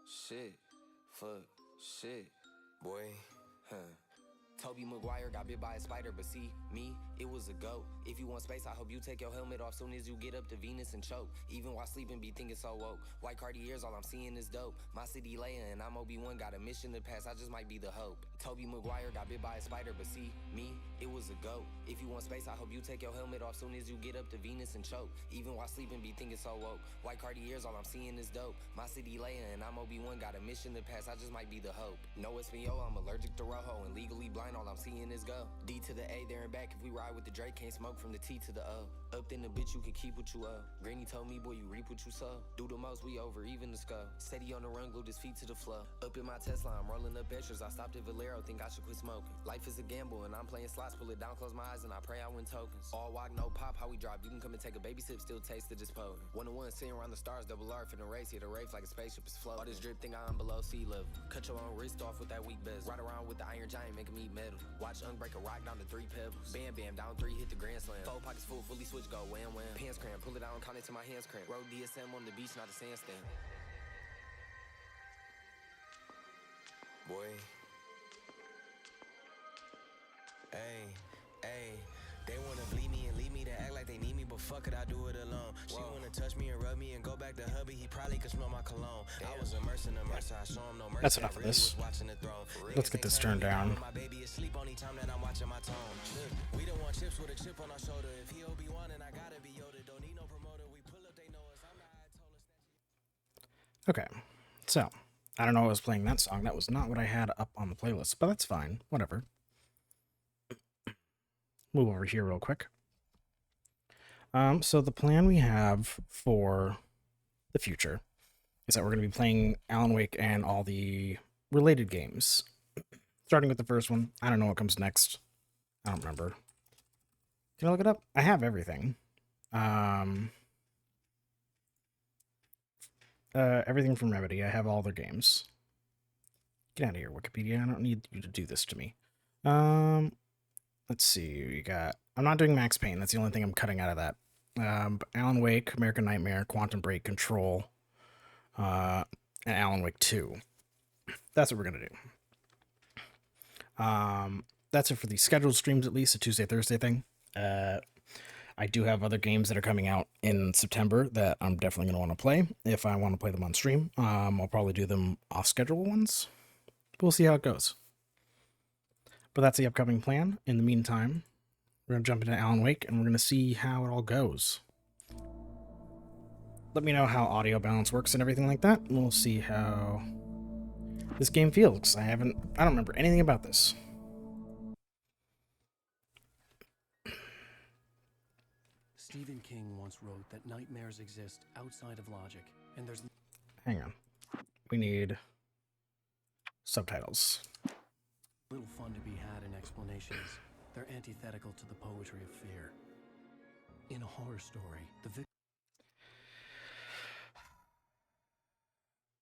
shit, fuck, shit, boy, huh. Toby Maguire got bit by a spider, but see, me, it was a goat. If you want space, I hope you take your helmet off soon as you get up to Venus and choke. Even while sleeping, be thinking so woke. White Cartiers, all I'm seeing is dope. My city Leia and I'm Obi-Wan, got a mission to pass, I just might be the hope. Toby Maguire got bit by a spider, but see, me, it was a goat. If you want space, I hope you take your helmet off soon as you get up to Venus and choke. Even while sleeping, be thinking so woke. White Cartiers, all I'm seeing is dope. My city Leia and I'm Obi-Wan, got a mission to pass, I just might be the hope. No Espanol, I'm allergic to Rojo, and legally blind, all I'm seeing is go. D to the A, there and back, if we ride with the Drake, can't smoke from the T to the O. Up in the bitch, you can keep what you owe. Granny told me, boy, you reap what you sow. Do the most, we over, even the skull. Steady on the run, glued his feet to the floor. Up in my Tesla, I'm rolling up extras. I stopped at Valero, think I should quit smoking. Life is a gamble, and I'm playing slots, pull it down, close my eyes, and I pray I win tokens. All walk, no pop, how we drop. You can come and take a baby sip, still taste the this potent. 1-1, sitting around the stars, double R for the race, hit a race like a spaceship is floating. All this drip, think I'm below sea level. Cut your own wrist off with that weak bezel. Ride around with the Iron Giant, make him eat metal. Watch Unk break a rock down to 3 pebbles. Bam, bam, down 3, hit the grand slam. 4 pockets full, fully switch, go wham, wham. Pants cramp, pull it out, count it to my hands cramp. Road DSM on the beach, not a sandstand. Boy. Hey, they wanna bleed me and leave me to act like they need me, but fuck it, I do it alone. She wanna touch me and rub me and go back to hubby, he probably could smell my cologne. I was immersed in the mercy, I show him no mercy. That's enough of this. Let's get this turned down. My baby is asleep only time that I'm watching my tone. We don't want chips with a chip on our shoulder. If he Obi-Wan and I gotta be Yoda, don't need no promoter. We pull up, they know us. I'm not told us that. Okay, so I don't know why I was playing that song. That was not what I had up on the playlist, but that's fine. Whatever. Move over here real quick. So the plan we have for the future is that we're going to be playing Alan Wake and all the related games. Starting with the first one. I don't know what comes next. I don't remember. Can I look it up? I have everything. Everything from Remedy. I have all their games. Get out of here, Wikipedia. I don't need you to do this to me. Let's see. We got. I'm not doing Max Payne. That's the only thing I'm cutting out of that. Alan Wake, American Nightmare, Quantum Break, Control, and Alan Wake 2. That's what we're gonna do. That's it for the scheduled streams, at least, a Tuesday, Thursday thing. I do have other games that are coming out in September that I'm definitely going to want to play. If I want to play them on stream, I'll probably do them off-schedule ones. We'll see how it goes. But that's the upcoming plan. In the meantime, we're going to jump into Alan Wake, and we're going to see how it all goes. Let me know how audio balance works and everything like that. We'll see how this game feels. I don't remember anything about this. Stephen King once wrote that nightmares exist outside of logic, and there's... Hang on. We need subtitles. little fun to be had in explanations. They're antithetical to the poetry of fear. In a horror story, the victim...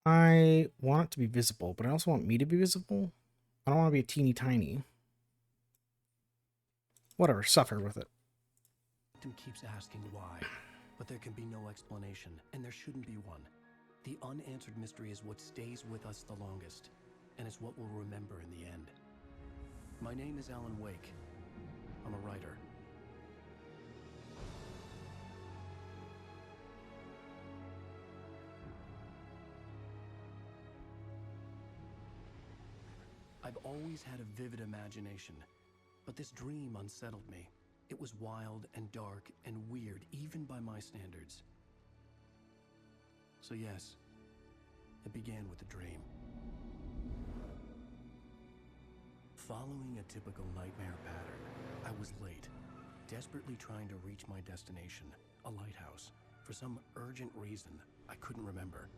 I want it to be visible, but I also want me to be visible. I don't want to be a teeny tiny. Whatever, suffer with it. The victim keeps asking why, but there can be no explanation, and there shouldn't be one. The unanswered mystery is what stays with us the longest, and it's what we'll remember in the end. My name is Alan Wake. I'm a writer. I've always had a vivid imagination, but this dream unsettled me. It was wild and dark and weird, even by my standards. So yes, it began with a dream. Following a typical nightmare pattern, I was late, desperately trying to reach my destination, a lighthouse. For some urgent reason, I couldn't remember.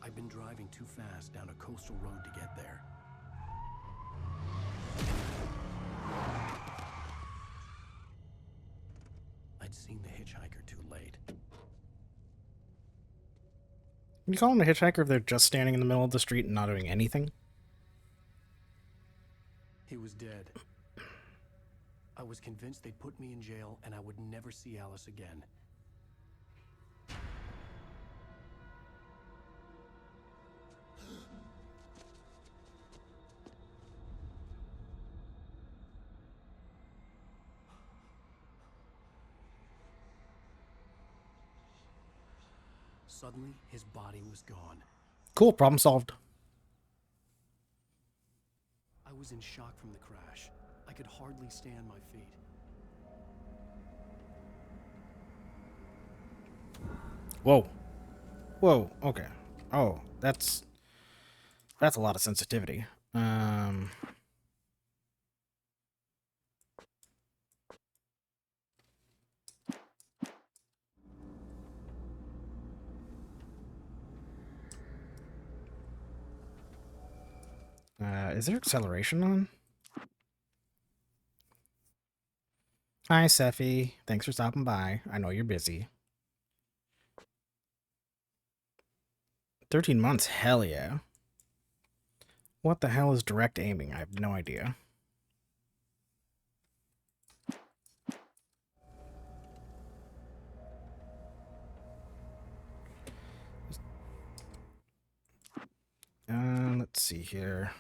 I'd been driving too fast down a coastal road to get there. I'd seen the hitchhiker too late. Can you call them a hitchhiker if they're just standing in the middle of the street and not doing anything? He was dead. I was convinced they'd put me in jail and I would never see Alice again. Suddenly, his body was gone. Cool, problem solved. I was in shock from the crash. I could hardly stay on my feet. Whoa. Whoa, okay. Oh, that's a lot of sensitivity. Is there acceleration on? Hi, Seffi. Thanks for stopping by. I know you're busy. 13 months? Hell yeah. What the hell is direct aiming? I have no idea. Let's see here.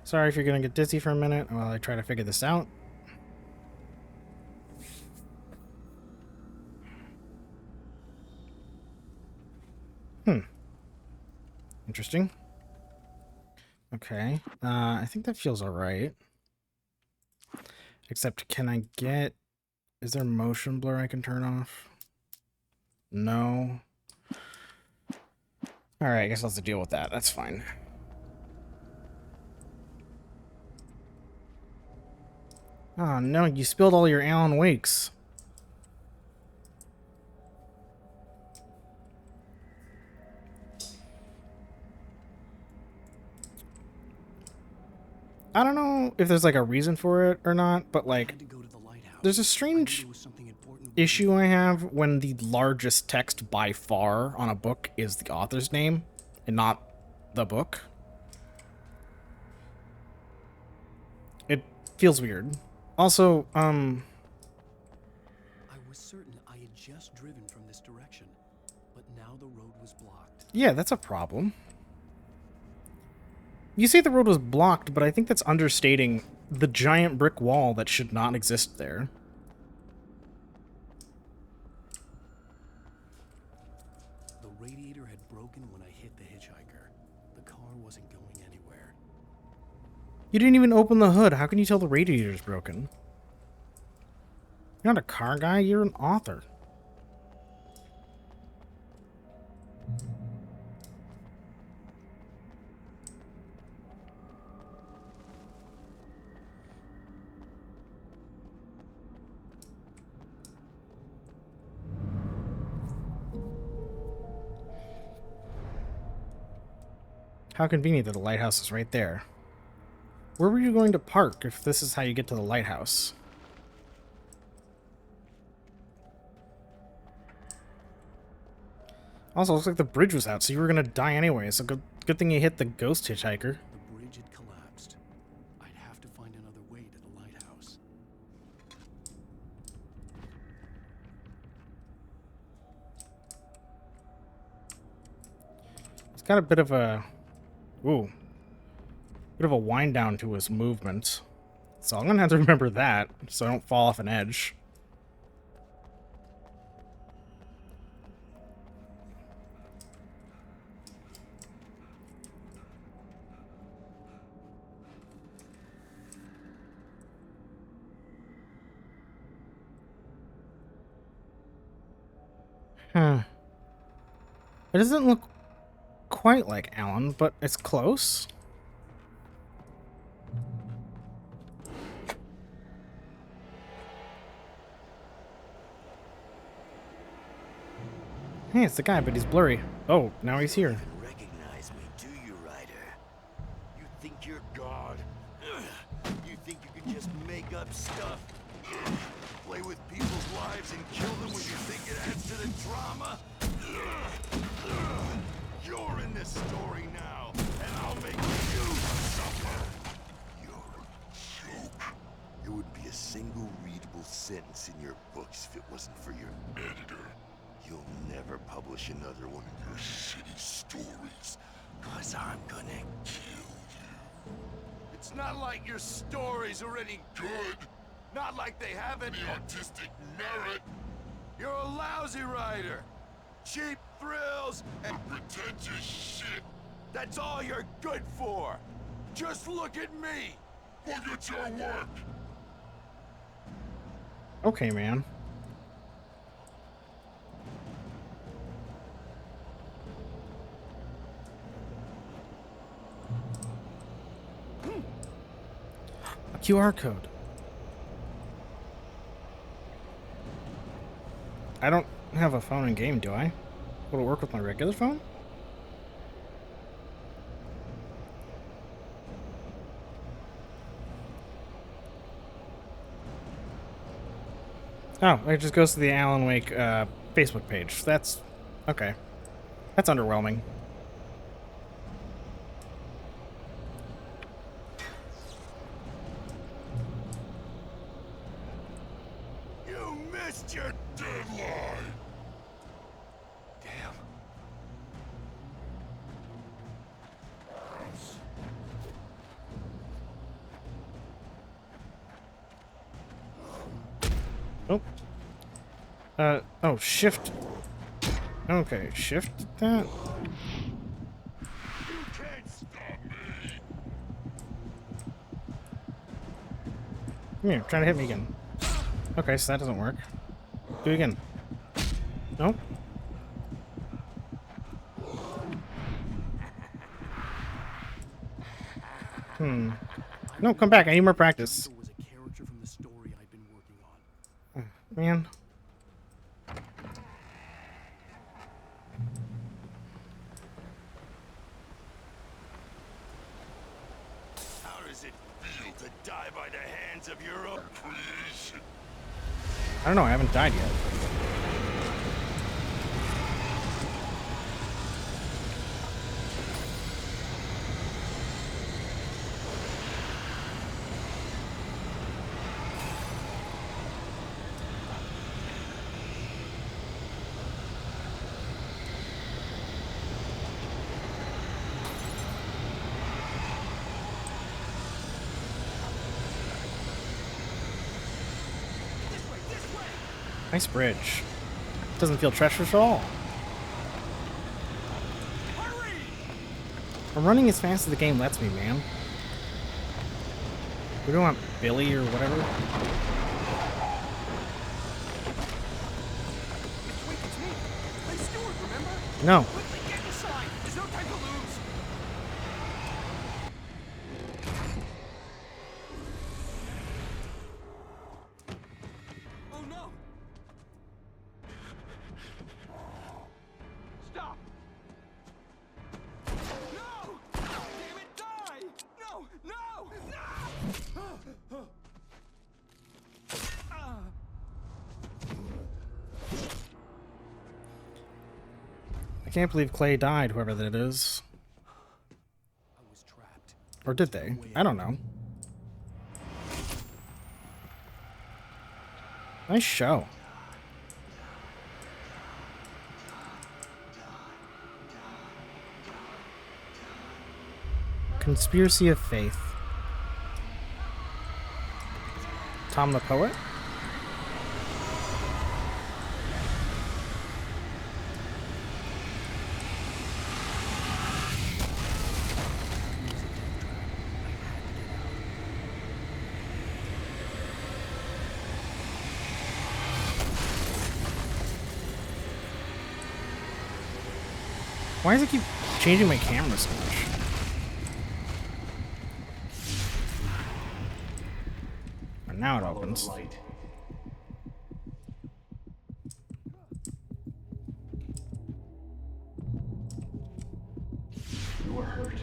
Sorry if you're gonna get dizzy for a minute while I try to figure this out. Interesting. Okay. I think that feels alright. Except, can I get... Is there motion blur I can turn off? No. Alright, I guess I'll have to deal with that. That's fine. Oh no, you spilled all your AlanWakes. I don't know if there's like a reason for it or not, but like, there's a strange issue I have when the largest text by far on a book is the author's name and not the book. It feels weird. Also, I was certain I had just driven from this direction, but now the road was blocked. Yeah, that's a problem. You say the road was blocked, but I think that's understating the giant brick wall that should not exist there. The radiator had broken when I hit the hitchhiker. The car wasn't going anywhere. You didn't even open the hood. How can you tell the radiator's broken? You're not a car guy, you're an author. How convenient that the lighthouse is right there. Where were you going to park if this is how you get to the lighthouse? Also, looks like the bridge was out, so you were gonna die anyway, so good thing you hit the ghost hitchhiker. The bridge had collapsed. I'd have to find another way to the lighthouse. It's got a bit of a... Ooh. Bit of a wind down to his movement. So I'm gonna have to remember that, so I don't fall off an edge. Huh. It doesn't look quite like Alan, but it's close. Hey, it's the guy, but he's blurry. Oh, now he's here. Recognize me, do you, Ryder? You think you're God? You think you can just make up stuff? Play with people's lives and kill them when you think it adds to the drama? You're in this story now, and I'll make you suffer. You're a joke. There would be a single readable sentence in your books if it wasn't for your editor. You'll never publish another one of your shitty stories, 'cause I'm gonna kill you. It's not like your stories are any good. Not like they have any artistic merit. You're a lousy writer. Cheap thrills and pretentious shit. That's all you're good for. Just look at me. Look at your work. Okay, man. A QR code. I don't have a phone in game, do I? Will it work with my regular phone? Oh, it just goes to the AlanWake Facebook page. That's okay. That's underwhelming. You missed your deadline. Damn. Oh. Oh, shift. Okay, shift that. You can't stop me. Come here, trying to hit me again. Okay, so that doesn't work. Do it again. Nope. No, come back. I need more practice. Was a character from the story I've been working on. Man. How does it feel to die by the hands of your own creation? I don't know. I haven't died yet. Nice bridge. Doesn't feel treacherous at all. I'm running as fast as the game lets me, man. We don't want Billy or whatever. Wait, it's me. Hey, Stewart, remember? No. Quickly, get inside. There's no time to lose. Oh, no. Stop. No! Damn it, die! No! No! No! I can't believe Clay died, whoever that is. I was trapped. Or did they? I don't know. Nice show. Conspiracy of Faith. Tom the Poet? Why does it keep changing my camera so much? And now it opens. You are hurt.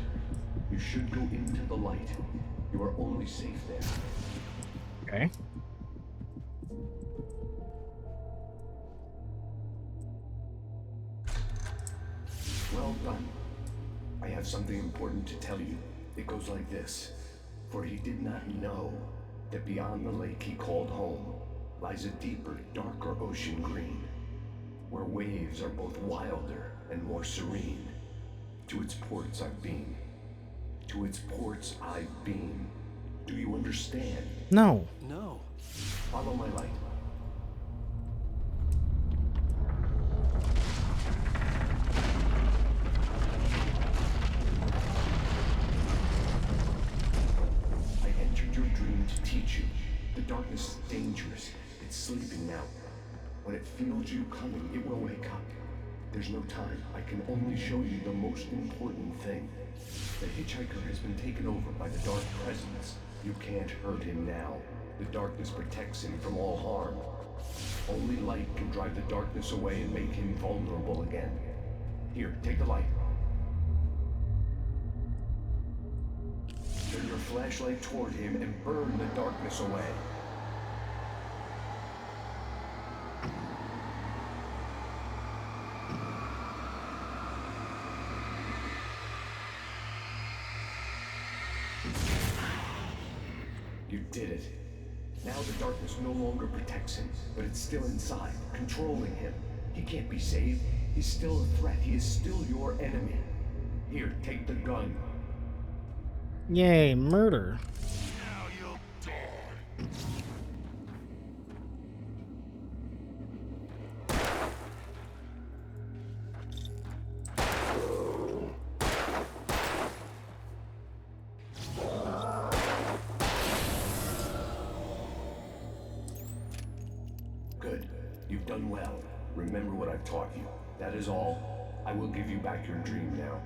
You should go into the light. You are only safe there. Okay. Well done. I have something important to tell you. It goes like this. For he did not know that beyond the lake he called home lies a deeper, darker ocean green. where waves are both wilder and more serene. To its ports I've been. To its ports I've been. Do you understand? No. No. Follow my light. I entered your dream to teach you. The darkness is dangerous. It's sleeping now. When it feels you coming, it will wake up. There's no time. I can only show you the most important thing. The hitchhiker has been taken over by the dark presence. You can't hurt him now. The darkness protects him from all harm. Only light can drive the darkness away and make him vulnerable again. Here, take the light. Turn your flashlight toward him and burn the darkness away. You did it. Now the darkness no longer protects him, but it's still inside, controlling him. He can't be saved. He's still a threat. He is still your enemy. Here, take the gun. Yay, murder. Now you'll die. Good. You've done well. Remember what I've taught you. That is all. I will give you back your dream now.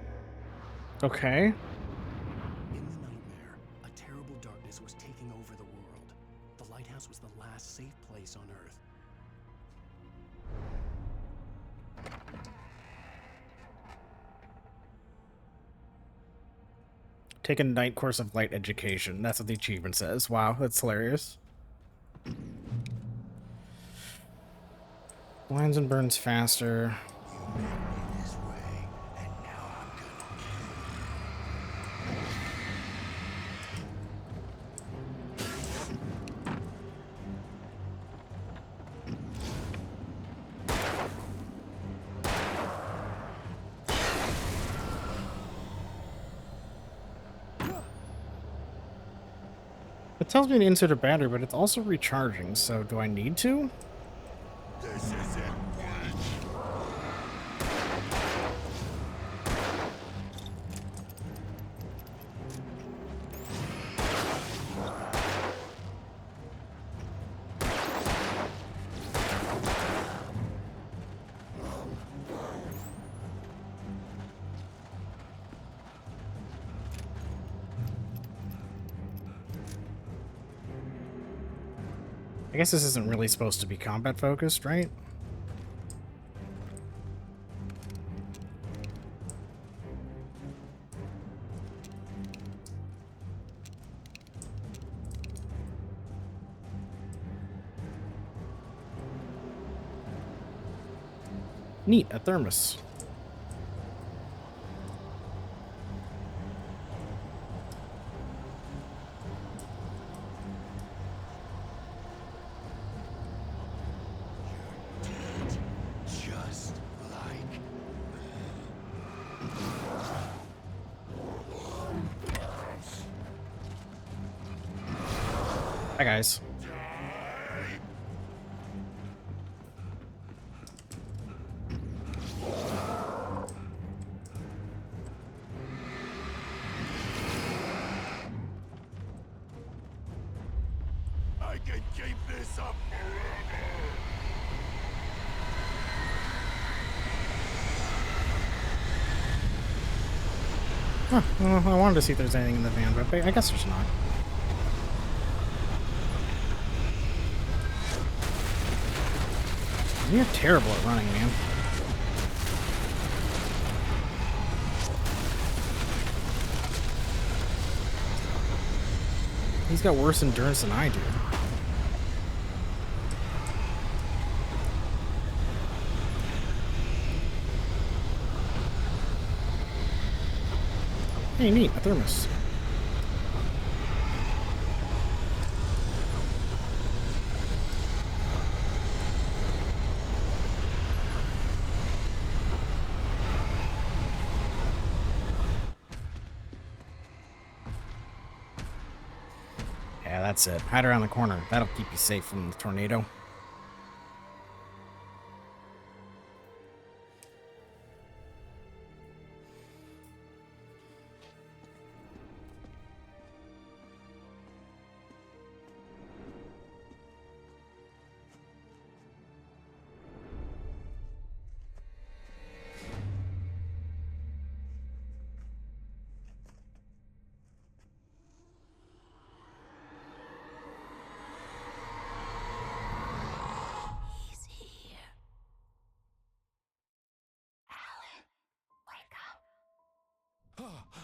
Okay. In the nightmare, a terrible darkness was taking over the world. The lighthouse was the last safe place on Earth. Take a night course of light education. That's what the achievement says. Wow, that's hilarious. Blinds and burns faster. You met me this way, and now I'm gonna It tells me to insert a battery, but it's also recharging, so do I need to? This is it. I guess this isn't really supposed to be combat focused, right? Neat, a thermos. Just like Hi, guys. I can keep this up forever. Huh, well, I wanted to see if there's anything in the van, but I guess there's not. You're terrible at running, man. He's got worse endurance than I do. Hey, neat, a thermos. that's it. Hide around the corner. That'll keep you safe from the tornado.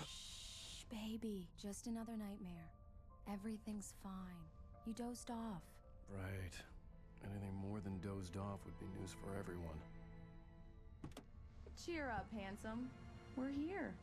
Shh, baby. Just another nightmare. Everything's fine. You dozed off. Right. Anything more than dozed off would be news for everyone. Cheer up, handsome. We're here.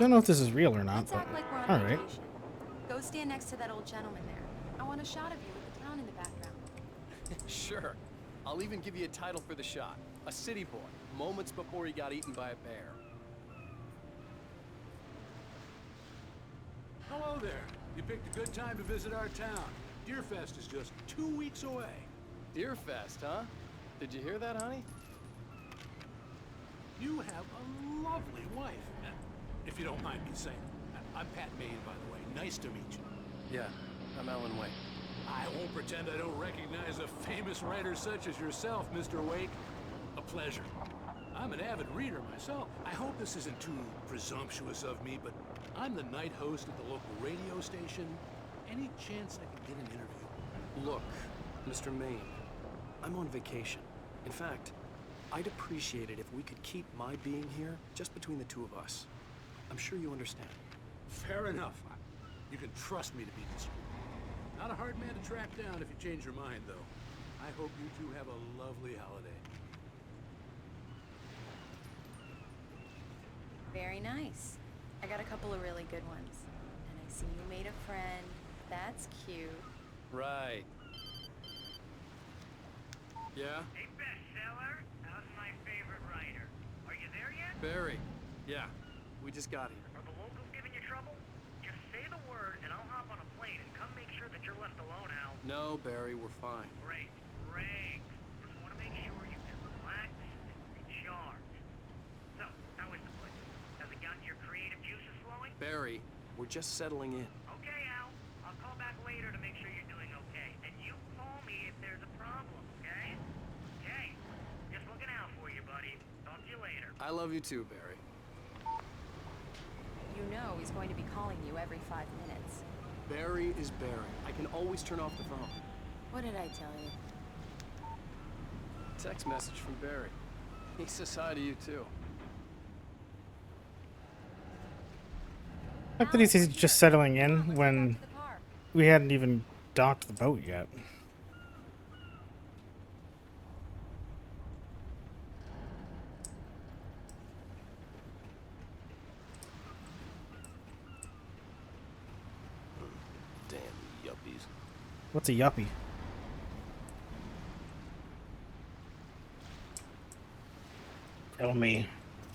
Don't know if this is real or not, Let's but act like we're on all right. vacation. Go stand next to that old gentleman there. I want a shot of you with the town in the background. Sure. I'll even give you a title for the shot. A city boy, moments before he got eaten by a bear. Hello there. You picked a good time to visit our town. Deerfest is just 2 weeks away. Deerfest, huh? Did you hear that, honey? You have a lovely wife. If you don't mind me saying. I'm Pat Maine, by the way. Nice to meet you. Yeah, I'm AlanWake. I won't pretend I don't recognize a famous writer such as yourself, Mr. Wake. A pleasure. I'm an avid reader myself. I hope this isn't too presumptuous of me, but I'm the night host at the local radio station. Any chance I could get an interview? Look, Mr. Maine, I'm on vacation. In fact, I'd appreciate it if we could keep my being here just between the two of us. I'm sure you understand. Fair enough. You can trust me to be discreet. Not a hard man to track down if you change your mind, though. I hope you two have a lovely holiday. Very nice. I got a couple of really good ones. And I see you made a friend. That's cute. Right. Yeah? Hey, bestseller, how's my favorite writer? Are you there yet? Barry. Yeah, we just got here. Are the locals giving you trouble? Just say the word and I'll hop on a plane and come make sure that you're left alone, Al. No, Barry, we're fine. Great, great. Just want to make sure you can relax and recharge. So, how is the place? Has it gotten your creative juices flowing? Barry, we're just settling in. Okay, Al. I'll call back later to make sure you're doing okay. And you call me if there's a problem, okay? Okay. Just looking out for you, buddy. Talk to you later. I love you too, Barry. You know he's going to be calling you every 5 minutes. Barry is Barry. I can always turn off the phone. What did I tell you? Text message from Barry. He says hi to you too. How could he's just settling in when we hadn't even docked the boat yet? Damn yuppies. What's a yuppie?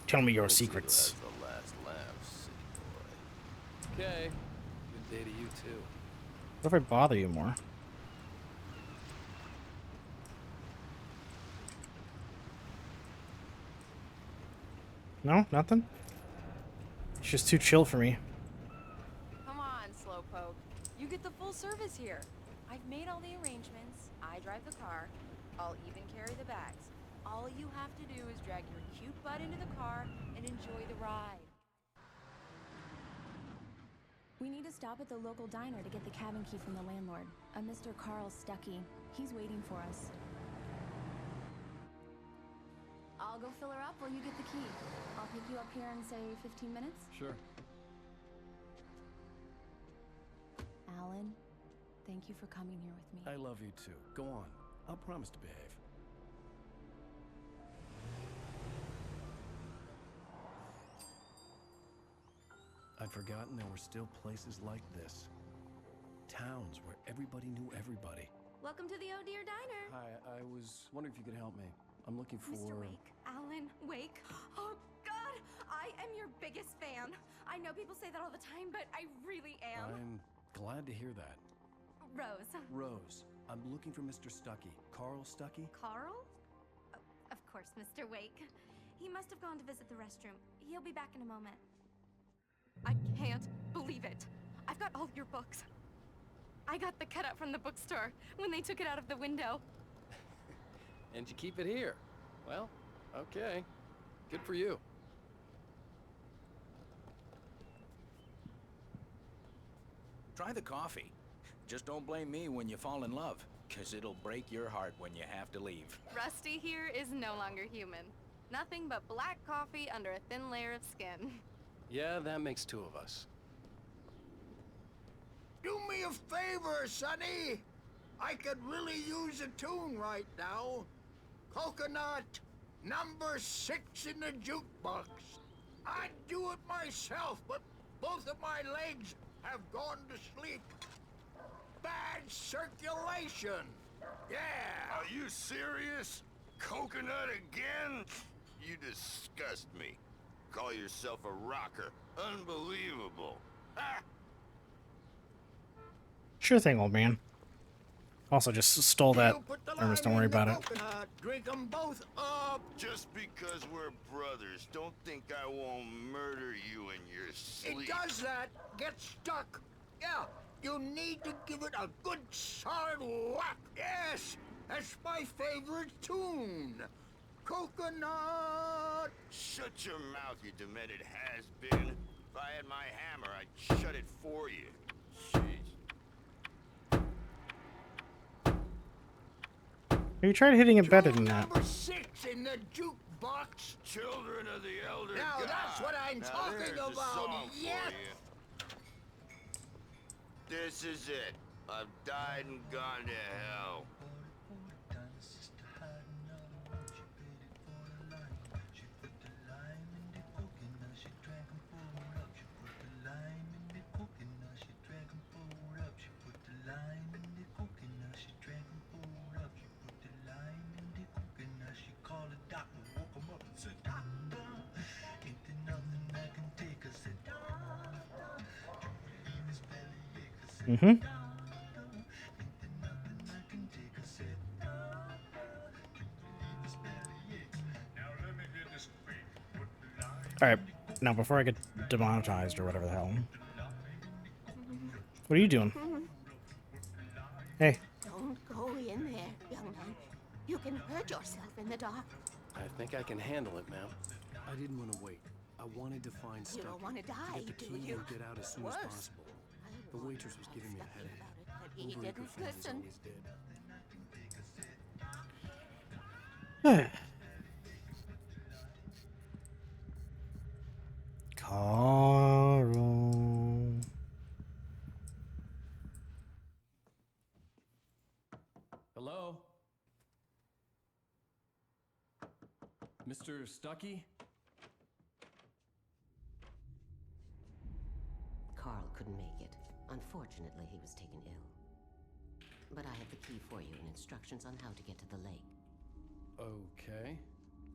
Tell me your secrets. That's the last laugh, city boy. Okay. Good day to you too. What if I bother you more? No, nothing? It's just too chill for me. Come on, Slowpoke. You get the full service here. I've made all the arrangements. I drive the car. I'll even carry the bags. All you have to do is drag your cute butt into the car and enjoy the ride. We need to stop at the local diner to get the cabin key from the landlord, a Mr. Carl Stuckey. He's waiting for us. I'll go fill her up while you get the key. I'll pick you up here in, say, 15 minutes? Sure. Alan, thank you for coming here with me. I love you too. Go on. I'll promise to behave. I'd forgotten there were still places like this. Towns where everybody knew everybody. Welcome to the Oh Dear Diner. Hi, I was wondering if you could help me. I'm looking for... Mr. Wake, Alan Wake. Oh, God, I am your biggest fan. I know people say that all the time, but I really am. I'm glad to hear that. Rose. Rose, I'm looking for Mr. Stuckey. Carl Stuckey? Carl? Of course, Mr. Wake. He must have gone to visit the restroom. He'll be back in a moment. I can't believe it. I've got all your books. I got the cutout from the bookstore when they took it out of the window. And you keep it here. Well, okay. Good for you. Try the coffee. Just don't blame me when you fall in love, 'cause it'll break your heart when you have to leave. Rusty here is no longer human. Nothing but black coffee under a thin layer of skin. Yeah, that makes two of us. Do me a favor, Sonny. I could really use a tune right now. Coconut, number 6 in the jukebox. I'd do it myself, but both of my legs have gone to sleep. Bad circulation. Yeah. Are you serious? Coconut again? You disgust me. Call yourself a rocker. Unbelievable. Ha! Sure thing, old man. Also, just stole that. Ernest, don't worry about it. Drink them both up. Just because we're brothers, don't think I won't murder you in your sleep. It does that. Get stuck. Yeah, you need to give it a good solid whack. Yes, that's my favorite tune. Coconut. Shut your mouth, you demented has-been. If I had my hammer, I'd shut it for you. Jeez. You tried hitting it better than that. Number 6 in the jukebox. Children of the elder Now God. that's what I'm Now talking there's a about. song for Yes. you. This is it. I've died and gone to hell. Mm-hmm. Alright, now before I get demonetized or whatever the hell. What are you doing? Hey. Don't go in there, young man. You can hurt yourself in the dark. I think I can handle it, ma'am. I didn't want to wait. I wanted to find Stuckey. You don't want to die, get the do key you? and get out as soon Worse. as possible. The waitress was giving me a headache. But he Overacre didn't family's listen. always dead. Carl. Hello? Mr. Stuckey? Carl couldn't make it. Unfortunately, he was taken ill. But I have the key for you and instructions on how to get to the lake. Okay.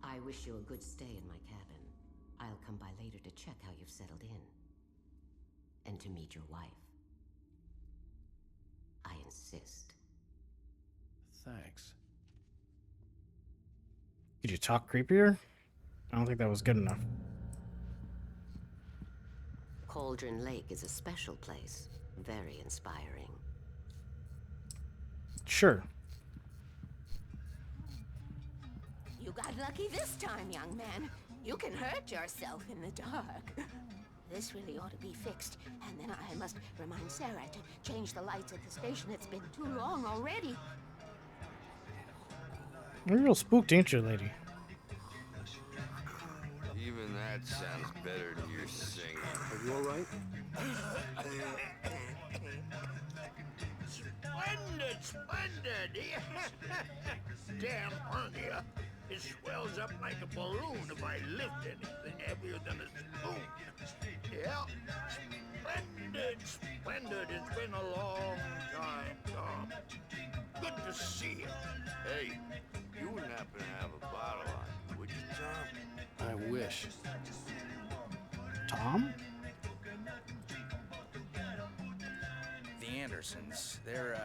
I wish you a good stay in my cabin. I'll come by later to check how you've settled in. And to meet your wife. I insist. Thanks. Could you talk creepier? I don't think that was good enough. Cauldron Lake is a special place. Very inspiring. Sure. You got lucky this time, young man. You can hurt yourself in the dark. This really ought to be fixed. And then I must remind Sarah to change the lights at the station. It's been too long already. You're real spooked, ain't you, lady? Even that sounds better than your singing. Are you all right? Splendid, splendid! Damn hernia. It swells up like a balloon if I lift anything heavier than a spoon. Yeah, splendid, splendid. It's been a long time, Tom. Good to see you. Hey, you wouldn't happen to have a bottle on you, would you, Tom? I wish. Tom? The Andersons, they're,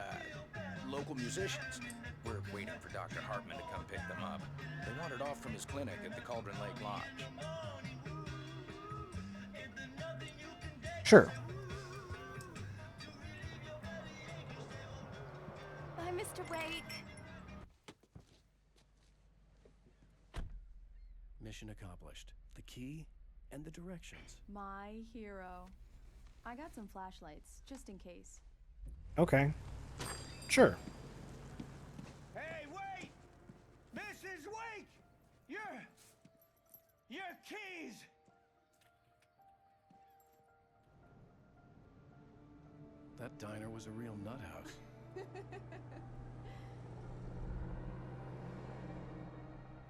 local musicians. We're waiting for Dr. Hartman to come pick them up. They wandered off from his clinic at the Cauldron Lake Lodge. Sure. Bye, Mr. Wake. Mission accomplished. The key and the directions. My hero. I got some flashlights, just in case. Okay. Sure. Hey, wait! Mrs. Wake! Your keys! That diner was a real nut house.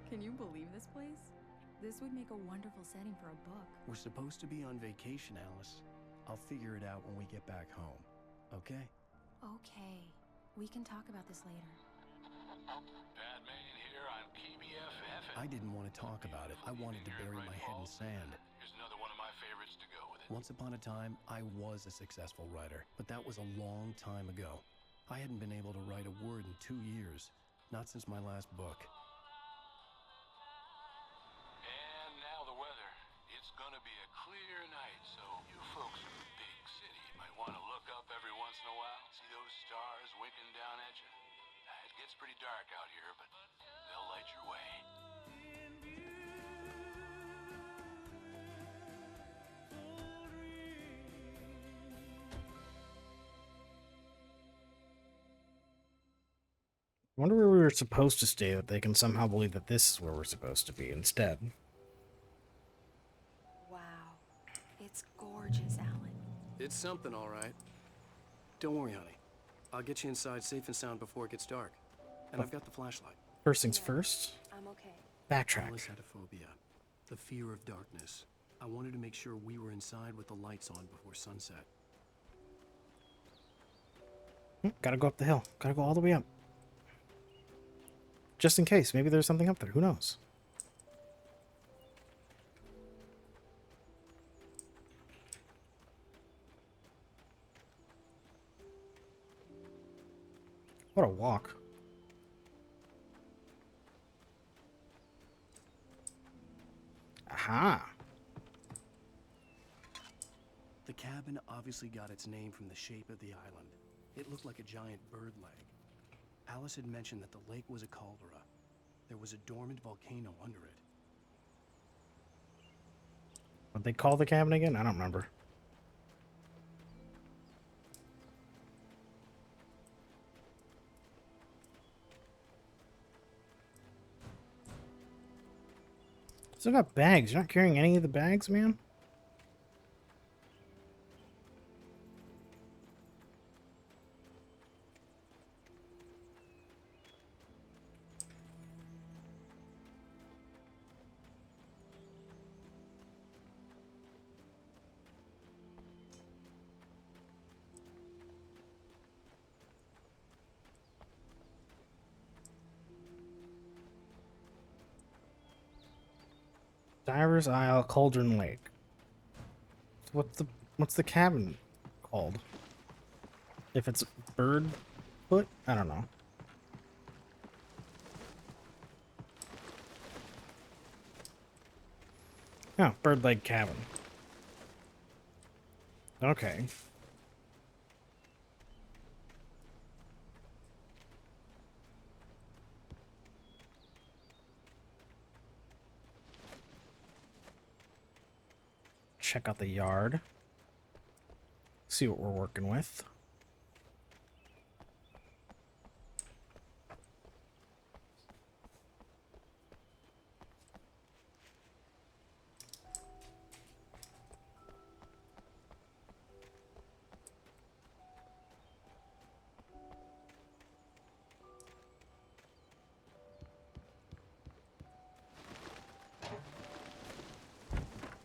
Can you believe this place? This would make a wonderful setting for a book. We're supposed to be on vacation, Alice. I'll figure it out when we get back home. Okay? Okay. We can talk about this later. Batman here on KBFF. I didn't want to talk about it. I wanted to bury my head in sand. Here's another one of my favorites to go with it. Once upon a time, I was a successful writer, but that was a long time ago. I hadn't been able to write a word in 2 years. Not since my last book. And now the weather. It's gonna be a clear night, so you folks in the big city might want to look up every once in a while. See those stars winking down at you? It gets pretty dark out here, but they'll light your way. I wonder where we were supposed to stay that they can somehow believe that this is where we're supposed to be instead. Wow. It's gorgeous, Alan. It's something, all right. Don't worry, honey. I'll get you inside safe and sound before it gets dark. And I've got the flashlight. First things first. I'm okay. Backtrack. Alice had a phobia. The fear of darkness. I wanted to make sure we were inside with the lights on before sunset. Gotta go up the hill. Gotta go all the way up. Just in case. Maybe there's something up there. Who knows? What a walk. Aha. The cabin obviously got its name from the shape of the island. It looked like a giant bird leg. Alice had mentioned that the lake was a caldera. There was a dormant volcano under it. What'd they call the cabin again? I don't remember. Still got bags. You're not carrying any of the bags, man? Diver's Isle, Cauldron Lake. What's the cabin called? If it's bird foot? I don't know. Oh, bird leg cabin. Okay. check out the yard. See what we're working with.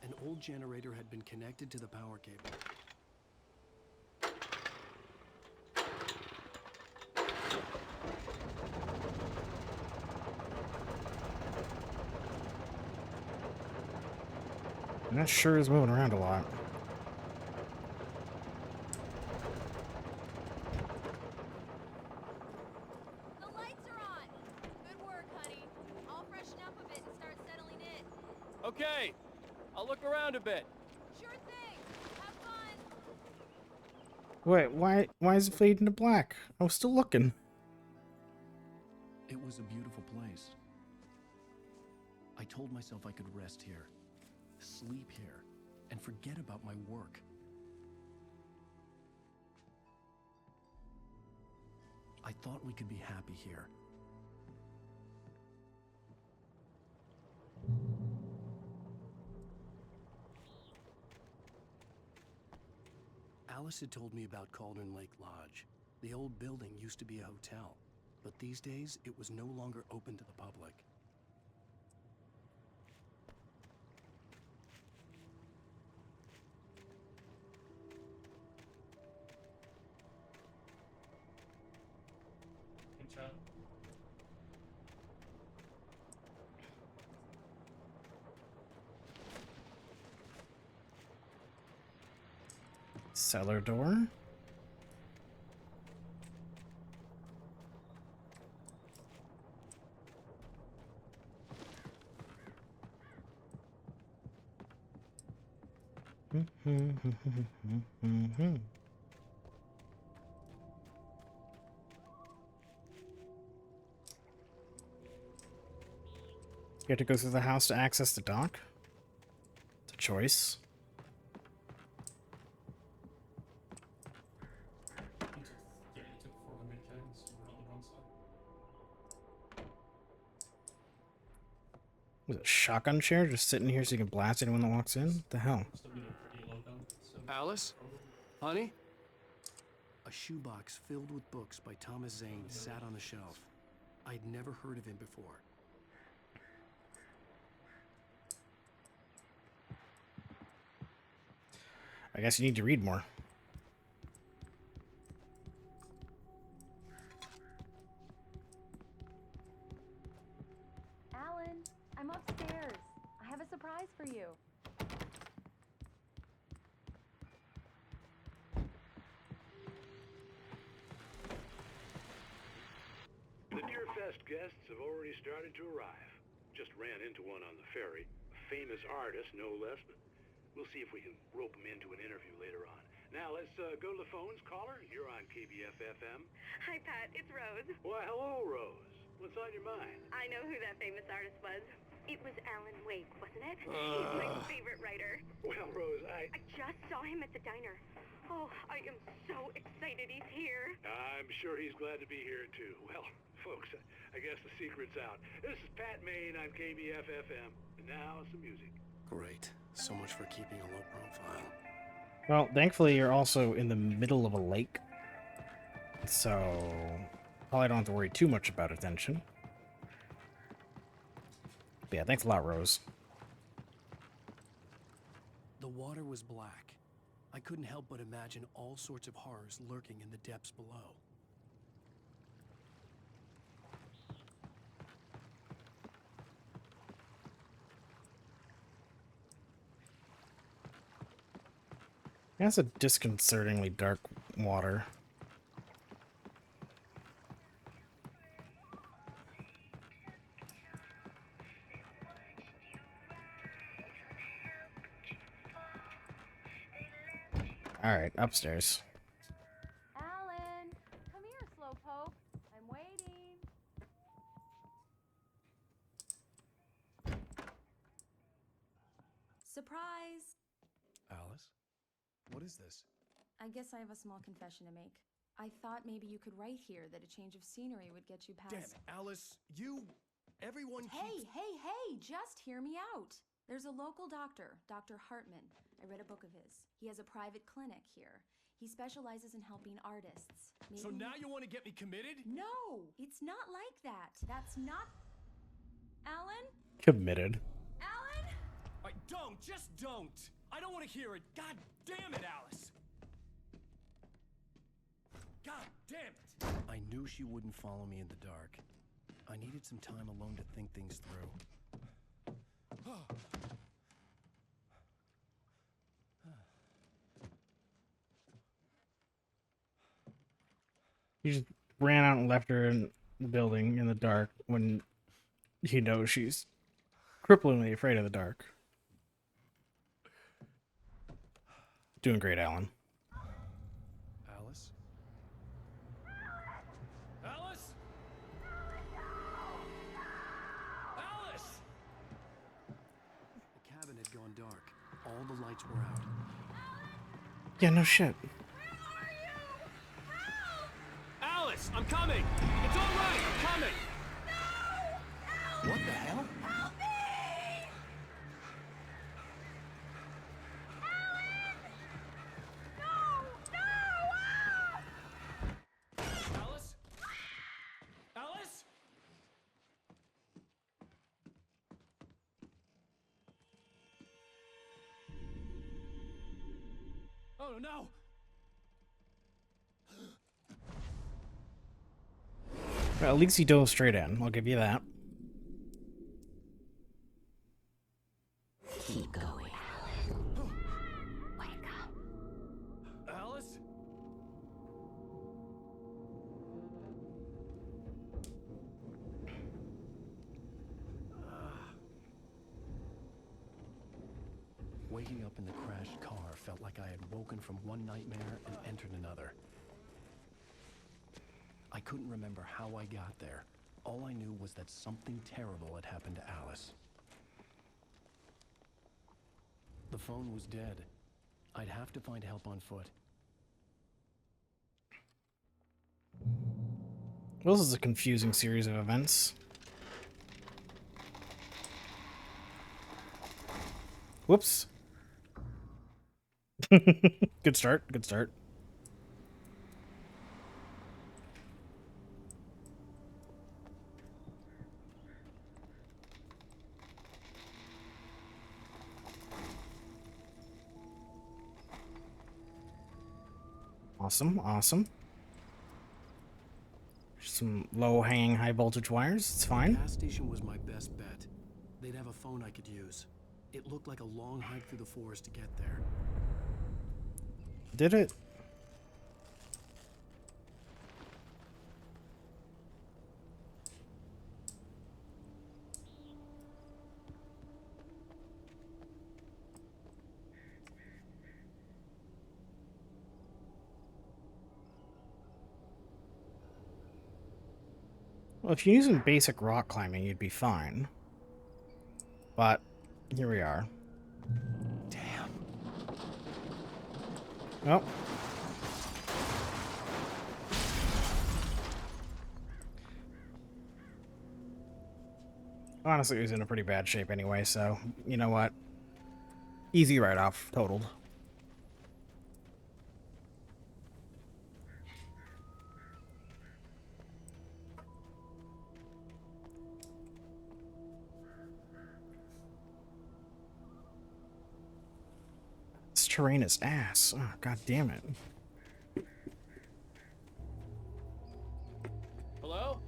An old generator had been connected to the power cable. And that sure is moving around a lot. The lights are on. Good work, honey. I'll freshen up a bit and start settling in. Okay, I'll look around a bit. Sure thing. Have fun. Wait, why is it fading to black? I was still looking. It was a beautiful place. I told myself I could rest here, sleep here, and forget about my work. I thought we could be happy here. Alice had told me about Cauldron Lake Lodge. The old building used to be a hotel, but these days it was no longer open to the public. Cellar door. You have to go through the house to access the dock? It's a choice. Was it a shotgun chair just sitting here so you can blast anyone that walks in? What the hell? Alice? Honey? A shoebox filled with books by Thomas Zane sat on the shelf. I'd never heard of him before. I guess you need to read more. Alan, I'm upstairs. I have a surprise for you. The Deerfest guests have already started to arrive. Just ran into one on the ferry. A famous artist, no less, but we'll see if we can rope him into an interview later on. Now, let's go to the phones. Caller, you're on KBF-FM. Hi, Pat. It's Rose. Why, hello, Rose. What's on your mind? I know who that famous artist was. It was AlanWake, wasn't it? He's my favorite writer. Well, Rose, I just saw him at the diner. Oh, I am so excited he's here. I'm sure he's glad to be here, too. Well, folks, I guess the secret's out. This is Pat Maine on KBF-FM. And now, some music. Great. So much for keeping a low profile. Well, thankfully you're also in the middle of a lake. So, probably don't have to worry too much about attention. But yeah, thanks a lot, Rose. The water was black. I couldn't help but imagine all sorts of horrors lurking in the depths below. That's a disconcertingly dark water. Alright, upstairs. Alan, come here, Slowpoke. I'm waiting. Surprise! Alice? What is this? I guess I have a small confession to make. I thought maybe you could write here that a change of scenery would get you past... Damn it, Alice! Everyone Hey, just hear me out! There's a local doctor, Dr. Hartman. I read a book of his. He has a private clinic here. He specializes in helping artists. Maybe... So now you want to get me committed? No! It's not like that. That's not... Alan? Committed. Alan? Just don't! I don't want to hear it! God damn it, Alice! God damn it! I knew she wouldn't follow me in the dark. I needed some time alone to think things through. He just ran out and left her in the building in the dark when he knows she's cripplingly afraid of the dark. Doing great, Alan. Alice? Alice? Alice! The cabin had gone dark. All the lights were out. Yeah, no shit. Alice, I'm coming! It's all right, I'm coming! No! What the hell? Help me! Alice? Alice? Oh no! Well, at least he dove straight in. I'll give you that. Keep going. Wake up. Alice? Waking up in the crashed car felt like I had woken from one nightmare and entered another. I couldn't remember how I got there. All I knew was that something terrible had happened to Alice. The phone was dead. I'd have to find help on foot. Well, this is a confusing series of events. Whoops. Good start, good start. Awesome, awesome. Some low-hanging, high-voltage wires. It's fine. The gas station was my best bet. They'd have a phone I could use. It looked like a long hike through the forest to get there. Did it? Well, if you're using basic rock climbing, you'd be fine. But here we are. Damn. Oh. Honestly, it was in a pretty bad shape anyway, so you know what? Easy write-off, totaled. This terrain is ass. Oh, god damn it. Hello?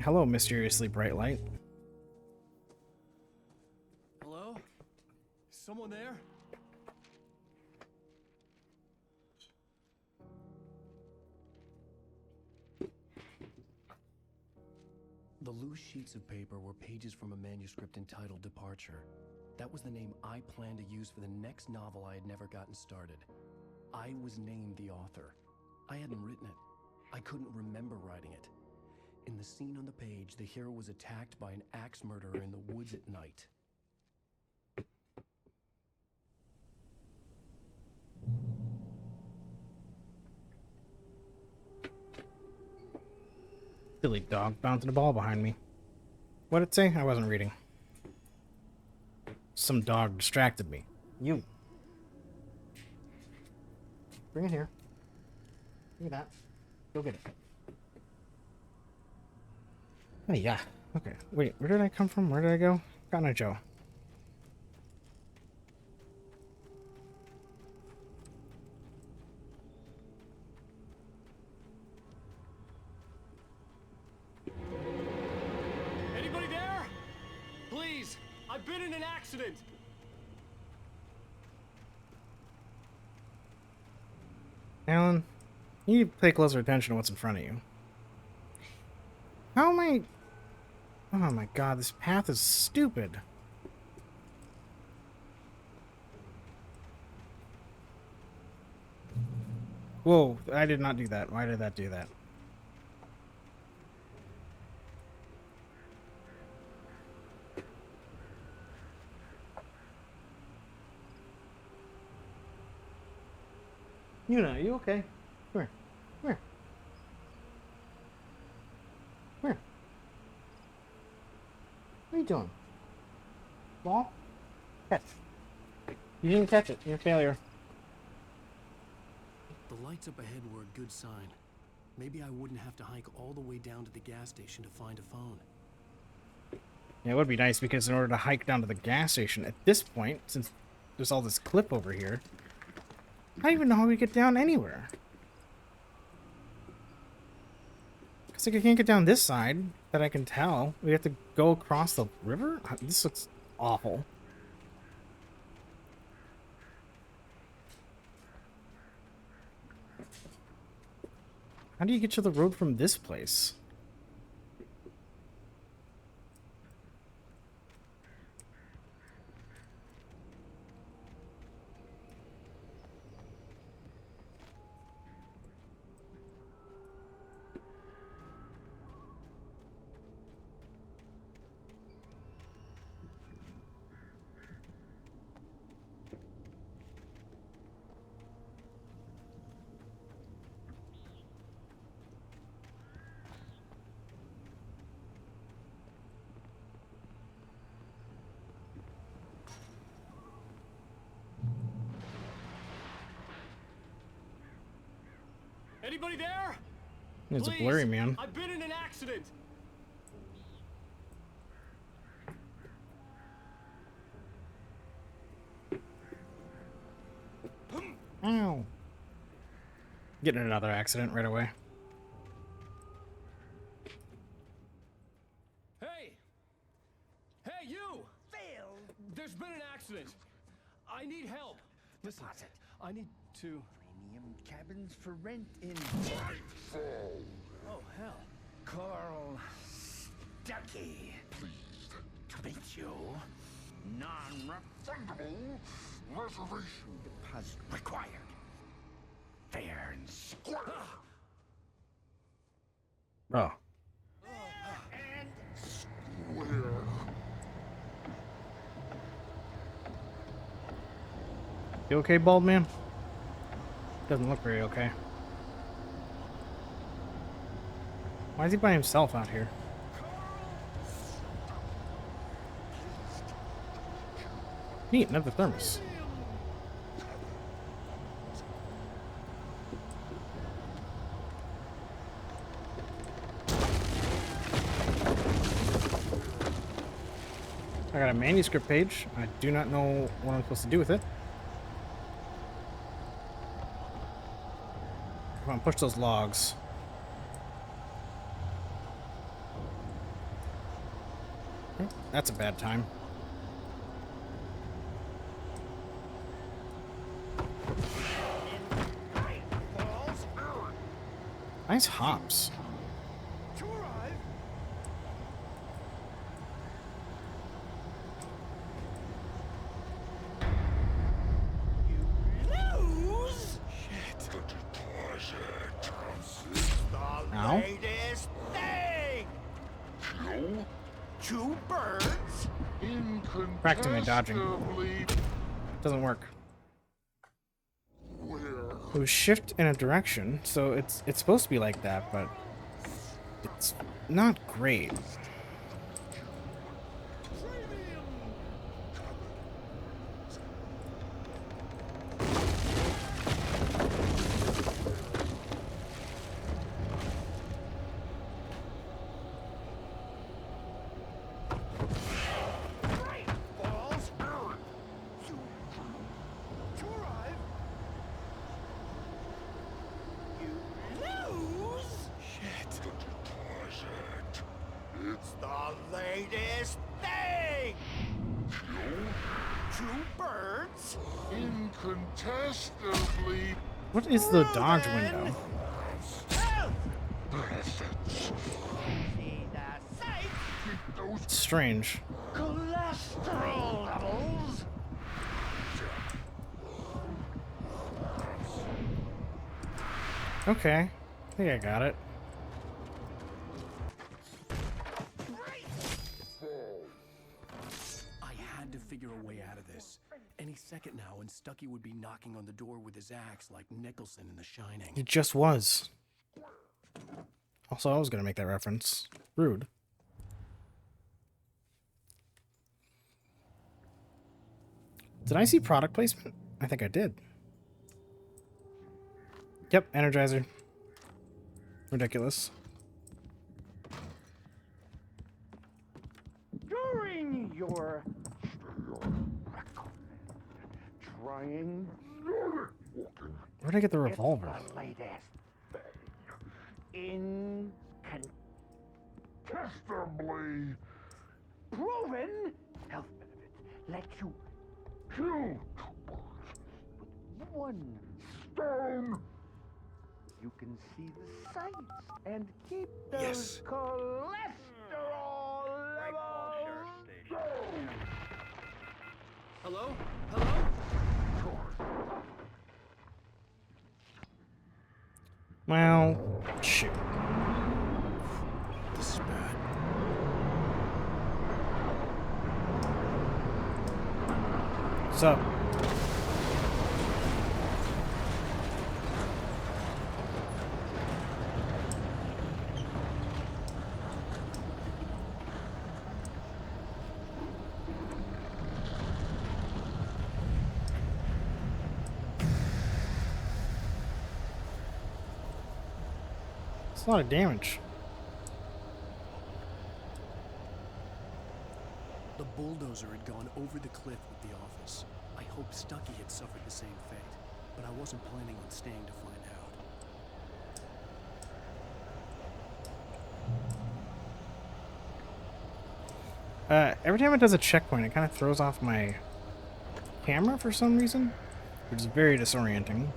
Hello, mysteriously bright light. Hello? Is someone there? The loose sheets of paper were pages from a manuscript entitled Departure. That was the name I planned to use for the next novel I had never gotten started. I was named the author. I hadn't written it. I couldn't remember writing it. In the scene on the page, the hero was attacked by an axe murderer in the woods at night. Silly dog bouncing a ball behind me. What'd it say? I wasn't reading. Some dog distracted me. You. Bring it here. Look at that. Go get it. Oh, yeah. Okay. Wait, where did I come from? Where did I go? Ghana Joe. Anybody there? Please, I've been in an accident. Alan, you need to pay closer attention to what's in front of you. How am I... Oh my god, this path is stupid. Whoa, I did not do that. Why did that do that? Yuna, are you okay? Come here. Come here. Come here. What are you doing? Ball? Catch. You didn't catch it. You're a failure. The lights up ahead were a good sign. Maybe I wouldn't have to hike all the way down to the gas station to find a phone. Yeah, it would be nice because in order to hike down to the gas station at this point, since there's all this clip over here, I don't even know how we get down anywhere. Because like, I can't get down this side that I can tell. We have to go across the river? This looks awful. How do you get to the road from this place? Anybody there? It's a blurry, man. I've been in an accident. Ow. Getting in another accident right away. Hey! Hey, you! Phil! There's been an accident. I need help. Listen, I need to... Premium cabins for rent in... Oh, hell. Carl Stuckey. Pleased to meet you. Non-refundable reservation deposit required. Fair and square. Oh. And square. You okay, bald man? Doesn't look very okay. Why is he by himself out here? Neat, another thermos. I got a manuscript page. I do not know what I'm supposed to do with it. Come on, push those logs. That's a bad time. Nice hops. Ow. Latest thing! Kill Two birds? Practicing my dodging. Doesn't work. It was shift in a direction, so it's supposed to be like that, but it's not great. It's the latest thing! Two birds? Incontestably. What is the dodge window? It's strange. Cholesterol levels. Okay. I think I got it. I had to figure a way out of this. Any second now, and Stucky would be knocking on the door with his axe like Nicholson in The Shining. It just was. Also, I was going to make that reference. Rude. Did I see product placement? I think I did. Yep, Energizer. Ridiculous. During your trying. Where'd I get the revolver? It's the latest thing. Incontestably proven health benefits let you kill two birds with one stone. You can see the sights and keep those cholesterol levels down. Hello? Hello? Well, shoot. This is bad. What's up? It's a lot of damage. The bulldozer had gone over the cliff with the office. I hoped Stucky had suffered the same fate, but I wasn't planning on staying to find out. Every time it does a checkpoint, it kind of throws off my camera for some reason, which is very disorienting.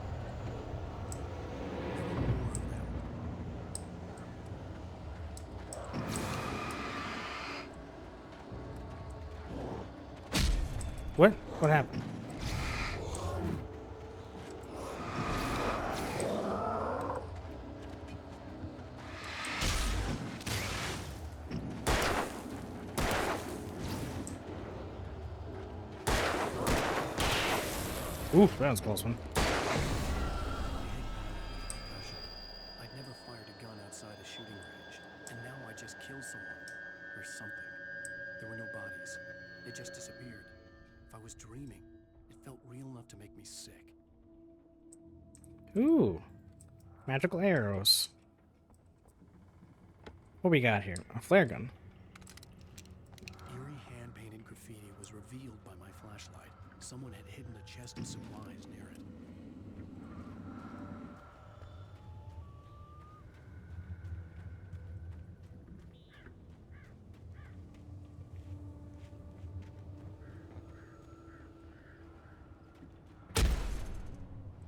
What? What happened? Ooh, that was a close one. I'd never fired a gun outside a shooting range, and now I just killed someone. Or something. There were no bodies. They just disappeared. If I was dreaming, it felt real enough to make me sick. Ooh. Magical arrows. What we got here? A flare gun. Eerie hand-painted graffiti was revealed by my flashlight. Someone had hidden a chest of supplies near it.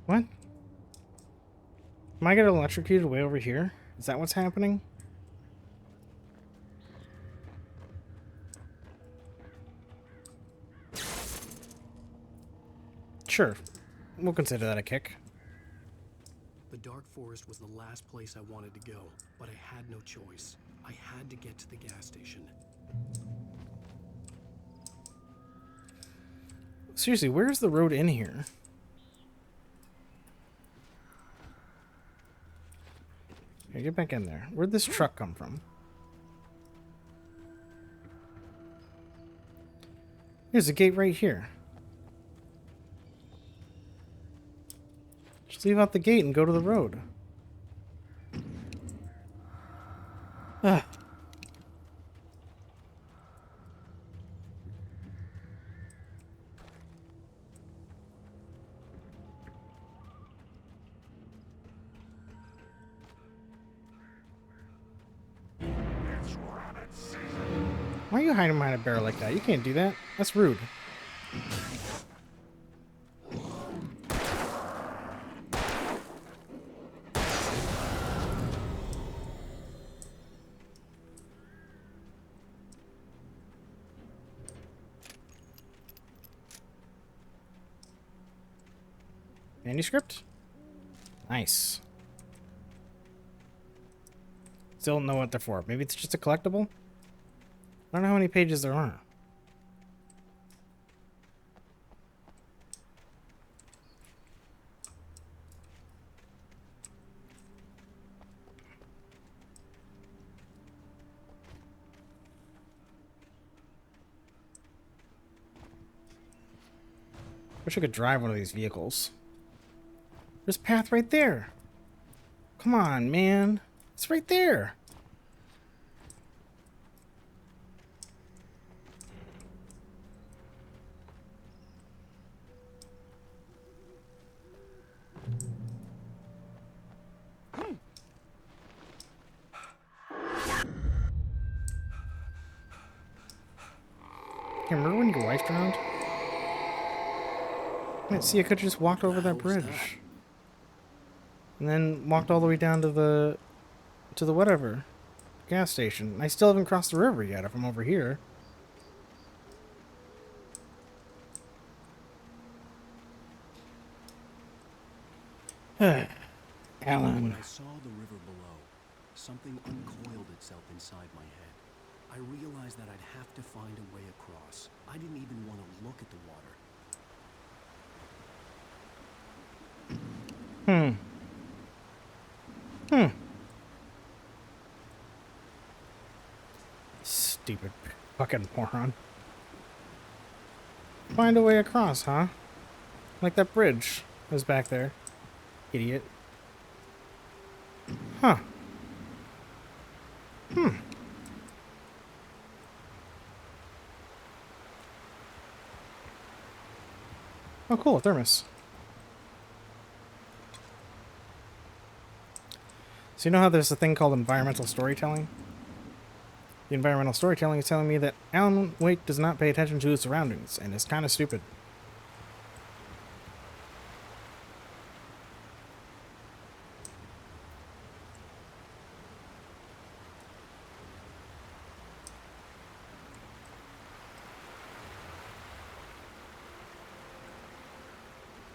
What? Am I getting electrocuted way over here? Is that what's happening? Sure. We'll consider that a kick. The dark forest was the last place I wanted to go, but I had no choice. I had to get to the gas station. Seriously, where's the road in here? Here, get back in there. Where'd this truck come from? There's a gate right here. Just leave out the gate and go to the road. Ah. Why are you hiding behind a barrel like that? You can't do that. That's rude. Manuscript? Nice. Still don't know what they're for. Maybe it's just a collectible? I don't know how many pages there are. Wish I could drive one of these vehicles. There's a path right there. Come on, man. It's right there. Remember when your wife drowned? See, I could have just walked over that bridge. And then walked all the way down to the whatever gas station. I still haven't crossed the river yet if I'm over here. Alan. When I saw the river below, something uncoiled itself inside my head. I realized that I'd have to find a way across. I didn't even want to look at the water. Stupid fucking moron. Find a way across, huh? Like that bridge was back there. Idiot. Huh. Oh, cool, a thermos. So you know how there's a thing called environmental storytelling? The environmental storytelling is telling me that Alan Wake does not pay attention to his surroundings, and is kind of stupid.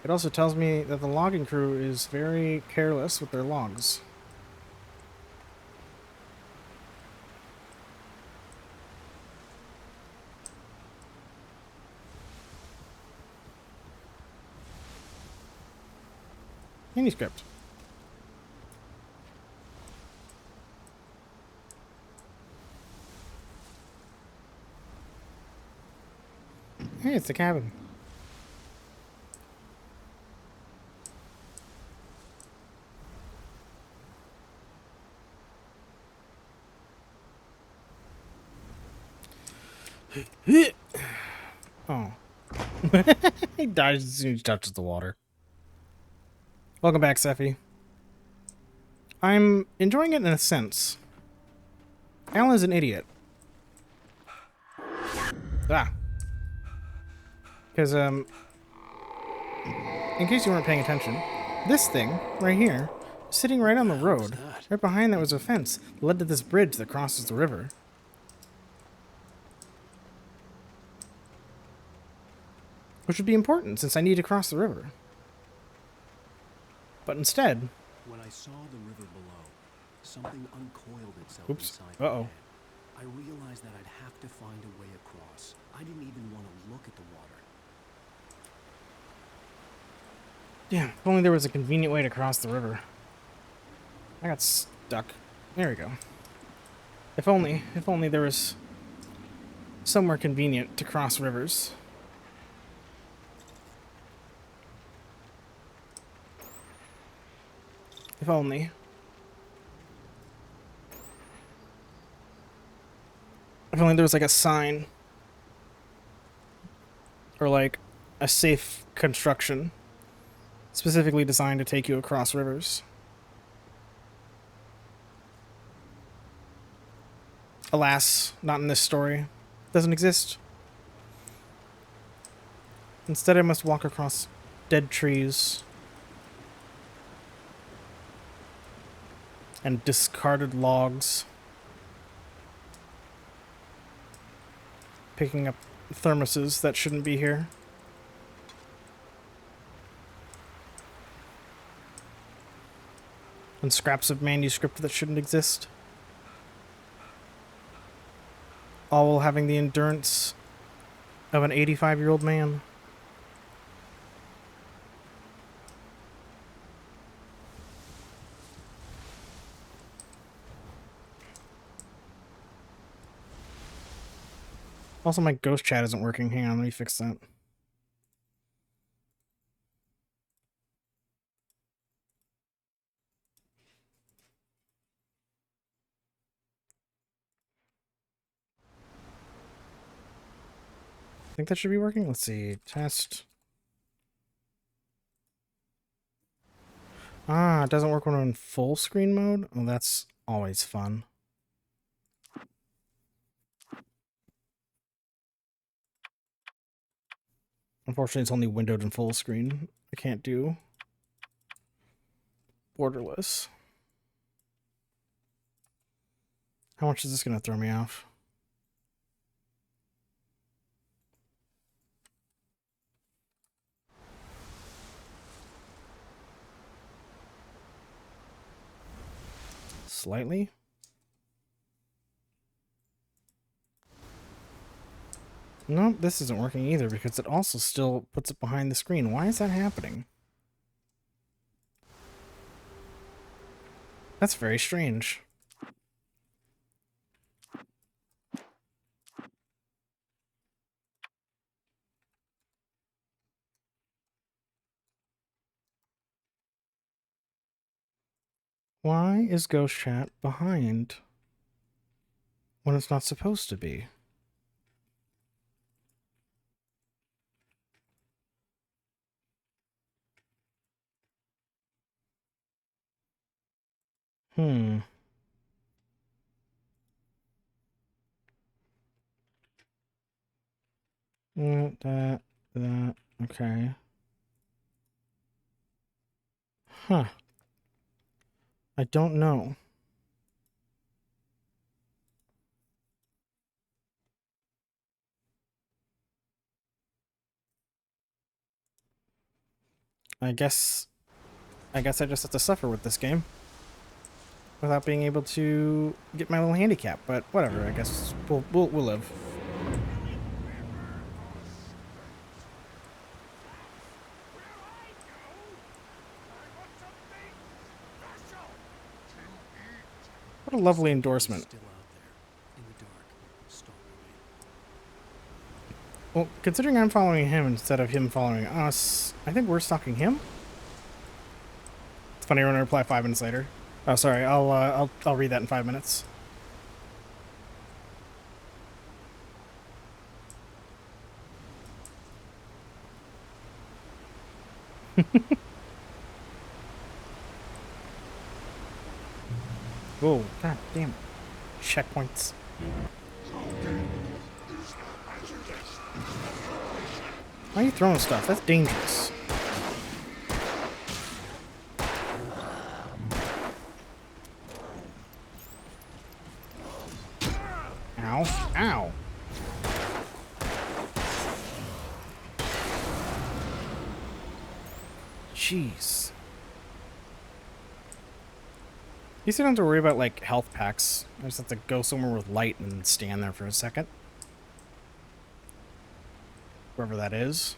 It also tells me that the logging crew is very careless with their logs. Manuscript. Hey, it's the cabin. Oh. He dies as soon as he touches the water. Welcome back, Sephi. I'm enjoying it in a sense. Alan's an idiot. Ah. Because, in case you weren't paying attention, this thing, right here, sitting right on the road, right behind that was a fence, led to this bridge that crosses the river. Which would be important, since I need to cross the river. But instead... When I saw the river below, something uncoiled itself inside my head. I realized that I'd have to find a way across. I didn't even want to look at the water. Yeah, if only there was a convenient way to cross the river. I got stuck. There we go. If only there was somewhere convenient to cross rivers. If only. If only there was like a sign. Or like a safe construction. Specifically designed to take you across rivers. Alas, not in this story. Doesn't exist. Instead, I must walk across dead trees and discarded logs, picking up thermoses that shouldn't be here. And scraps of manuscript that shouldn't exist. All while having the endurance of an 85-year-old man. Also, my ghost chat isn't working. Hang on, let me fix that. I think that should be working. Let's see. Test. Ah, it doesn't work when I'm in full screen mode? Well, that's always fun. Unfortunately, it's only windowed in full screen. I can't do borderless. How much is this going to throw me off? Slightly? No, this isn't working either because it also still puts it behind the screen. Why is that happening? That's very strange. Why is Ghost Chat behind when it's not supposed to be? Hmm. That, okay. Huh. I don't know. I guess I just have to suffer with this game without being able to get my little handicap, but whatever, I guess we'll live. What a lovely endorsement. Well, considering I'm following him instead of him following us, I think we're stalking him. It's funny when I reply 5 minutes later. Oh, sorry. I'll read that in 5 minutes. Oh, god damn it. Checkpoints. Why are you throwing stuff? That's dangerous. Ow. Ow. Jeez. You still don't have to worry about, like, health packs. I just have to go somewhere with light and stand there for a second. Wherever that is.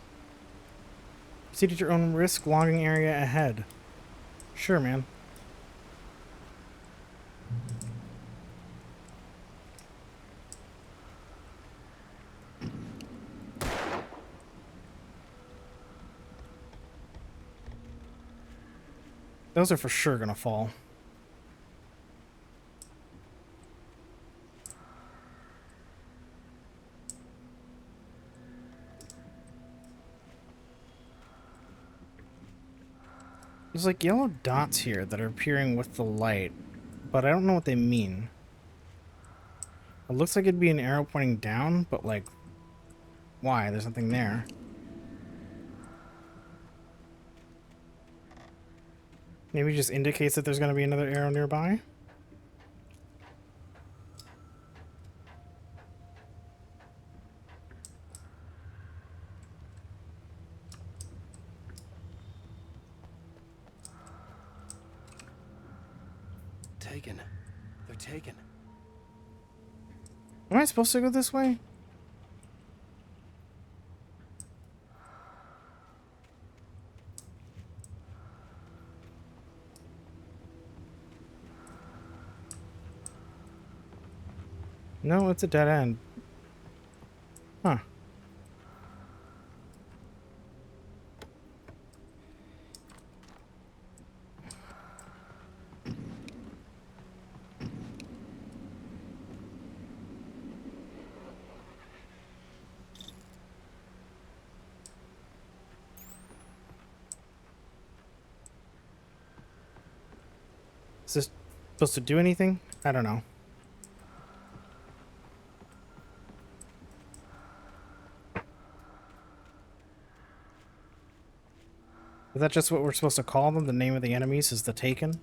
Proceed at your own risk, logging area ahead. Sure, man. Those are for sure gonna fall. There's like yellow dots here that are appearing with the light, but I don't know what they mean. It looks like it'd be an arrow pointing down, but like, why? There's nothing there. Maybe it just indicates that there's going to be another arrow nearby? Taken. They're taken. Am I supposed to go this way? No, it's a dead end. Huh. Is this supposed to do anything? I don't know. Is that just what we're supposed to call them? The name of the enemies is the Taken?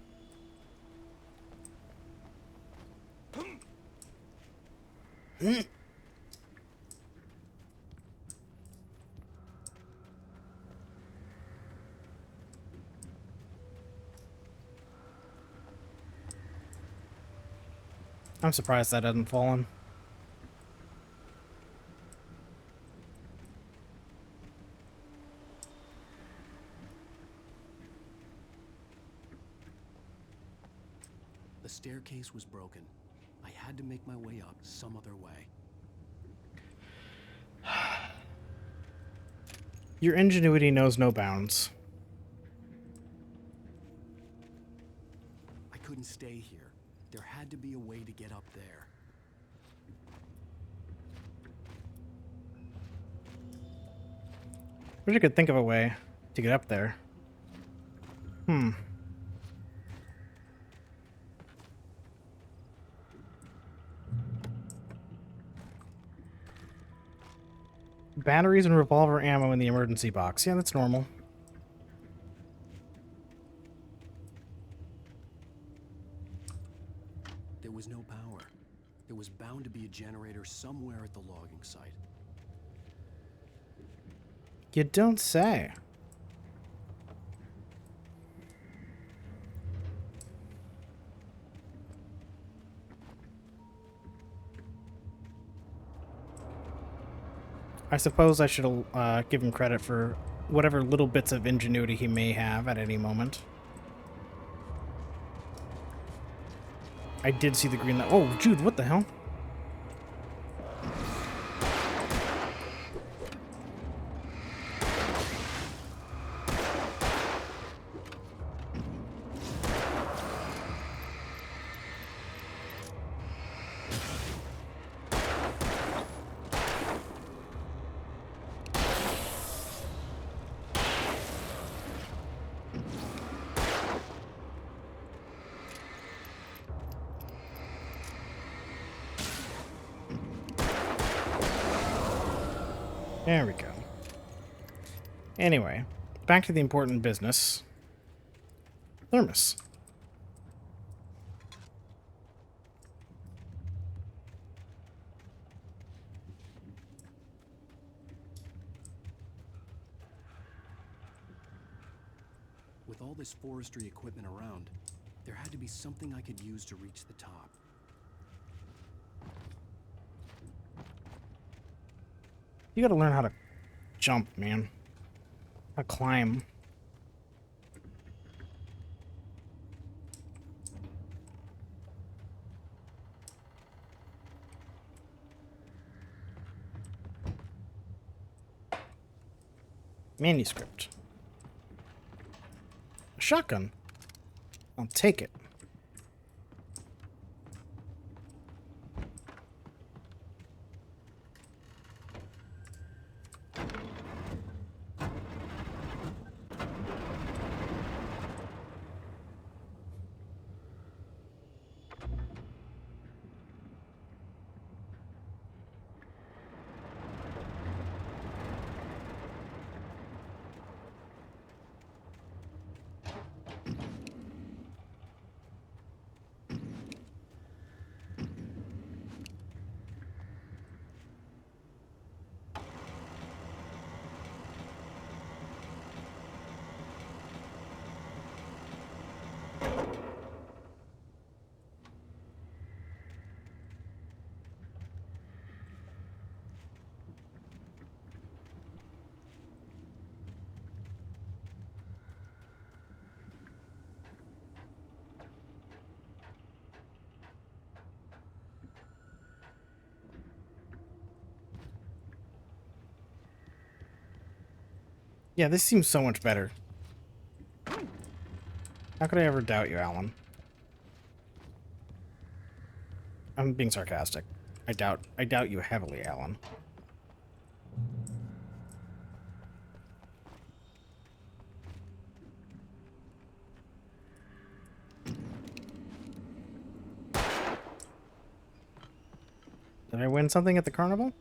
I'm surprised that hasn't fallen. The staircase was broken. I had to make my way up some other way. Your ingenuity knows no bounds. I couldn't stay here. There had to be a way to get up there. Wish I could think of a way to get up there. Batteries and revolver ammo in the emergency box. Yeah, that's normal. There was no power. There was bound to be a generator somewhere at the logging site. You don't say. I suppose I should give him credit for whatever little bits of ingenuity he may have at any moment. I did see the green light. Oh, Jude, what the hell? There we go. Anyway, back to the important business. Thermos. With all this forestry equipment around, there had to be something I could use to reach the top. You gotta learn how to jump, man. How to climb. Manuscript. A shotgun. I'll take it. Yeah, this seems so much better. How could I ever doubt you, Alan? I'm being sarcastic. I doubt you heavily, Alan. Did I win something at the carnival?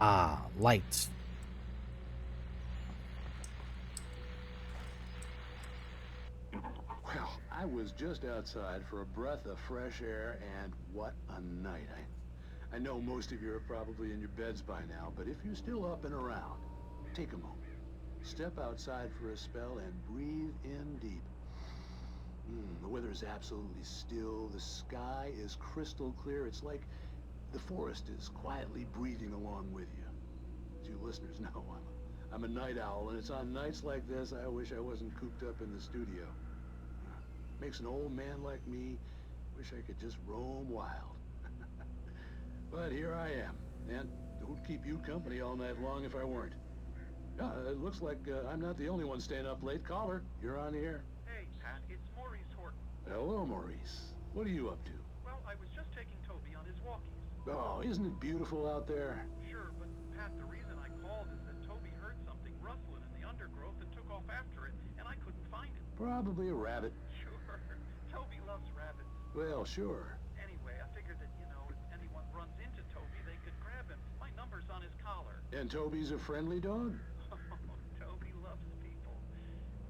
Ah, lights. Well, I was just outside for a breath of fresh air, and what a night. I know most of you are probably in your beds by now, but if you're still up and around, take a moment. Step outside for a spell and breathe in deep. The weather is absolutely still. The sky is crystal clear. It's like the forest is quietly breathing along with you. As you listeners know, I'm a night owl, and it's on nights like this I wish I wasn't cooped up in the studio. Makes an old man like me wish I could just roam wild. But here I am, and who'd keep you company all night long if I weren't? Yeah, it looks like I'm not the only one staying up late. Caller, you're on the air. Hey, Pat, it's Maurice Horton. Hello, Maurice. What are you up to? Well, I was just taking Toby on his walkies. Oh, isn't it beautiful out there? Sure, but Pat, the reason I called is that Toby heard something rustling in the undergrowth and took off after it, and I couldn't find it. Probably a rabbit. Sure. Toby loves rabbits. Well, sure. Anyway, I figured that, you know, if anyone runs into Toby, they could grab him. My number's on his collar. And Toby's a friendly dog? Toby loves people.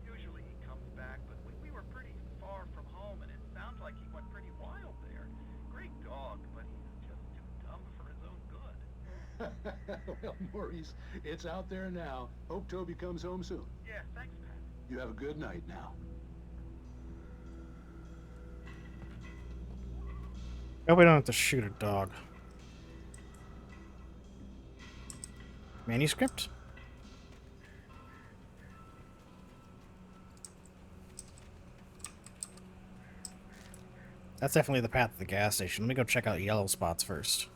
Usually he comes back, but we were pretty far from home, and it sounds like he went pretty wild there. Great dog, but he's just too dumb for his own good. Well, Maurice, it's out there now. Hope Toby comes home soon. Yeah, thanks, Pat. You have a good night now. I hope I don't have to shoot a dog. Manuscript? That's definitely the path to the gas station. Let me go check out yellow spots first.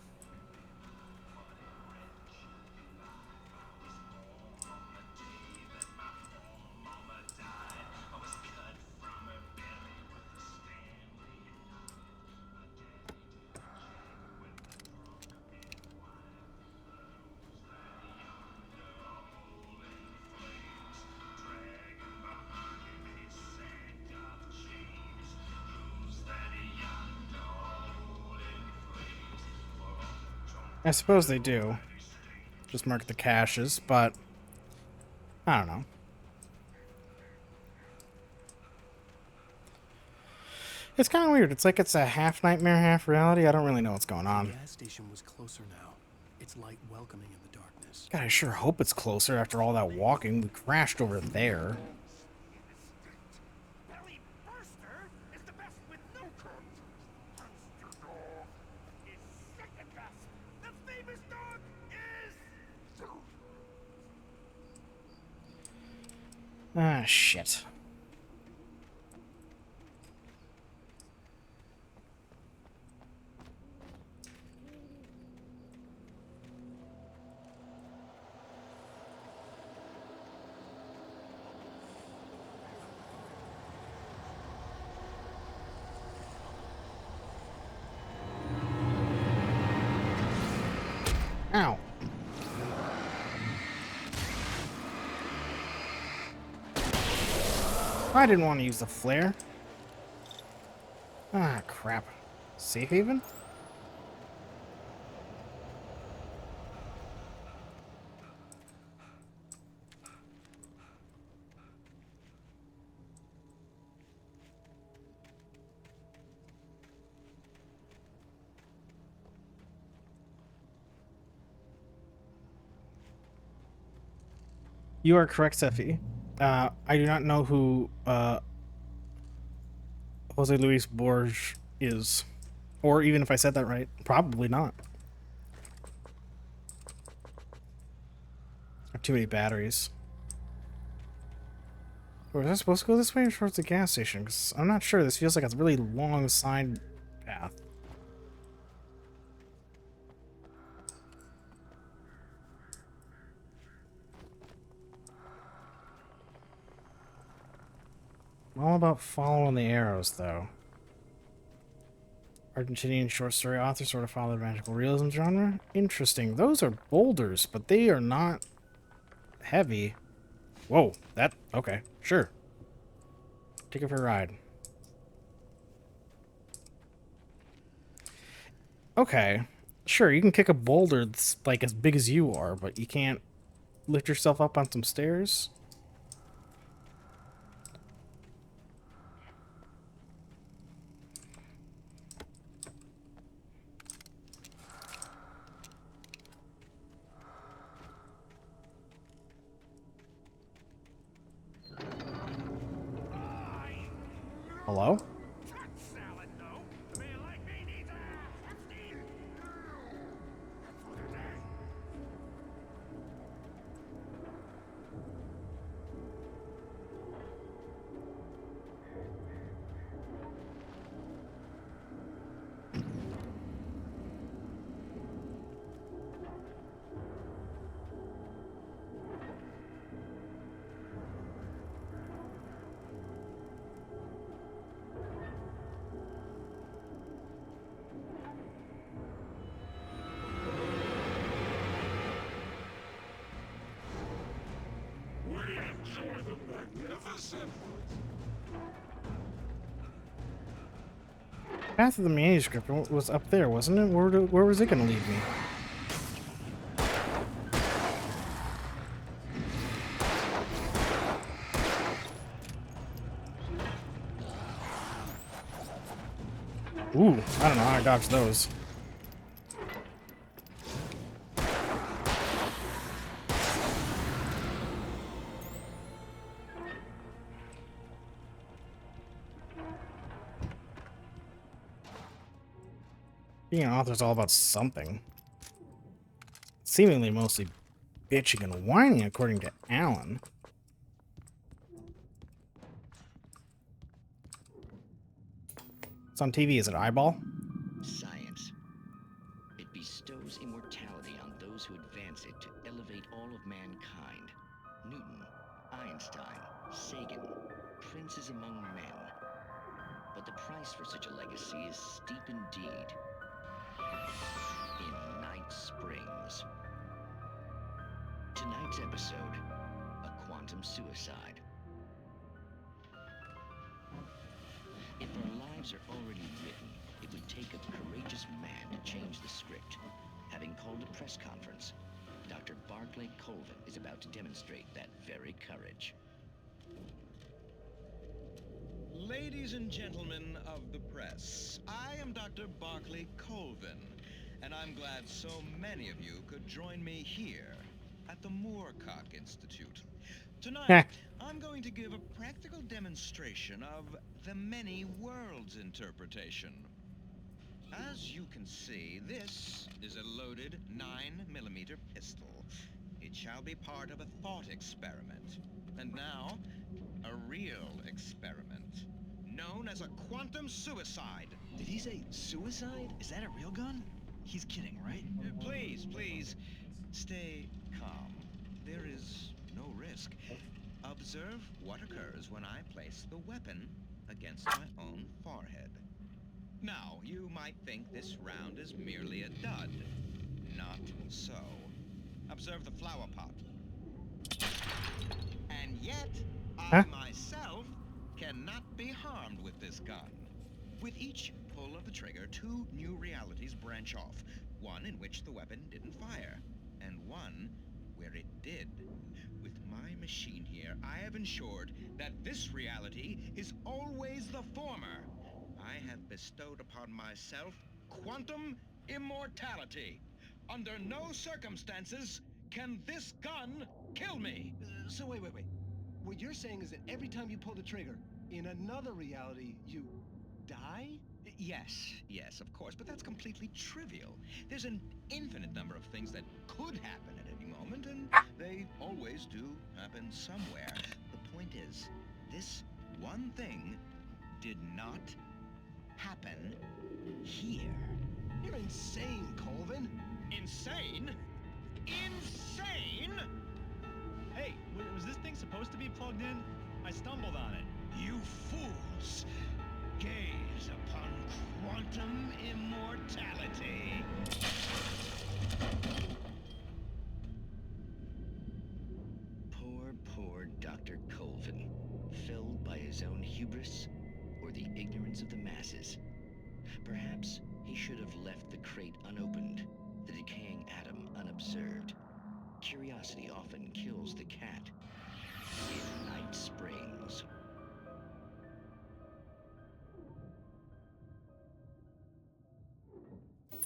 I suppose they do. Just mark the caches, but I don't know. It's kind of weird. It's like it's a half nightmare, half reality. I don't really know what's going on. The gas station was closer now. Its light welcoming in the darkness. God, I sure hope it's closer after all that walking. We crashed over there. Ah, shit. Ow. I didn't want to use the flare. Ah, crap. Safe haven? You are correct, Seffi. I do not know who Jose Luis Borges is. Or even if I said that right. Probably not. I have too many batteries. Or was I supposed to go this way or towards the gas station? Because I'm not sure. This feels like a really long side path. I'm all about following the arrows, though. Argentinian short story author sort of follow the magical realism genre. Interesting. Those are boulders, but they are not heavy. Whoa, that... okay, sure. Take it for a ride. Okay, sure, you can kick a boulder that's like as big as you are, but you can't lift yourself up on some stairs? Hello? Path of the manuscript was up there, wasn't it? Where was it going to lead me? Ooh, I don't know how I dodged those. Being an author is all about something. Seemingly mostly bitching and whining, according to Alan. It's on TV. Is it Eyeball? Science. It bestows immortality on those who advance it to elevate all of mankind. Newton, Einstein, Sagan, princes among men. But the price for such a legacy is steep indeed. In Night Springs. Tonight's episode, a quantum suicide. If our lives are already written, it would take a courageous man to change the script. Having called a press conference, Dr. Barclay Colvin is about to demonstrate that very courage. Ladies and gentlemen of the press, I am Dr. Barclay Colvin, and I'm glad so many of you could join me here at the Moorcock Institute. Tonight, I'm going to give a practical demonstration of the many worlds interpretation. As you can see, this is a loaded 9mm pistol. It shall be part of a thought experiment. And now, a real experiment, known as a quantum suicide. Did he say suicide? Is that a real gun? He's kidding, right? Please, please, stay calm. There is no risk. Observe what occurs when I place the weapon against my own forehead. Now, you might think this round is merely a dud. Not so. Observe the flower pot. And yet, I myself cannot be harmed with this gun. With each pull of the trigger, 2 new realities branch off. One in which the weapon didn't fire, and one where it did. With my machine here, I have ensured that this reality is always the former. I have bestowed upon myself quantum immortality. Under no circumstances can this gun kill me. So wait. What you're saying is that every time you pull the trigger, in another reality, you die? Yes, of course, but that's completely trivial. There's an infinite number of things that could happen at any moment, and they always do happen somewhere. The point is, this one thing did not happen here. You're insane, Colvin. Insane? Insane? Hey, was this thing supposed to be plugged in? I stumbled on it. You fools! Gaze upon quantum immortality. Poor Dr. Colvin, felled by his own hubris or the ignorance of the masses. Perhaps he should have left the crate unopened, the decaying atom unobserved. Curiosity often kills the cat. In Night Springs.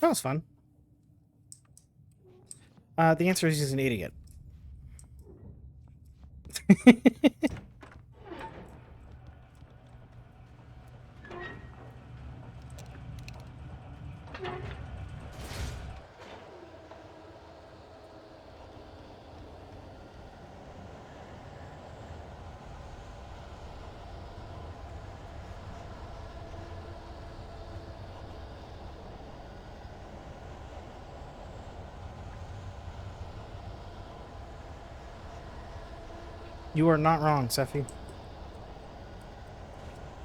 That was fun. The answer is he's an idiot. You are not wrong, Sephi.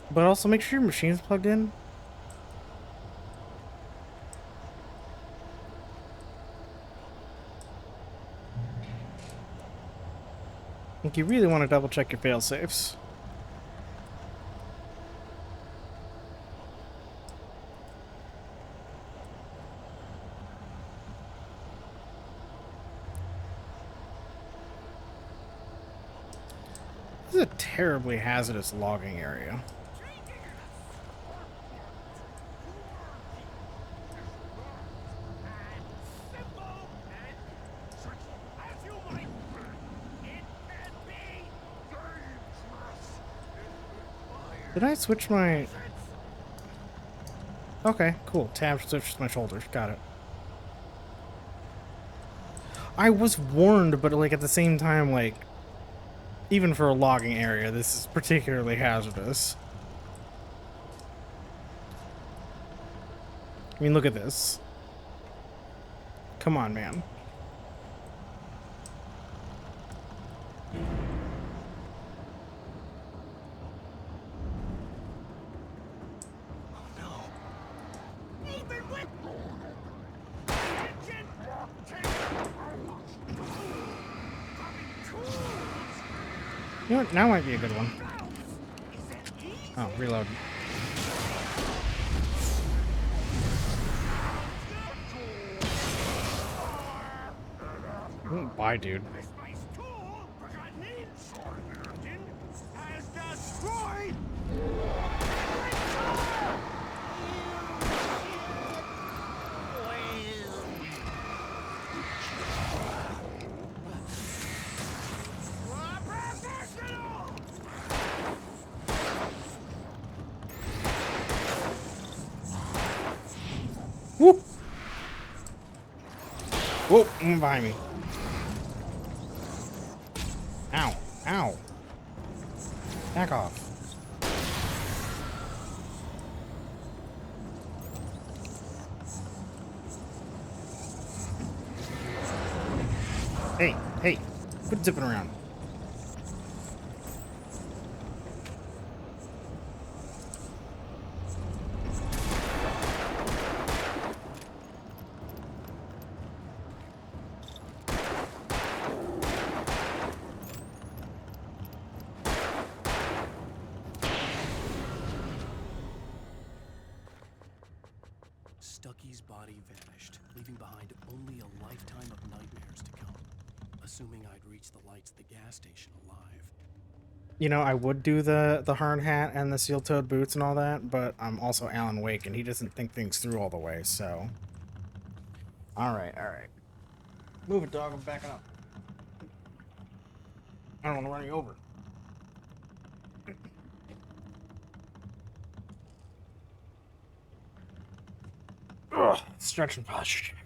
But also make sure your machine's plugged in. Like, you really want to double check your fail-safes. This is a terribly hazardous logging area. Did I switch my... Okay, cool. Tab switches my shoulders. Got it. I was warned, but like at the same time, like, even for a logging area, this is particularly hazardous. I mean, look at this. Come on, man. You know what? Now might be a good one. Oh, reload. Ooh, bye, dude. Whoop! Whoop! Behind me. Ow! Ow! Back off. Hey! Hey! Quit zipping around. Stucky's body vanished, leaving behind only a lifetime of nightmares to come. Assuming I'd reach the lights at the gas station alive. You know, I would do the hard hat and the steel-toed boots and all that, but I'm also Alan Wake, and he doesn't think things through all the way, so... Alright. Move it, dog. I'm backing up. I don't want to run you over. Ugh, stretch and posture check.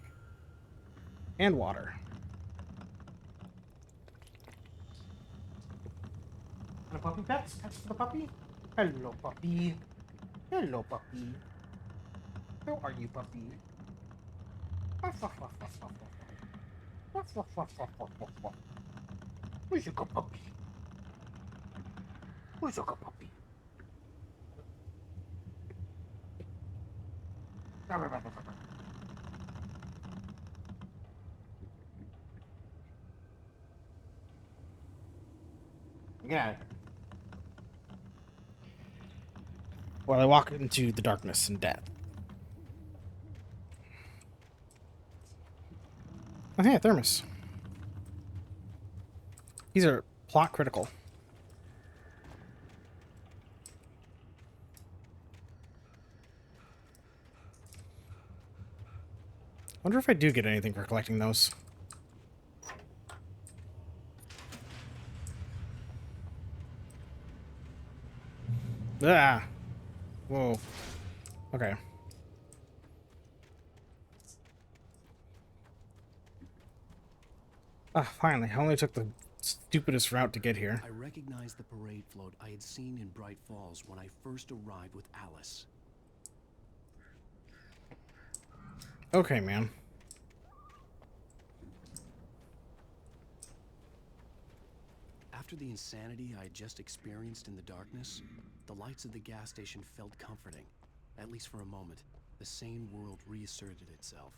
And water. And a puppy pets? Pets for the puppy? Hello, puppy. Hello, puppy. How are you, puppy? Wuff, wuff, wuff, wuff, wuff, wuff. Wuff, wuff, wuff, wuff, wuff, wuff, wuff. Where's your good puppy? Where's your good puppy? Get out of here. While I walk into the darkness and death. Oh, hey, a thermos. These are plot critical. Wonder if I do get anything for collecting those. Ah! Whoa. Okay. Ah, finally. I only took the stupidest route to get here. I recognized the parade float I had seen in Bright Falls when I first arrived with Alice. Okay, man. After the insanity I had just experienced in the darkness, the lights of the gas station felt comforting. At least for a moment, the sane world reasserted itself.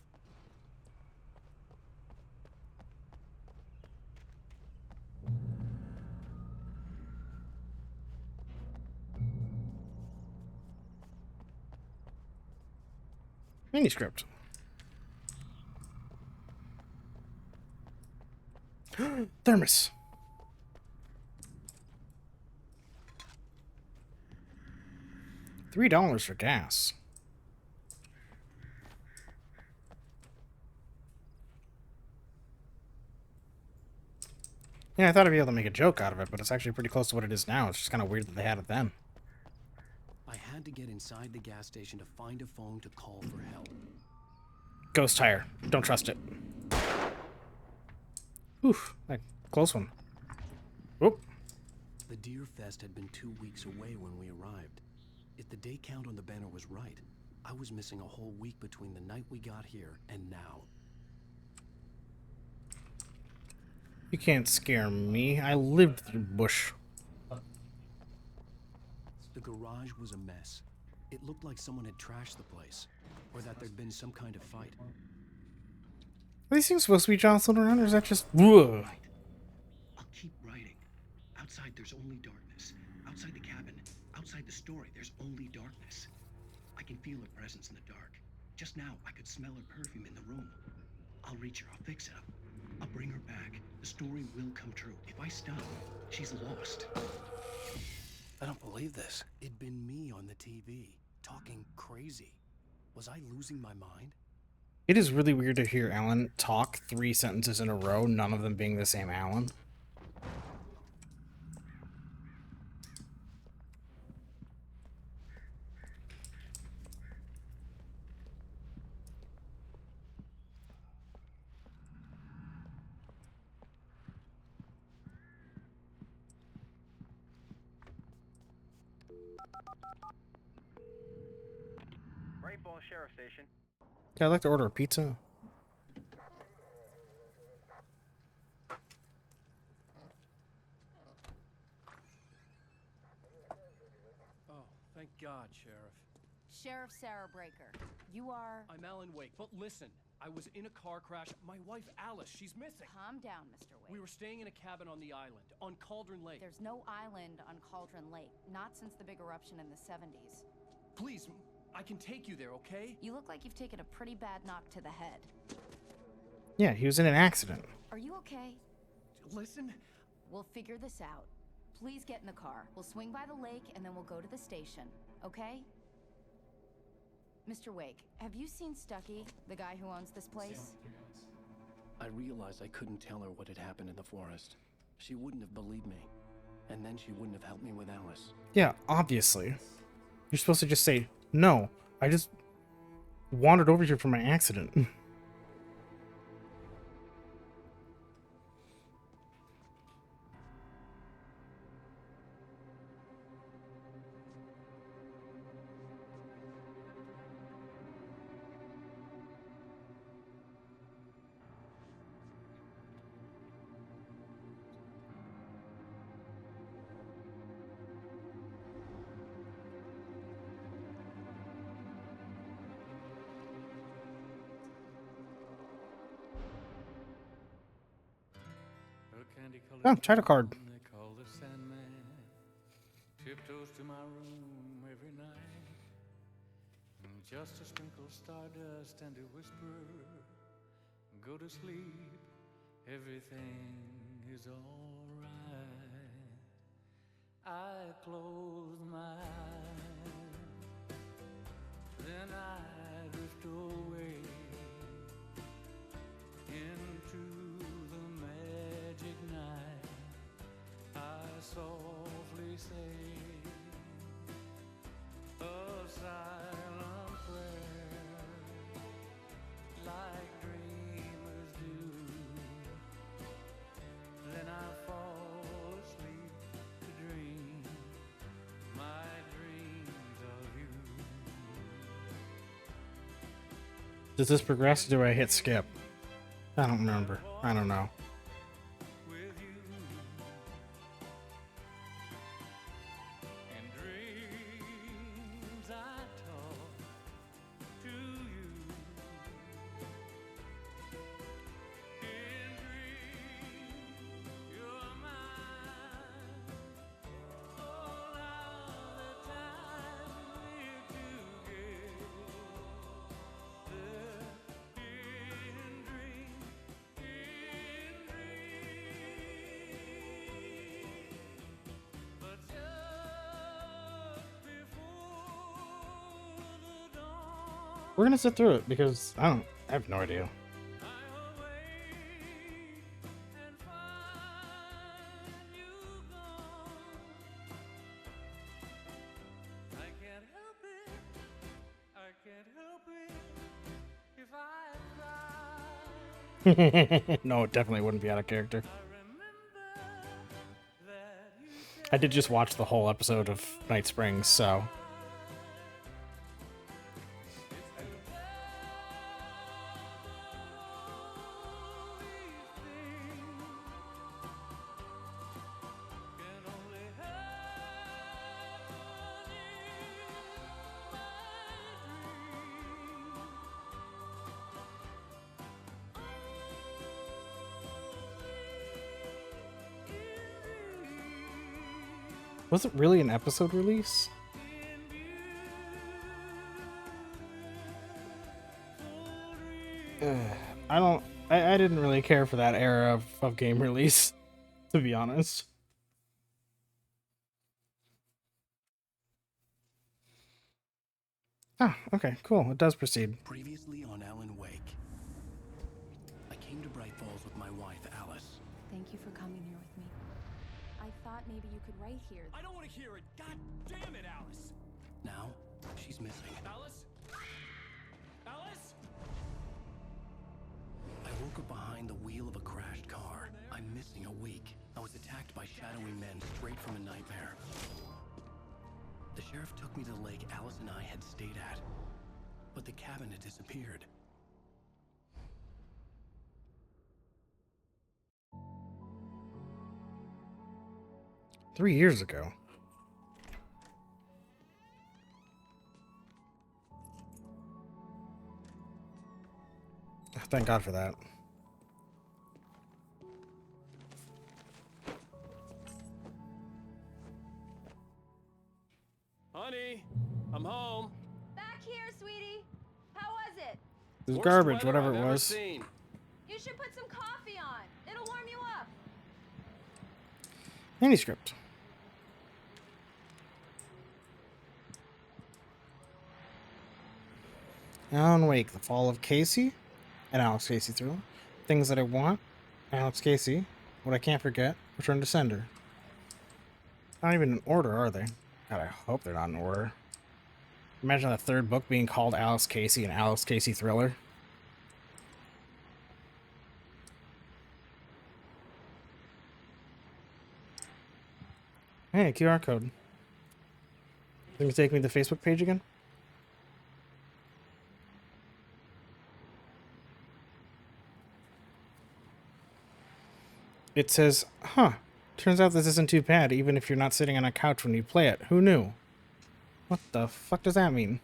Manuscript. Thermos. $3 for gas. Yeah, I thought I'd be able to make a joke out of it, but it's actually pretty close to what it is now. It's just kind of weird that they had it then. I had to get inside the gas station to find a phone to call for help. Ghost tire. Don't trust it. Oof, a close one. Oop. The Deer Fest had been 2 weeks away when we arrived. If the day count on the banner was right, I was missing a whole week between the night we got here and now. You can't scare me. I lived through bush. The garage was a mess. It looked like someone had trashed the place, or that there'd been some kind of fight. Are these things supposed to be jostling around, or is that just... Whoa. I'll keep writing. Outside, there's only darkness. Outside the cabin, outside the story, there's only darkness. I can feel her presence in the dark. Just now, I could smell her perfume in the room. I'll reach her. I'll fix it up. I'll bring her back. The story will come true. If I stop, she's lost. I don't believe this. It'd been me on the TV, talking crazy. Was I losing my mind? It is really weird to hear Alan talk 3 sentences in a row, none of them being the same Alan. Great Ball Sheriff Station. Yeah, I'd like to order a pizza. Oh, thank God, Sheriff. Sheriff Sarah Breaker, you are... I'm Alan Wake, but listen, I was in a car crash. My wife, Alice, she's missing. Calm down, Mr. Wake. We were staying in a cabin on the island, on Cauldron Lake. There's no island on Cauldron Lake, not since the big eruption in the 70s. Please, I can take you there, okay? You look like you've taken a pretty bad knock to the head. Yeah, he was in an accident. Are you okay? Listen. We'll figure this out. Please get in the car. We'll swing by the lake and then we'll go to the station, okay? Mr. Wake, have you seen Stucky, the guy who owns this place? I realized I couldn't tell her what had happened in the forest. She wouldn't have believed me. And then she wouldn't have helped me with Alice. Yeah, obviously. You're supposed to just say, no, I just wandered over here from my accident. Oh, title card. They call the Sandman. Tiptoes to my room every night. Just to sprinkle stardust and to whisper, go to sleep, everything is alright. I close my eyes, then I drift away into the magic night. I softly say a silent prayer, like dreamers do. Then I fall asleep to dream my dreams of you. Does this progress or do I hit skip? I don't remember. I don't know. We're gonna sit through it because I have no idea. No, it definitely wouldn't be out of character. I did just watch the whole episode of Night Springs, so. Was it really an episode release? I didn't really care for that era of game release, to be honest. Ah, okay, cool. It does proceed. Previously on AlanWake. I came to Bright Falls with my wife, Alice. Thank you for coming here with me. I thought maybe you could write here. I don't want to hear it. God damn it, Alice. Now, she's missing. Alice? Alice? I woke up behind the wheel of a crashed car. I'm missing a week. I was attacked by shadowy men straight from a nightmare. The sheriff took me to the lake Alice and I had stayed at, but the cabin had disappeared. Three years ago. Thank God for that. Honey, I'm home. Back here! It was Worst garbage, weather whatever I've it ever was. seen. You should put some coffee on. It'll warm you up. Manuscript. Alan Wake, The Fall of Casey, an Alex Casey thriller. Things that I want, Alex Casey. What I can't forget, Return to Sender. Not even in order, are they? God, I hope they're not in order. Imagine the third book being called Alex Casey, an Alex Casey thriller. Hey, QR code. Can you take me to the Facebook page again? It says, huh, turns out this isn't too bad, even if you're not sitting on a couch when you play it. Who knew? What the fuck does that mean?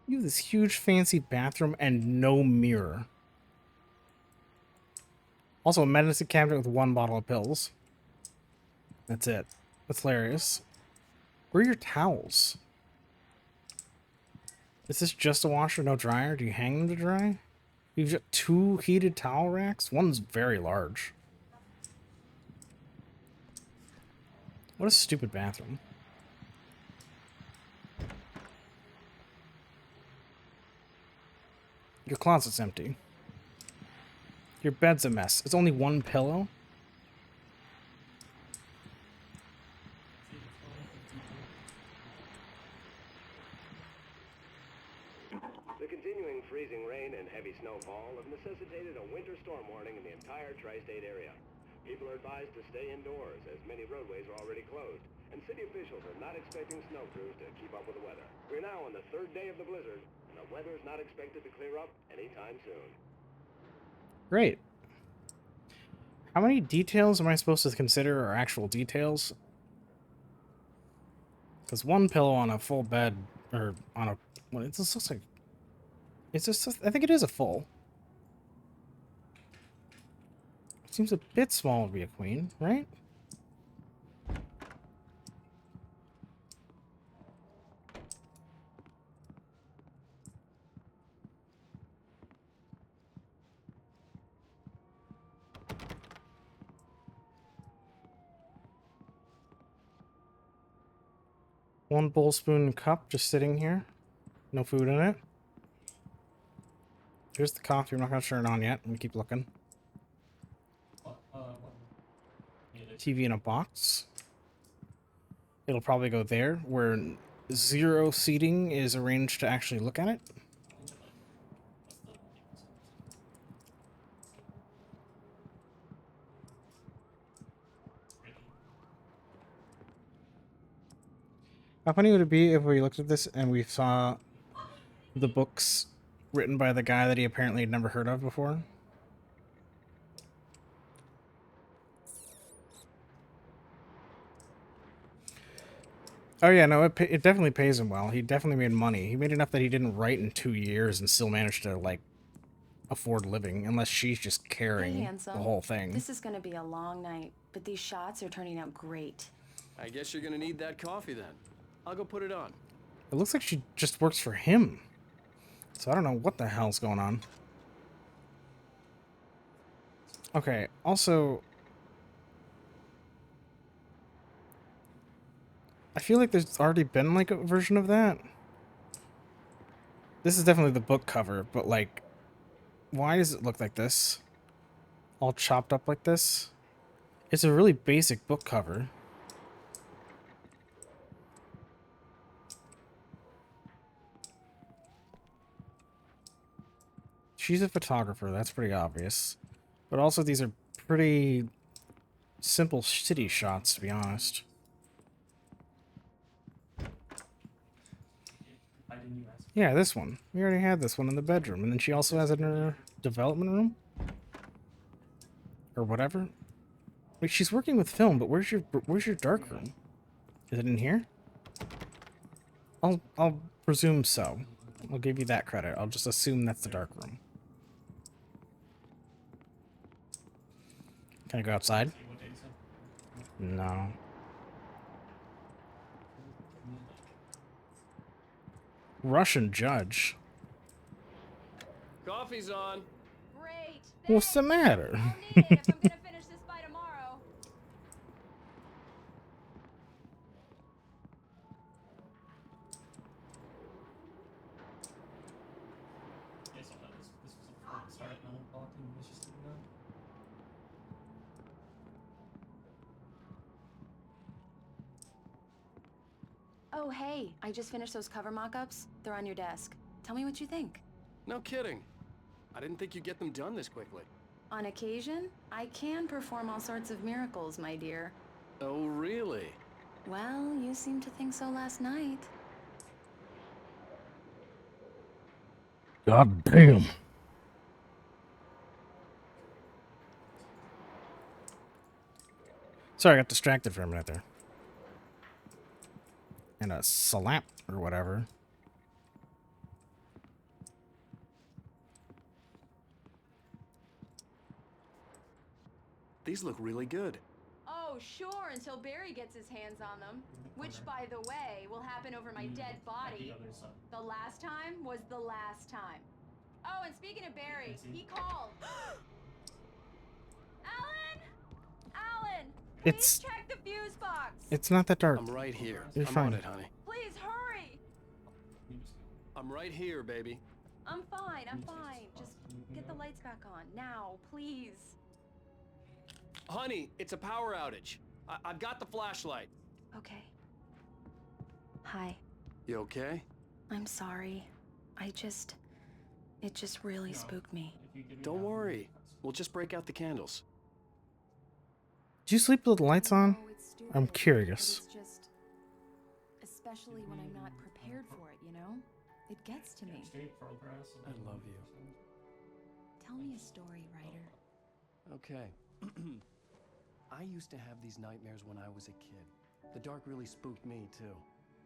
You have this huge fancy bathroom and no mirror. Also, a medicine cabinet with one bottle of pills. That's it. That's hilarious. Where are your towels? Is this just a washer, no dryer? Do you hang them to dry? You've got 2 heated towel racks? One's very large. What a stupid bathroom. Your closet's empty. Your bed's a mess. It's only 1 pillow? The continuing freezing rain and heavy snowfall have necessitated a winter storm warning in the entire tri-state area. People are advised to stay indoors, as many roadways are already closed, and city officials are not expecting snow crews to keep up with the weather. We're now on the 3rd day of the blizzard, and the weather is not expected to clear up anytime soon. Great. How many details am I supposed to consider are actual details? Because 1 pillow on a full bed, or on a... Well, it just looks like... It's just... I think it is a full. It seems a bit small to be a queen, right? One bowl, spoon, and cup just sitting here. No food in it. Here's the coffee. I'm not going to turn it on yet. I'm going to keep looking. TV in a box. It'll probably go there, where 0 seating is arranged to actually look at it. How funny would it be if we looked at this and we saw the books written by the guy that he apparently had never heard of before? Oh yeah, no, it definitely pays him well. He definitely made money. He made enough that he didn't write in 2 years and still managed to, like, afford living, unless she's just carrying Hey, handsome. the whole thing. This is gonna be a long night, but these shots are turning out great. I guess you're gonna need that coffee then. I'll go put it on. It looks like she just works for him. So I don't know what the hell's going on. Okay, also... I feel like there's already been, like, a version of that. This is definitely the book cover, but, like... Why does it look like this? All chopped up like this? It's a really basic book cover. She's a photographer, that's pretty obvious. But also these are pretty simple city shots, to be honest. Yeah, this one. We already had this one in the bedroom. And then she also has it in her development room? Or whatever. Like, she's working with film, but where's your dark room? Is it in here? I'll presume so. I'll give you that credit. I'll just assume that's the dark room. Can I go outside? No. Russian judge. Coffee's on. Great. What's the matter? I'll need it if I'm gonna finish this by tomorrow. Oh, hey, I just finished those cover mock-ups. They're on your desk. Tell me what you think. No kidding. I didn't think you'd get them done this quickly. On occasion, I can perform all sorts of miracles, my dear. Oh, really? Well, you seemed to think so last night. God damn. Sorry, I got distracted for a minute there. And a slap or whatever. These look really good. Oh, sure, until Barry gets his hands on them. Which, by the way, will happen over my dead body. The last time was the last time. Oh, and speaking of Barry, he called. Alan! Alan! Please check the fuse box! It's not that dark. I'm right here. You're I'm fine. on it, honey. Please hurry! I'm right here, baby. I'm fine, I'm fine. Just get the lights back on. Now, please. Honey, it's a power outage. I've got the flashlight. Okay. Hi. You okay? I'm sorry. It just really spooked me. Don't worry. We'll just break out the candles. Did you sleep with the lights on? Oh, it's stupid, I'm curious. It's just, especially when I'm not prepared for it, you know? It gets to me. I love you. Tell me a story, writer. Okay. I used to have these nightmares when I was a kid. The dark really spooked me, too.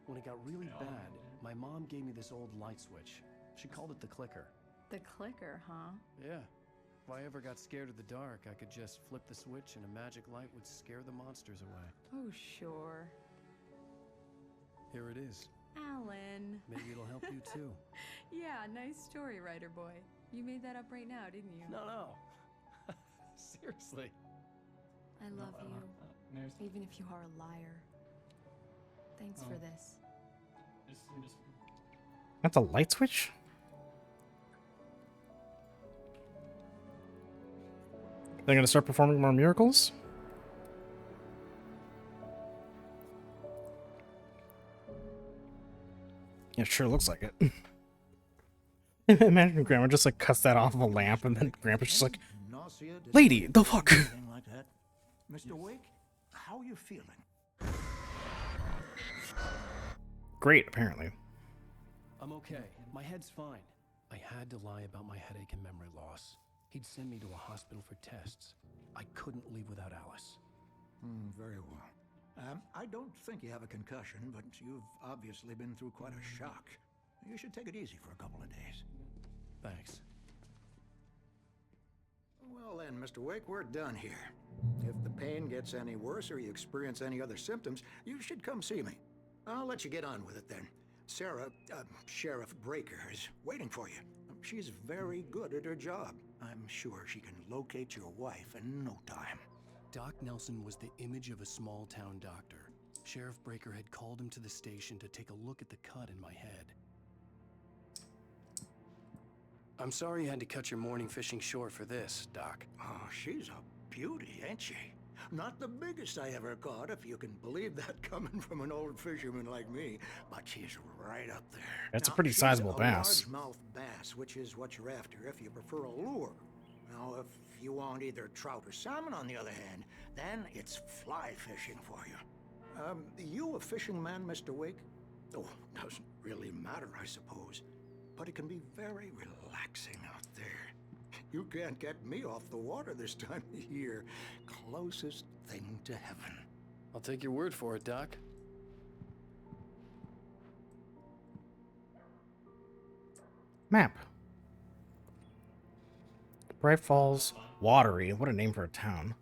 When it got really bad, my mom gave me this old light switch. She called it the clicker. The clicker, huh? Yeah. If I ever got scared of the dark, I could just flip the switch and a magic light would scare the monsters away. Oh, sure. Here it is. Alan. Maybe it'll help you, too. Yeah, nice story, writer boy. You made that up right now, didn't you? No. Seriously. I love you, even if you are a liar. Thanks for this. That's a light switch? They're gonna start performing more miracles? Yeah, it sure looks like it. Imagine Grandma just like cuts that off of a lamp and then Grandpa's just like, lady, the fuck? Like that. Mr. Wake, how are you feeling? Great, apparently. I'm okay. My head's fine. I had to lie about my headache and memory loss. He'd send me to a hospital for tests. I couldn't leave without Alice. Very well. I don't think you have a concussion, but you've obviously been through quite a shock. You should take it easy for a couple of days. Thanks. Well then, Mr. Wake, we're done here. If the pain gets any worse or you experience any other symptoms, you should come see me. I'll let you get on with it then. Sarah, Sheriff Breaker, is waiting for you. She's very good at her job. I'm sure she can locate your wife in no time. Doc Nelson was the image of a small-town doctor. Sheriff Breaker had called him to the station to take a look at the cut in my head. I'm sorry you had to cut your morning fishing short for this, Doc. Oh, she's a beauty, ain't she? Not the biggest I ever caught, if you can believe that coming from an old fisherman like me, but she's right up there. That's now, a pretty she's sizable bass. A largemouth bass, which is what you're after if you prefer a lure. Now, if you want either trout or salmon, on the other hand, then it's fly fishing for you. You a fishing man, Mr. Wake? Oh, doesn't really matter, I suppose. But it can be very relaxing out there. You can't get me off the water this time of year. Closest thing to heaven. I'll take your word for it, Doc. Map. Bright Falls, Watery. What a name for a town.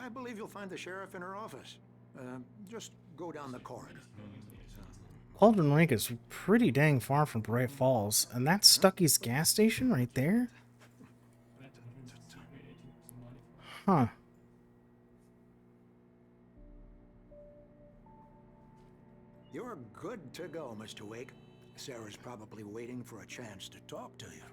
I believe you'll find the sheriff in her office. Just go down the corridor. Cauldron Lake is pretty dang far from Bright Falls, and that's Stucky's gas station right there? Huh. You're good to go, Mr. Wake. Sarah's probably waiting for a chance to talk to you.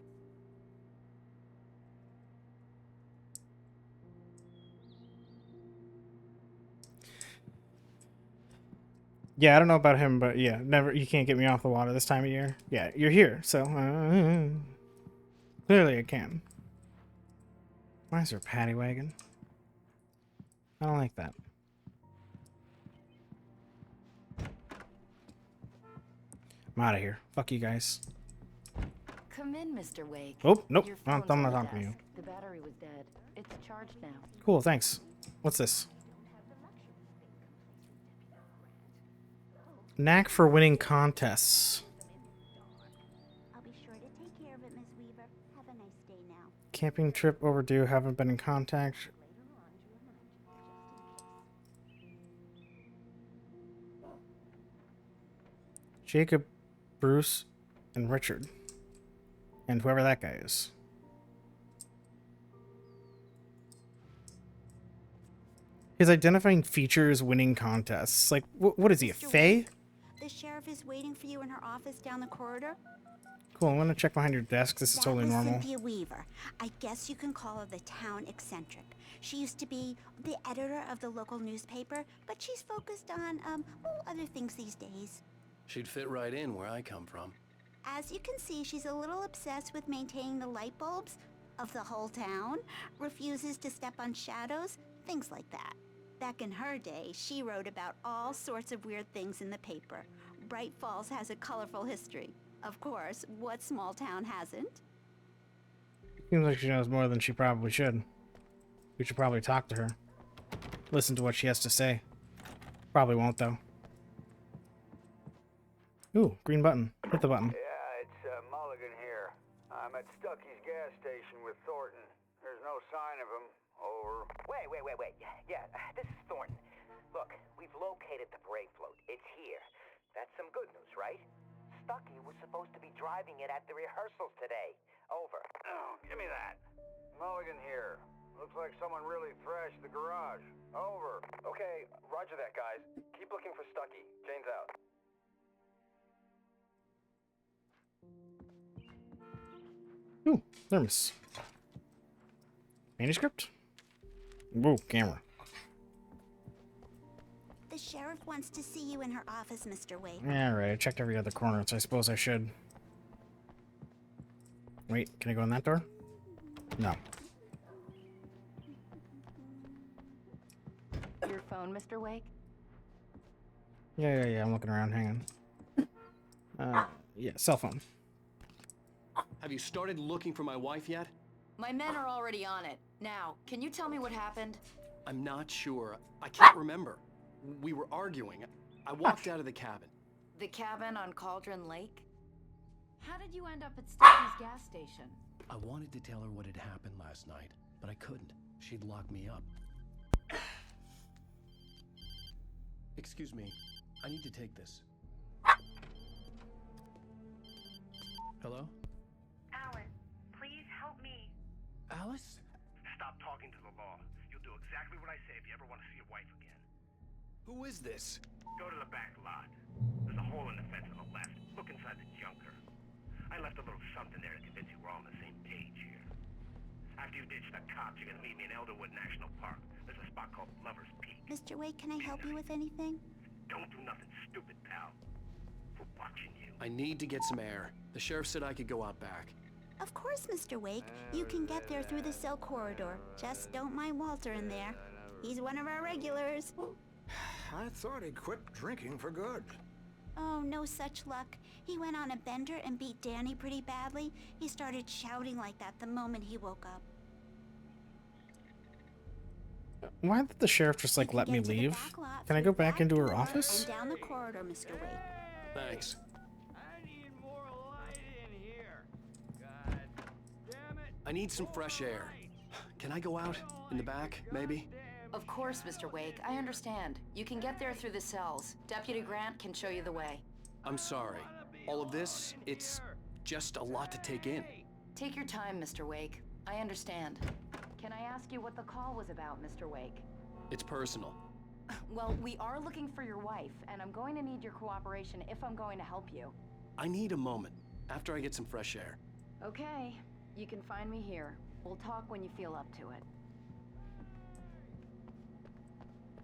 Yeah, I don't know about him, but yeah, never. You can't get me off the water this time of year. Yeah, you're here, so clearly I can. Why is there a paddy wagon? I don't like that. I'm out of here. Fuck you guys. Come in, Mr. Wake. Oh, nope. Your I'm phone's on not the talking to you. desk. The battery was dead. It's charged now. Cool, thanks. What's this? Knack for winning contests. I'll be sure to take care of it, Miss Weaver. Have a nice day now. Camping trip overdue. Haven't been in contact. Jacob, Bruce, and Richard. And whoever that guy is. His identifying feature is winning contests. Like, what is he, a fae? The sheriff is waiting for you in her office down the corridor. Cool, I'm gonna check behind your desk. This is totally That was normal. Cynthia Weaver. I guess you can call her the town eccentric. She used to be the editor of the local newspaper, but she's focused on, other things these days. She'd fit right in where I come from. As you can see, she's a little obsessed with maintaining the light bulbs of the whole town, refuses to step on shadows, things like that. Back in her day, she wrote about all sorts of weird things in the paper. Bright Falls has a colorful history. Of course, what small town hasn't? Seems like she knows more than she probably should. We should probably talk to her. Listen to what she has to say. Probably won't, though. Ooh, green button. Hit the button. Yeah, it's Mulligan here. I'm at Stucky's gas station with Thornton. There's no sign of him. Over. Wait. Yeah, this is Thornton. Look, we've located the brake float. It's here. That's some good news, right? Stucky was supposed to be driving it at the rehearsals today. Over. Oh, give me that. Mulligan here. Looks like someone really thrashed the garage. Over. Okay, roger that, guys. Keep looking for Stucky. Jane's out. Ooh, thermos. Manuscript? Whoa, camera. The sheriff wants to see you in her office, Mr. Wake. Yeah, right. I checked every other corner, so I suppose I should. Wait, can I go in that door? No. Your phone, Mr. Wake? Yeah, I'm looking around. Hang on. Yeah, cell phone. Have you started looking for my wife yet? My men are already on it. Now, can you tell me what happened? I'm not sure. I can't remember. We were arguing. I walked out of the cabin. The cabin on Cauldron Lake? How did you end up at Stucky's gas station? I wanted to tell her what had happened last night, but I couldn't. She'd lock me up. Excuse me. I need to take this. Hello? Alice, please help me. Alice? Stop talking to the law. You'll do exactly what I say if you ever want to see your wife again. Who is this? Go to the back lot. There's a hole in the fence on the left. Look inside the junker. I left a little something there to convince you we're all on the same page here. After you ditch the cops, you're gonna meet me in Elderwood National Park. There's a spot called Lover's Peak. Mr. Wake, can I help you with anything? Don't do nothing stupid, pal. We're watching you. I need to get some air. The sheriff said I could go out back. Of course, Mr. Wake. You can get there through the cell corridor. Just don't mind Walter in there. He's one of our regulars. I thought he quit drinking for good. Oh, no such luck. He went on a bender and beat Danny pretty badly. He started shouting like that the moment he woke up. Why did the sheriff just, like, let me leave? Can I go back into her office? And down the corridor, Mr. Wake. Thanks. I need more I need some fresh air. Can I go out? In the back, maybe? Of course, Mr. Wake. I understand. You can get there through the cells. Deputy Grant can show you the way. I'm sorry. All of this, it's just a lot to take in. Take your time, Mr. Wake. I understand. Can I ask you what the call was about, Mr. Wake? It's personal. Well, we are looking for your wife, and I'm going to need your cooperation if I'm going to help you. I need a moment, after I get some fresh air. Okay. You can find me here. We'll talk when you feel up to it.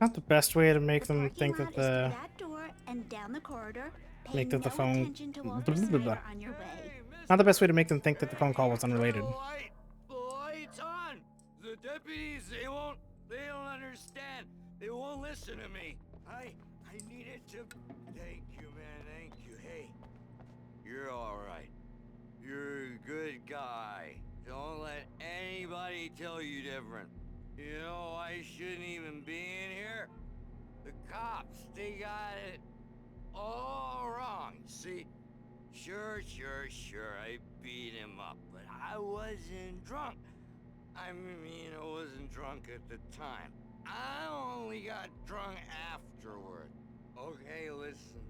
Not the best way to make them think that Lot is the that door and down the corridor. Pay make that the no phone attention to Walter Snyder on your way. not the best way to make them think that the phone call was unrelated. The light's on! The deputies, they don't understand. They won't listen to me. I needed to... Thank you, man, thank you. Hey, you're alright. You're a good guy. Don't let anybody tell you different. You know, I shouldn't even be in here. The cops, they got it all wrong. See, sure, I beat him up, but I wasn't drunk. I mean, I wasn't drunk at the time. I only got drunk afterward. Okay, listen.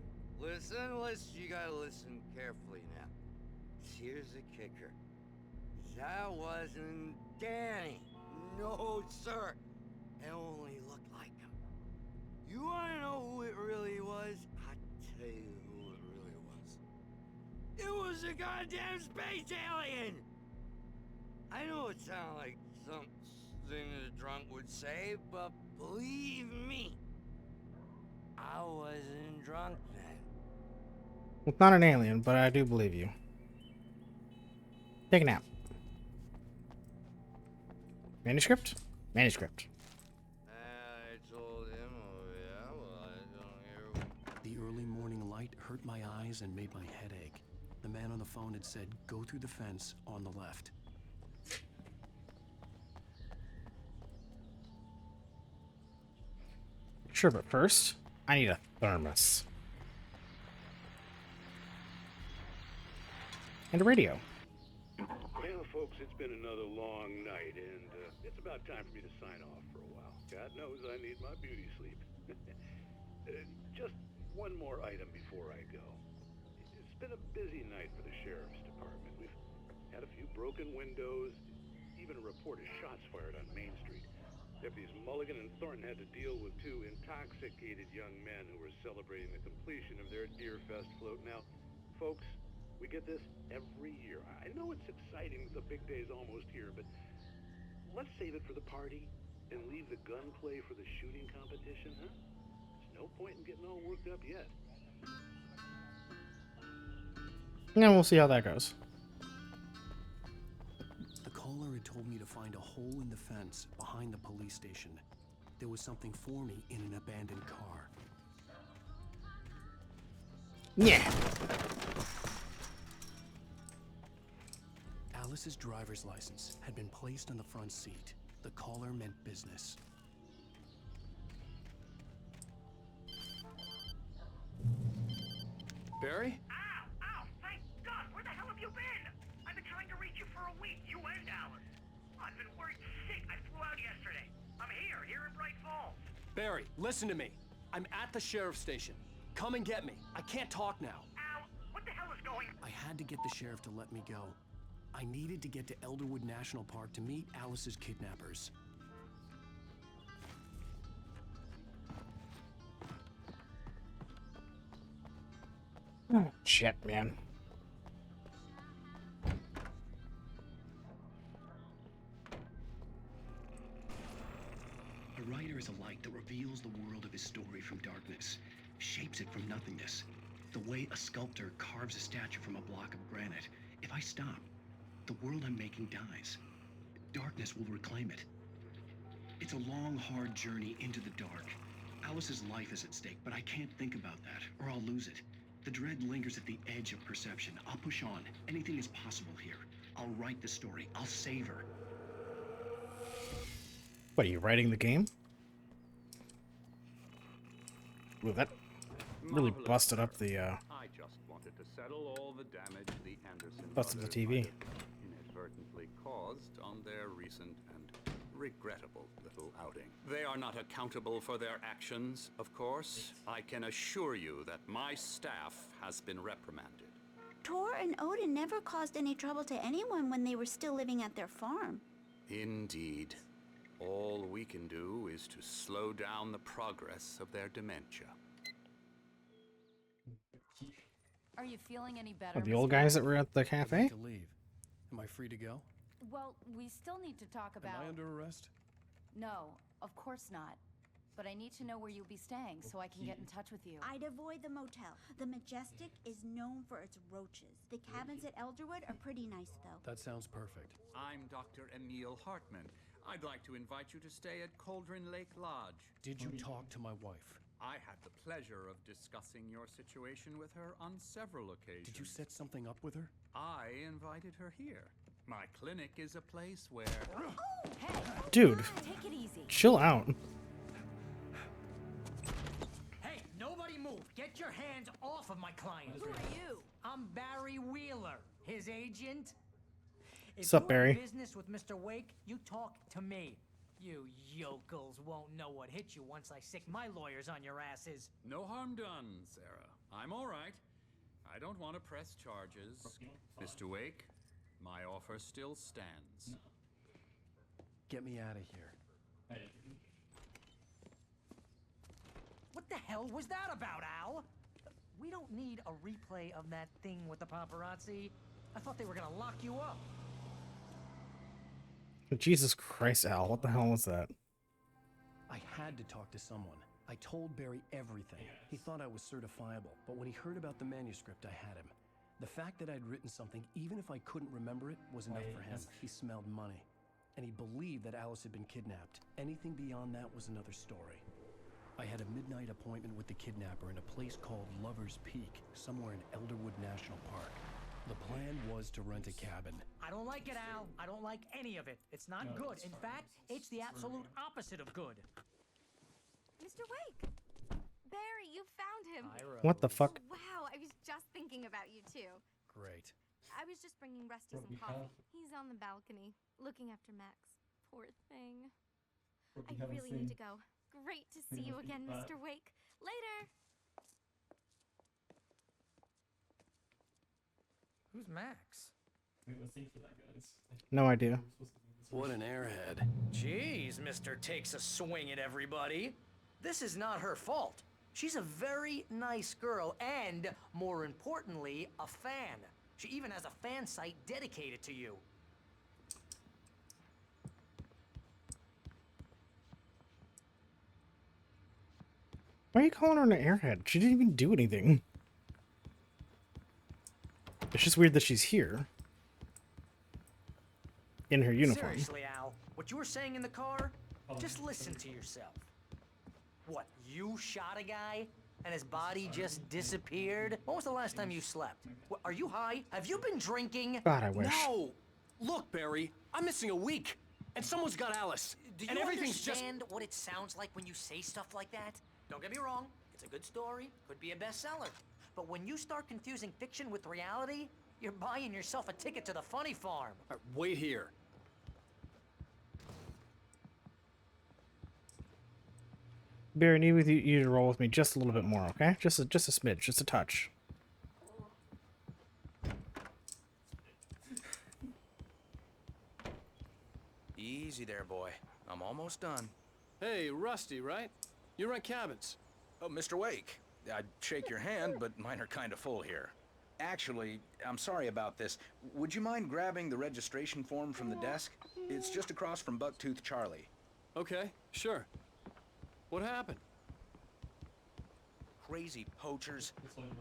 You gotta listen carefully now. Here's the kicker. That wasn't Danny. No, sir. It only looked like him. You wanna know who it really was? I'll tell you who it really was. It was a goddamn space alien! I know it sounds like something a drunk would say, but believe me, I wasn't drunk then. It's not an alien, but I do believe you. Take a nap. Manuscript? Manuscript. I told him, oh yeah, well, I don't hear. The early morning light hurt my eyes and made my head ache. The man on the phone had said, go through the fence on the left. Sure, but first, I need a thermos. And a radio. Well, folks, it's been another long night, and it's about time for me to sign off for a while. God knows I need my beauty sleep. Just one more item before I go. It's been a busy night for the Sheriff's Department. We've had a few broken windows, even a report of shots fired on Main Street. Deputies Mulligan and Thornton had to deal with two intoxicated young men who were celebrating the completion of their Deer Fest float. Now, folks, we get this every year. I know it's exciting, the big day's almost here, but let's save it for the party and leave the gunplay for the shooting competition, huh? There's no point in getting all worked up yet. And we'll see how that goes. The caller had told me to find a hole in the fence behind the police station. There was something for me in an abandoned car. Yeah. Alice's driver's license had been placed on the front seat. The caller meant business. Barry? Ow! Thank God! Where the hell have you been? I've been trying to reach you for a week, you and Alice. I've been worried sick. I flew out yesterday. I'm here in Bright Falls. Barry, listen to me. I'm at the sheriff's station. Come and get me. I can't talk now. Al, what the hell is going on? I had to get the sheriff to let me go. I needed to get to Elderwood National Park to meet Alice's kidnappers. Oh, shit, man. A writer is a light that reveals the world of his story from darkness, shapes it from nothingness. The way a sculptor carves a statue from a block of granite. If I stop, the world I'm making dies. Darkness will reclaim it. It's a long, hard journey into the dark. Alice's life is at stake, but I can't think about that, or I'll lose it. The dread lingers at the edge of perception. I'll push on. Anything is possible here. I'll write the story. I'll save her. What, are you writing the game? Ooh, that really busted up the, I just wanted to settle all the damage the Anderson busted the brothers TV. might have inadvertently caused on their recent and regrettable little outing. They are not accountable for their actions, of course. I can assure you that my staff has been reprimanded. Tor and Odin never caused any trouble to anyone when they were still living at their farm. Indeed. All we can do is to slow down the progress of their dementia. Are you feeling any better? Are the old guys that were at the I'd cafe? like to leave. Am I free to go? Well, we still need to talk about... Am I under arrest? No, of course not. But I need to know where you'll be staying so I can get in touch with you. I'd avoid the motel. The Majestic is known for its roaches. The cabins at Elderwood are pretty nice, though. That sounds perfect. I'm Dr. Emil Hartman. I'd like to invite you to stay at Cauldron Lake Lodge. Did you talk to my wife? I had the pleasure of discussing your situation with her on several occasions. Did you set something up with her? I invited her here. My clinic is a place where... Oh, hey! Dude, Take it easy. chill out. Hey, nobody move! Get your hands off of my client! Who are you? I'm Barry Wheeler, his agent. What's up, Barry? If you're in business with Mr. Wake, you talk to me. You yokels won't know what hit you once I sick my lawyers on your asses. No harm done, Sarah. I'm all right. I don't want to press charges. Mr. Wake, my offer still stands. Get me out of here. What the hell was that about, Al? We don't need a replay of that thing with the paparazzi. I thought they were gonna lock you up. Jesus Christ, Al, what the hell was that? I had to talk to someone. I told Barry everything. He thought I was certifiable, but when he heard about the manuscript, I had him. The fact that I'd written something, even if I couldn't remember it, was enough for him. He smelled money. And he believed that Alice had been kidnapped. Anything beyond that was another story. I had a midnight appointment with the kidnapper in a place called Lover's Peak, somewhere in Elderwood National Park. The plan was to rent a cabin. I don't like it, Al. I don't like any of it. It's not good. In fact, it's the absolute opposite of good. Mr. Wake! Barry, you found him! What the fuck? Wow, I was just thinking about you too. Great. I was just bringing Rusty some coffee. He's on the balcony, looking after Max. Poor thing. I really need to go. Great to see you again, Mr. Wake. Later! Who's Max? No idea. What an airhead. Jeez, Mr. Takes a swing at everybody. This is not her fault. She's a very nice girl and, more importantly, a fan. She even has a fan site dedicated to you. Why are you calling her an airhead? She didn't even do anything. It's just weird that she's here. In her uniform. Seriously, Al, what you were saying in the car? Just listen to yourself. What, you shot a guy and his body just disappeared? When was the last time you slept? What, are you high? Have you been drinking? God, I wish. No! Look, Barry, I'm missing a week, and someone's got Alice. Do and you everything's understand what it sounds like when you say stuff like that? Don't get me wrong, it's a good story, could be a bestseller. But when you start confusing fiction with reality, you're buying yourself a ticket to the funny farm. All right, wait here. Barry, I need with you to roll with me just a little bit more, okay? Just a smidge, just a touch. Easy there, boy. I'm almost done. Hey, Rusty, right? You rent cabins. Oh, Mr. Wake. I'd shake your hand, but mine are kind of full here. Actually, I'm sorry about this. Would you mind grabbing the registration form from the desk? It's just across from Bucktooth Charlie. Okay, sure. What happened? Crazy poachers.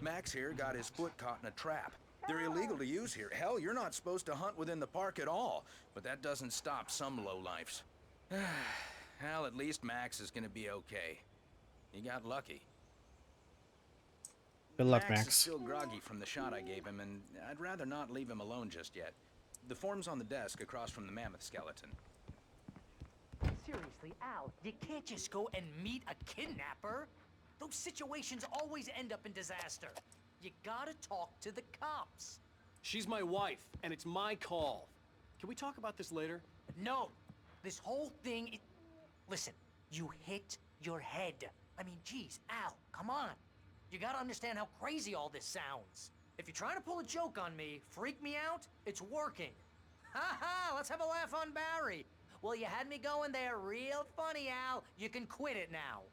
Max here got his foot caught in a trap. They're illegal to use here. Hell, you're not supposed to hunt within the park at all. But that doesn't stop some lowlifes. Well, at least Max is gonna be okay. He got lucky. Good luck, Max Max. is still groggy from the shot I gave him, and I'd rather not leave him alone just yet. The form's on the desk across from the mammoth skeleton. Seriously, Al, you can't just go and meet a kidnapper. Those situations always end up in disaster. You gotta talk to the cops. She's my wife, and it's my call. Can we talk about this later? No! This whole thing. Listen, you hit your head. I mean, geez, Al, come on. You gotta understand how crazy all this sounds. If you're trying to pull a joke on me, freak me out, it's working. Ha ha! Let's have a laugh on Barry. Well, you had me going there real funny, Al. You can quit it now.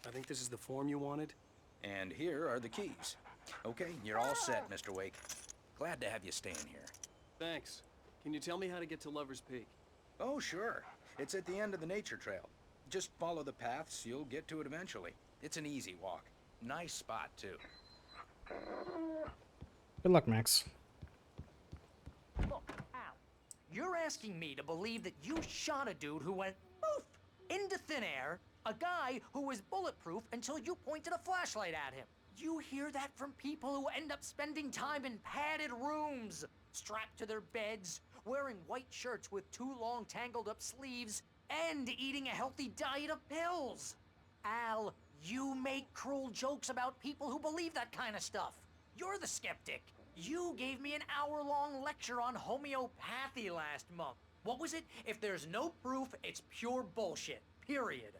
I think this is the form you wanted. And here are the keys. Okay, you're all set, Mr. Wake. Glad to have you staying here. Thanks. Can you tell me how to get to Lover's Peak? Oh, sure. It's at the end of the nature trail. Just follow the paths, you'll get to it eventually. It's an easy walk. Nice spot, too. Good luck, Max. Look, Al, you're asking me to believe that you shot a dude who went poof into thin air, a guy who was bulletproof until you pointed a flashlight at him. You hear that from people who end up spending time in padded rooms, strapped to their beds, wearing white shirts with too long tangled up sleeves, and eating a healthy diet of pills. Al, you make cruel jokes about people who believe that kind of stuff. You're the skeptic. You gave me an hour-long lecture on homeopathy last month. What was it? If there's no proof, it's pure bullshit. Period.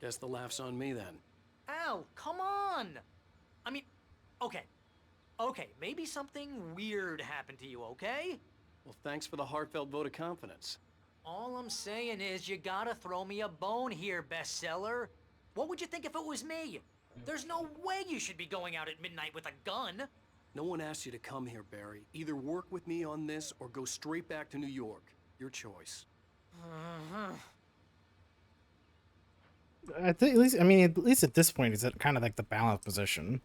Guess the laugh's on me then. Al, come on! I mean, okay, maybe something weird happened to you, okay? Well, thanks for the heartfelt vote of confidence. All I'm saying is you gotta throw me a bone here, bestseller. What would you think if it was me? There's no way you should be going out at midnight with a gun. No one asked you to come here, Barry. Either work with me on this or go straight back to New York. Your choice. I think at least at this point, it's at kind of like the balanced position.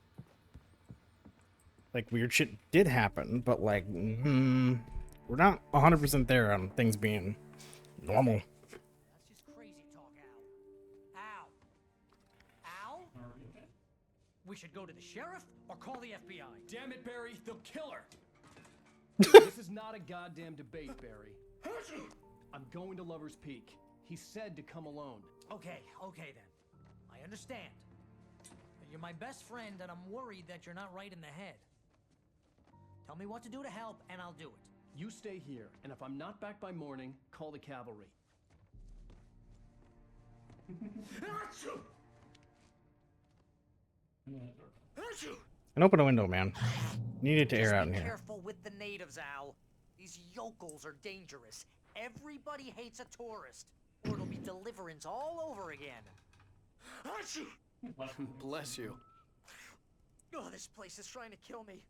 Like, weird shit did happen, but like, we're not 100% there on things being normal. That's just crazy talk, Al. Al? We should go to the sheriff or call the FBI. Damn it, Barry, they'll kill her. This is not a goddamn debate, Barry. I'm going to Lover's Peak. He said to come alone. Okay then. I understand. You're my best friend, and I'm worried that you're not right in the head. Tell me what to do to help, and I'll do it. You stay here, and if I'm not back by morning, call the cavalry. And open a window, man. Needed to air out in Be here. careful with the natives, Al. These yokels are dangerous. Everybody hates a tourist, or it'll be Deliverance all over again. Bless you. Oh, this place is trying to kill me.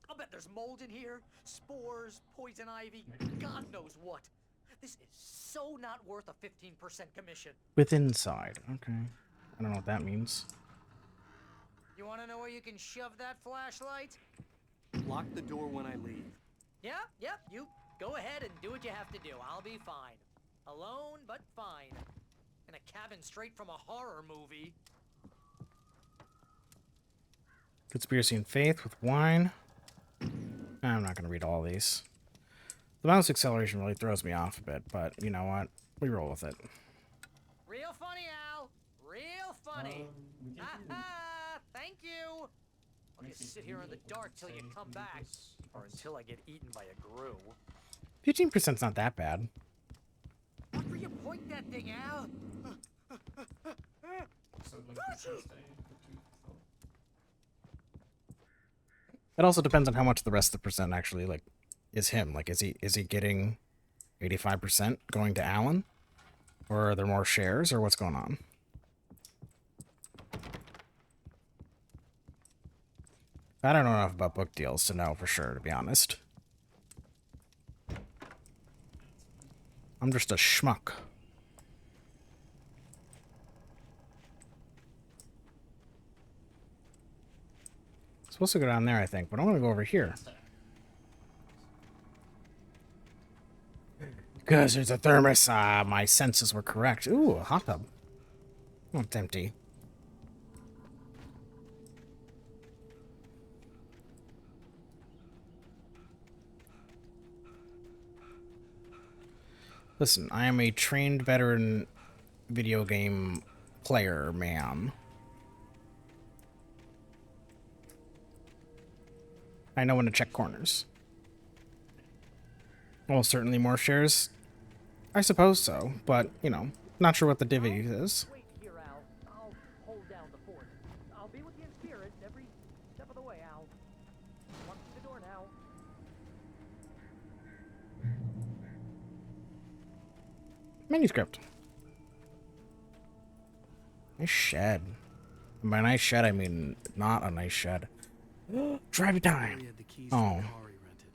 I'll bet there's mold in here, spores, poison ivy, God knows what. This is so not worth a 15% commission. With inside. Okay. I don't know what that means. You want to know where you can shove that flashlight? Lock the door when I leave. Yeah, you go ahead and do what you have to do. I'll be fine. Alone, but fine. In a cabin straight from a horror movie. Conspiracy and faith with wine. I'm not going to read all these. The mouse acceleration really throws me off a bit, but you know what? We roll with it. Real funny, Al. Real funny. Thank you. I'll just sit here in the dark till you come back. Or until I get eaten by a grue. 15%'s not that bad. Where you point that thing, Al? It also depends on how much the rest of the percent actually like is him. Like, is he getting 85% going to Alan, or are there more shares, or what's going on? I don't know enough about book deals to know for sure, to be honest. I'm just a schmuck. Supposed to go down there, I think, but I want to go over here. Because there's a thermos. My senses were correct. Ooh, a hot tub. Oh, it's empty. Listen, I am a trained veteran video game player, man. I know when to check corners. Well, certainly more shares. I suppose so, but, you know, not sure what the divvy is. Wait here, Al. I'll hold down the fort. I'll be with you in spirit every step of the way, Al. Walk through the door now. Manuscript. Nice shed. And by nice shed, I mean not a nice shed. Drive time. Barry had the keys Oh. to the car he rented.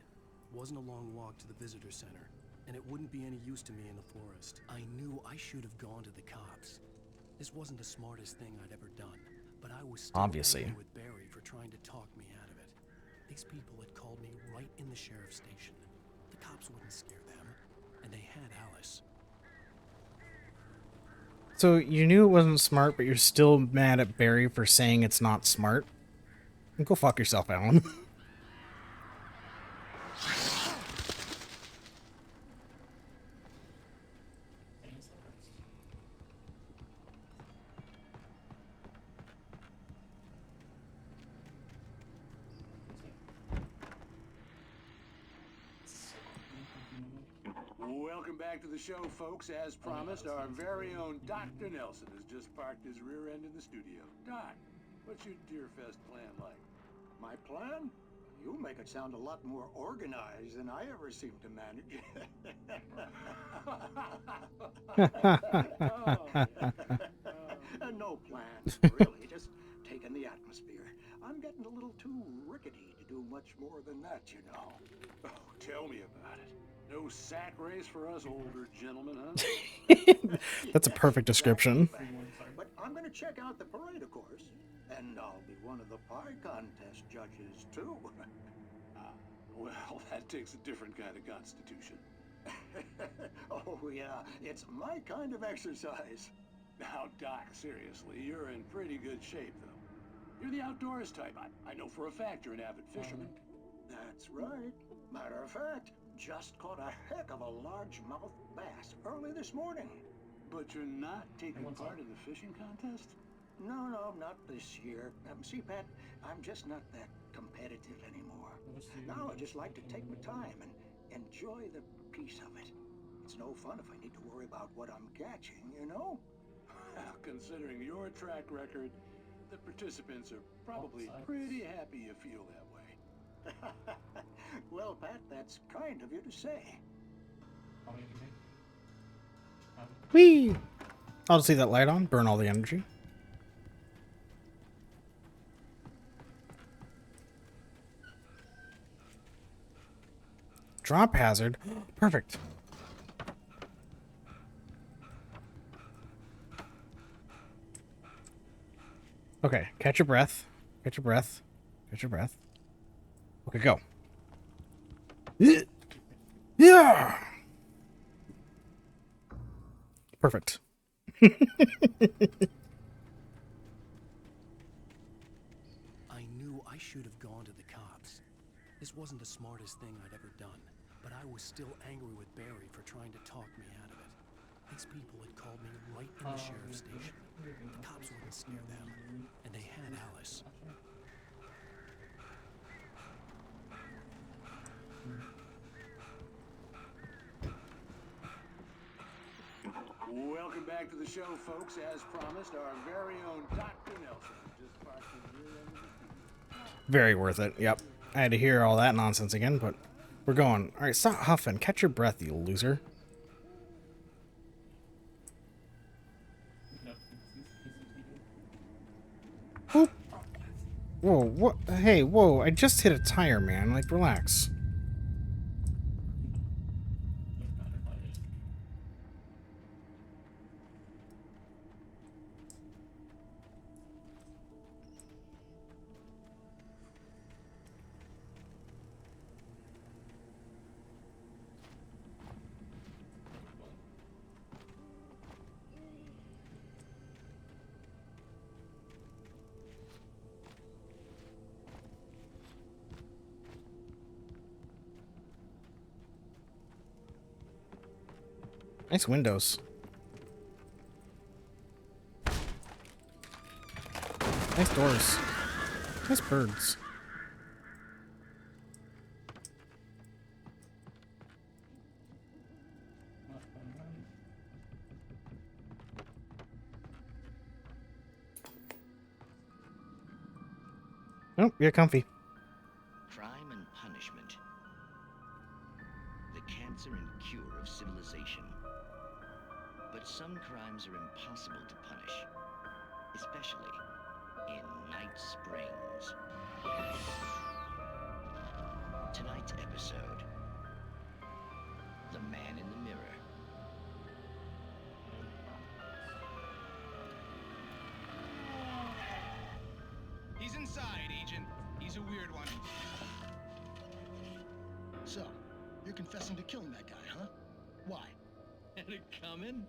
Wasn't a long walk to the visitor center, and it wouldn't be any use to me in the forest. I knew I should have gone to the cops. This wasn't the smartest thing I'd ever done, but I was still Obviously. angry with Barry for trying to talk me out of it. These people had called me right in the sheriff's station. The cops wouldn't scare them, and they had Alice. So you knew it wasn't smart, but you're still mad at Barry for saying it's not smart? Go fuck yourself, Alan. Welcome back to the show, folks. As promised, our very own Dr. Nelson has just parked his rear end in the studio. Doc, what's your Deerfest plan like? My plan? You make it sound a lot more organized than I ever seem to manage. No plans, really. Just taking the atmosphere. I'm getting a little too rickety to do much more than that, you know. Oh, tell me about it. No sack race for us older gentlemen, huh? That's a perfect description. But I'm going to check out the parade, of course. And I'll be one of the pie contest judges, too. Well, that takes a different kind of constitution. Oh, yeah. It's my kind of exercise. Now, Doc, seriously, you're in pretty good shape, though. You're the outdoors type. I know for a fact you're an avid fisherman. That's right. Matter of fact, just caught a heck of a largemouth bass early this morning. But you're not taking part in the fishing contest? No, not this year. See, Pat, I'm just not that competitive anymore. Now I just like to take my time and enjoy the peace of it. It's no fun if I need to worry about what I'm catching, you know? Well, considering your track record, the participants are probably pretty happy you feel that way. Well, Pat, that's kind of you to say. Whee! I'll just leave that light on, burn all the energy. Drop hazard. Perfect. Okay, catch your breath. Catch your breath. Catch your breath. Okay, go. Yeah. Perfect. I knew I should have gone to the cops. This wasn't the smartest thing I'd ever done, but I was still angry with Barry for trying to talk me out of it. These people had called me right in the sheriff's station. The cops wouldn't scare them, and they had Alice. Welcome back to the show, folks. As promised, our very own Dr. Nelson just parked his rear end of the studio. Very worth it. Yep. I had to hear all that nonsense again, but we're going. All right, stop huffing. Catch your breath, you loser. Whoop. Whoa, what? Hey, whoa, I just hit a tire, man. Like, relax. Nice windows. Nice doors. Nice birds. Oh, you're comfy. Crime and punishment. The cancer and cure of civilization. But some crimes are impossible to punish, especially in Night Springs. Tonight's episode, The Man in the Mirror. He's inside, Agent. He's a weird one. So, you're confessing to killing that guy, huh? Why? Had it coming?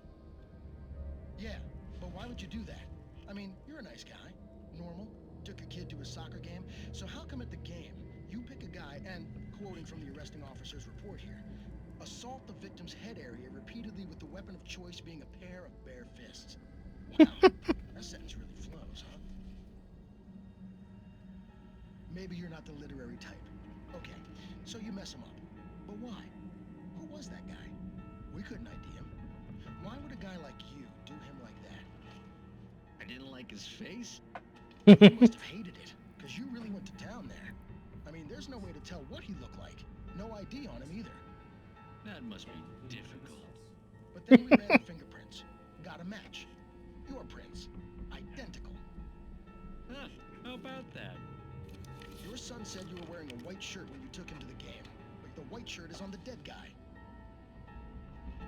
Yeah, but why would you do that? I mean, you're a nice guy. Normal. Took your kid to a soccer game. So how come at the game, you pick a guy and, quoting from the arresting officer's report here, assault the victim's head area repeatedly with the weapon of choice being a pair of bare fists? Wow, that sentence really flows, huh? Maybe you're not the literary type. Okay, so you mess him up. But why? Who was that guy? We couldn't ID him. Why would a guy like you do him like that? I didn't like his face. You must have hated it, because you really went to town there. I mean, there's no way to tell what he looked like. No ID on him either. That must be difficult. But then we ran the fingerprints. Got a match. Your prints. Identical. Huh, how about that? Your son said you were wearing a white shirt when you took him to the game. But the white shirt is on the dead guy.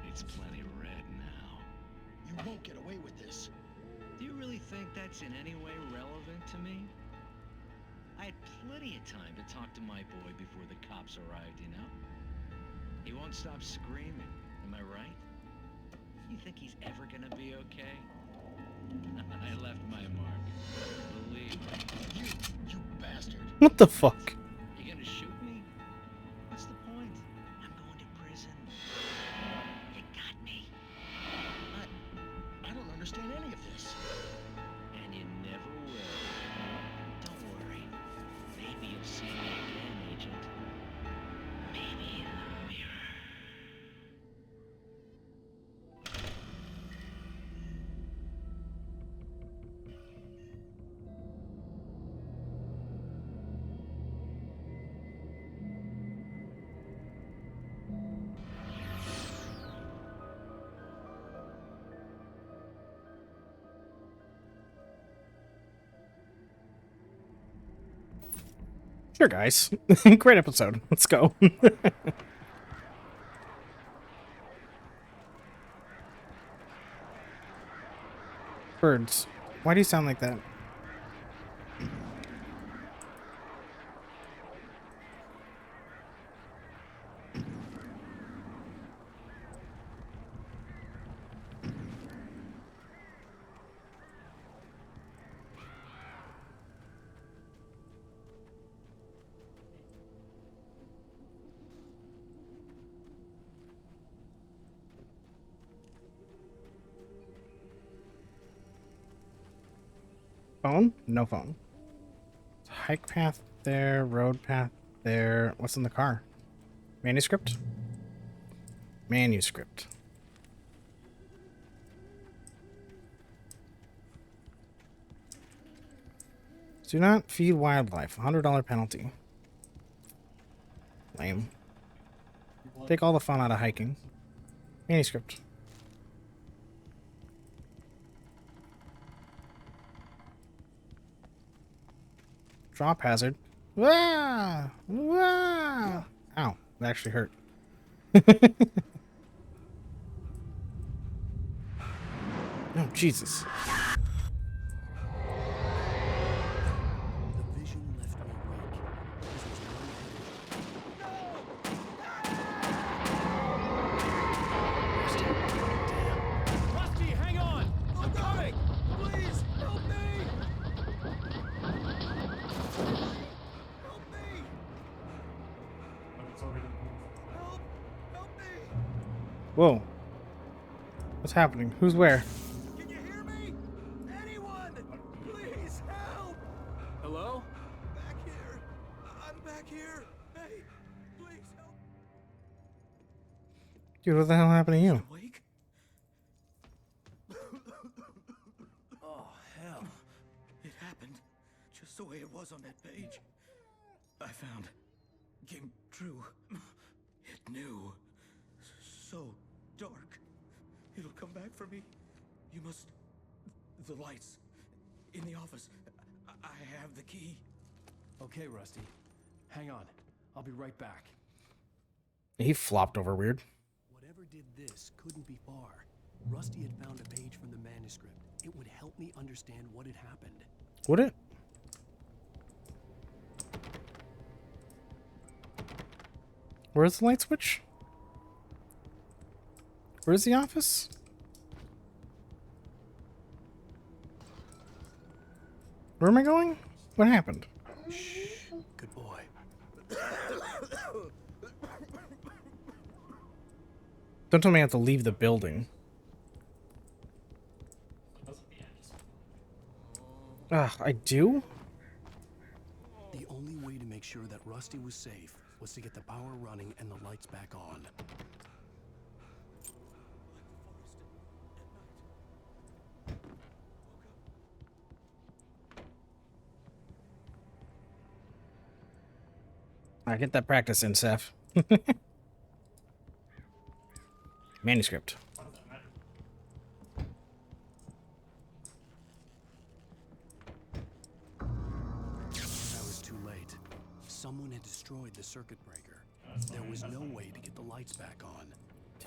It's plenty red now. You won't get away with this. Do you really think that's in any way relevant to me? I had plenty of time to talk to my boy before the cops arrived, you know? He won't stop screaming, am I right? You think he's ever gonna be okay? I left my mark. Believe me. You bastard. What the fuck? You gonna shoot me? What's the point? I'm going to prison. You got me. I don't understand any of this. And you never will. Don't worry. Maybe you'll see me again, Agent. Maybe in the mirror. Sure, guys. Great episode. Let's go. Birds. Why do you sound like that? Phone? No phone. Hike path there, road path there. What's in the car? Manuscript? Manuscript. Do not feed wildlife. $100 penalty. Lame. Take all the fun out of hiking. Manuscript. Drop hazard. Wah! Wah! Ow, that actually hurt. Oh, Jesus. The vision left me weak. Rusty, hang on! I'm coming! Please, help me! Help me! Help me! Whoa. What's happening? Who's where? Can you hear me? Anyone! Please help! Hello? Back here. I'm back here. Hey, please help. Dude, what the hell happened to you? Awake? Oh, hell. It happened. Just the way it was on that page. I found. Came true. It knew. So dark. It'll come back for me. You must... The lights. In the office. I have the key. Okay, Rusty. Hang on. I'll be right back. He flopped over weird. Whatever did this couldn't be far. Rusty had found a page from the manuscript. It would help me understand what had happened. Would it? Where's the light switch? Where's the office? Where am I going? What happened? Shh. Good boy. Don't tell me I have to leave the building. I do? The only way to make sure that Rusty was safe was to get the power running and the lights back on. I get that practice in, Seth. Manuscript. I was too late. Someone had destroyed the circuit breaker. There was no way to get the lights back on.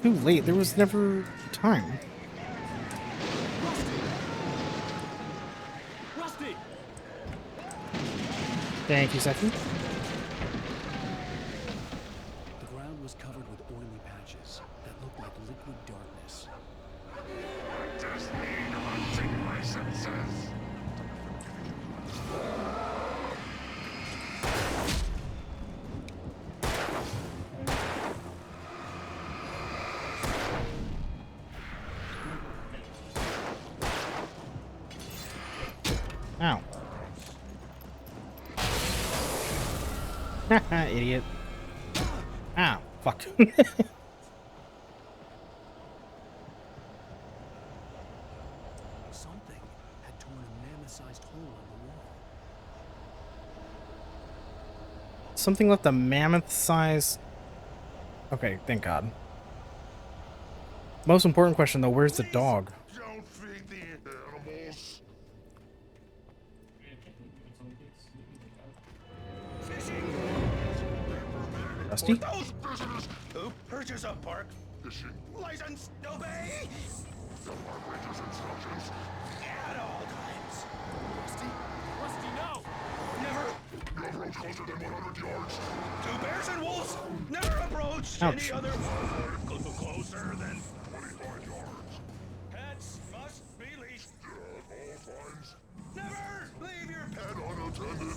Too late. There was never time. Rusty! Thank you, Seth. The ground was covered with oily patches that looked like liquid darkness. Just need hunting licenses. Ow. Idiot. Ow. Fuck. Something had torn a mammoth-sized hole in the wall. Something left a mammoth size. Okay, thank God. Most important question though, where's the dog? Don't feed the animals. Rusty? Those prisoners who purchase a park Fishing. license obey The park ranger's instructions. at all times. Rusty, no! Never. No approach closer than 100 yards. To bears and wolves, never approach Ouch. any other closer than 25 yards. pets must be leashed. At all times. Never leave your pet And unattended.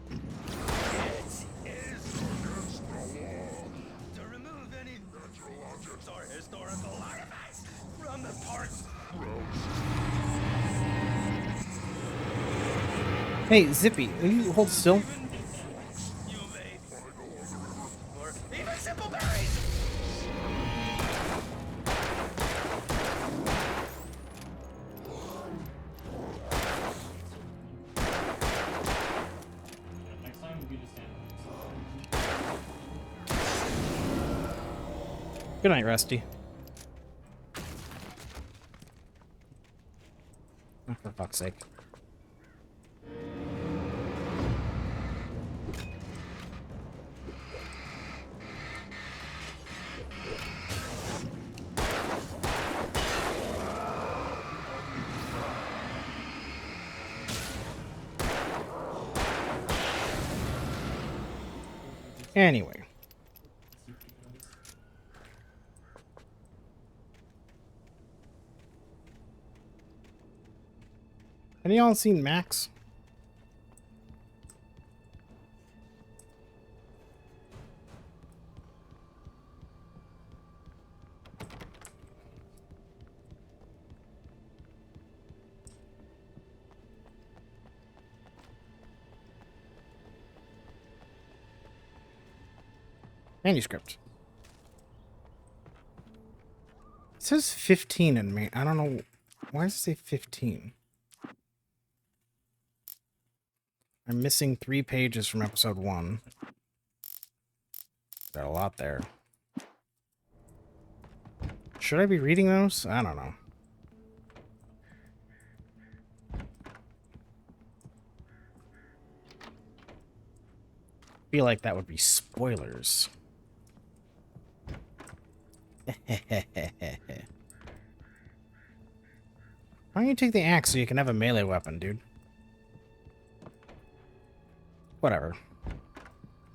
It is Against the law. to remove any Natural objects. or historical artifacts from the park. Hey, Zippy, will you hold still? You may. Or even simple berries. Good night, Rusty. Oh, for fuck's sake. Anyway. Any y'all seen Max? Manuscript. says 15 in me. I don't know. Why does it say 15? I'm missing 3 pages from episode 1. Got a lot there. Should I be reading those? I don't know. Feel like that would be spoilers. Why don't you take the axe so you can have a melee weapon, dude? Whatever.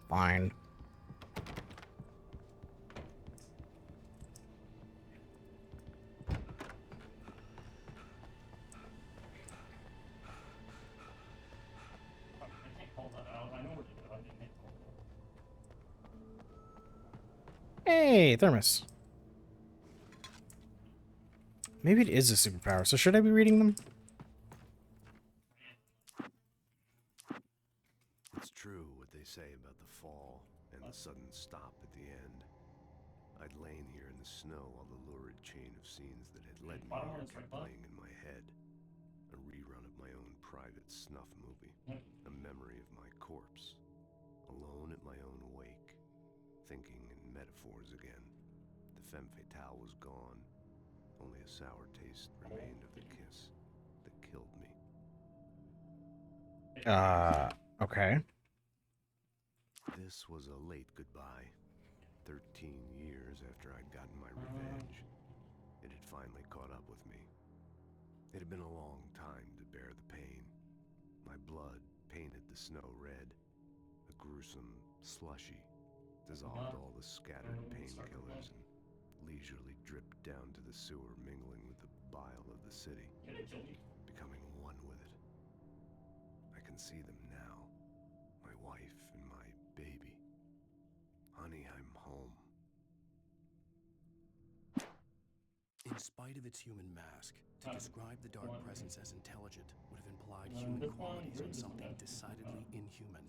Fine. Hey, thermos. Maybe it is a superpower, so should I be reading them? It's true what they say about the fall and the sudden stop at the end. I'd lain here in the snow while the lurid chain of scenes that had led me here kept playing in my head. A rerun of my own private snuff movie. A memory of my corpse. Alone at my own wake. Thinking in metaphors again. The femme fatale was gone. Only a sour taste remained of the kiss that killed me. Okay. This was a late goodbye. 13 years after I'd gotten my revenge. It had finally caught up with me. It had been a long time to bear the pain. My blood painted the snow red. A gruesome slushy dissolved all the scattered painkillers and leisurely dripped down to the sewer, mingling with the bile of the city, becoming one with it. I can see them now, my wife and my baby. Honey, I'm home. In spite of its human mask, to describe the dark presence as intelligent would have implied human qualities on something decidedly inhuman.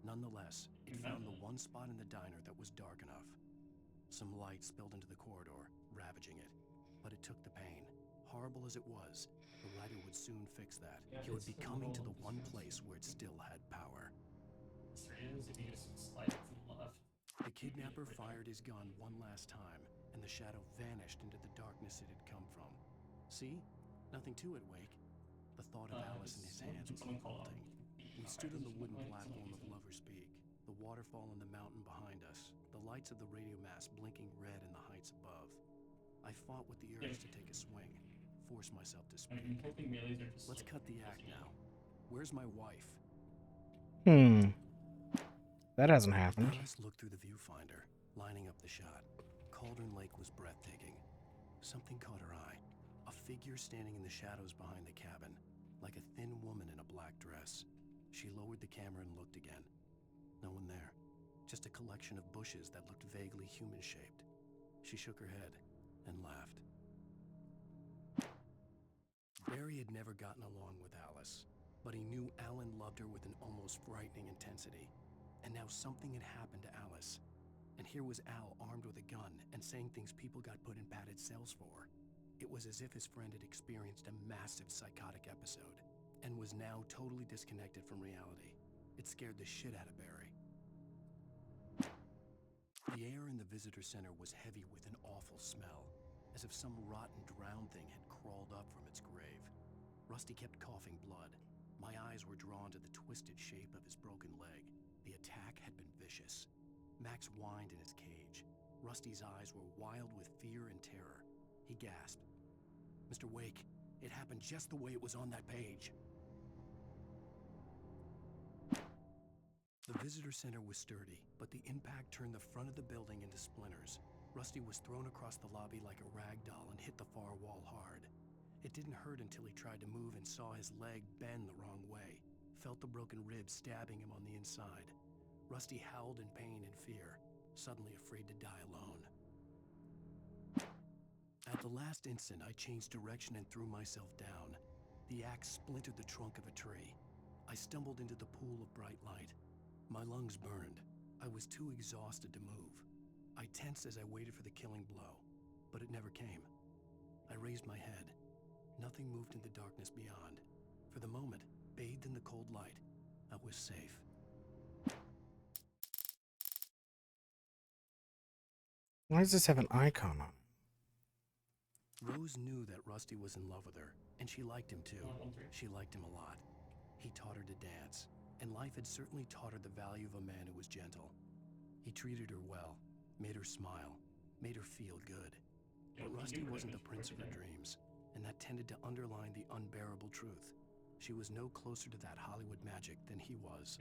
Nonetheless, it found the one spot in the diner that was dark enough. Some light spilled into the corridor, ravaging it. But it took the pain. Horrible as it was, the writer would soon fix that. He would be coming to the one place where it still had power. The kidnapper fired his gun one last time, and the shadow vanished into the darkness it had come from. See? Nothing to it, Wake. The thought of Alice in his hands was revolting. We stood on the wooden platform of Lover's Peak, the waterfall on the mountain behind us, the lights of the radio mast blinking red in the heights above. I fought with the urge to take a swing, force myself to speak. Let's cut the act now. Where's my wife? That hasn't happened. Alice looked through the viewfinder, lining up the shot. Cauldron Lake was breathtaking. Something caught her eye. A figure standing in the shadows behind the cabin, like a thin woman in a black dress. She lowered the camera and looked again. No one there. Just a collection of bushes that looked vaguely human-shaped. She shook her head and laughed. Barry had never gotten along with Alice, but he knew Alan loved her with an almost frightening intensity. And now something had happened to Alice. And here was Al armed with a gun and saying things people got put in padded cells for. It was as if his friend had experienced a massive psychotic episode and was now totally disconnected from reality. It scared the shit out of Barry. The air in the visitor center was heavy with an awful smell, as if some rotten drowned thing had crawled up from its grave. Rusty kept coughing blood. My eyes were drawn to the twisted shape of his broken leg. The attack had been vicious. Max whined in his cage. Rusty's eyes were wild with fear and terror. He gasped. "Mr. Wake, it happened just the way it was on that page." The visitor center was sturdy, but the impact turned the front of the building into splinters. Rusty was thrown across the lobby like a rag doll and hit the far wall hard. It didn't hurt until he tried to move and saw his leg bend the wrong way, felt the broken ribs stabbing him on the inside. Rusty howled in pain and fear, suddenly afraid to die alone. At the last instant, I changed direction and threw myself down. The axe splintered the trunk of a tree. I stumbled into the pool of bright light. My lungs burned. I was too exhausted to move. I tensed as I waited for the killing blow. but it never came. I raised my head. Nothing moved in the darkness beyond. For the moment, bathed in the cold light, I was safe. Why does this have an icon on it? Rose knew that Rusty was in love with her, and she liked him too. She liked him a lot. He taught her to dance, and life had certainly taught her the value of a man who was gentle. He treated her well, made her smile, made her feel good. But Rusty wasn't the prince of her dreams, and that tended to underline the unbearable truth. She was no closer to that Hollywood magic than he was.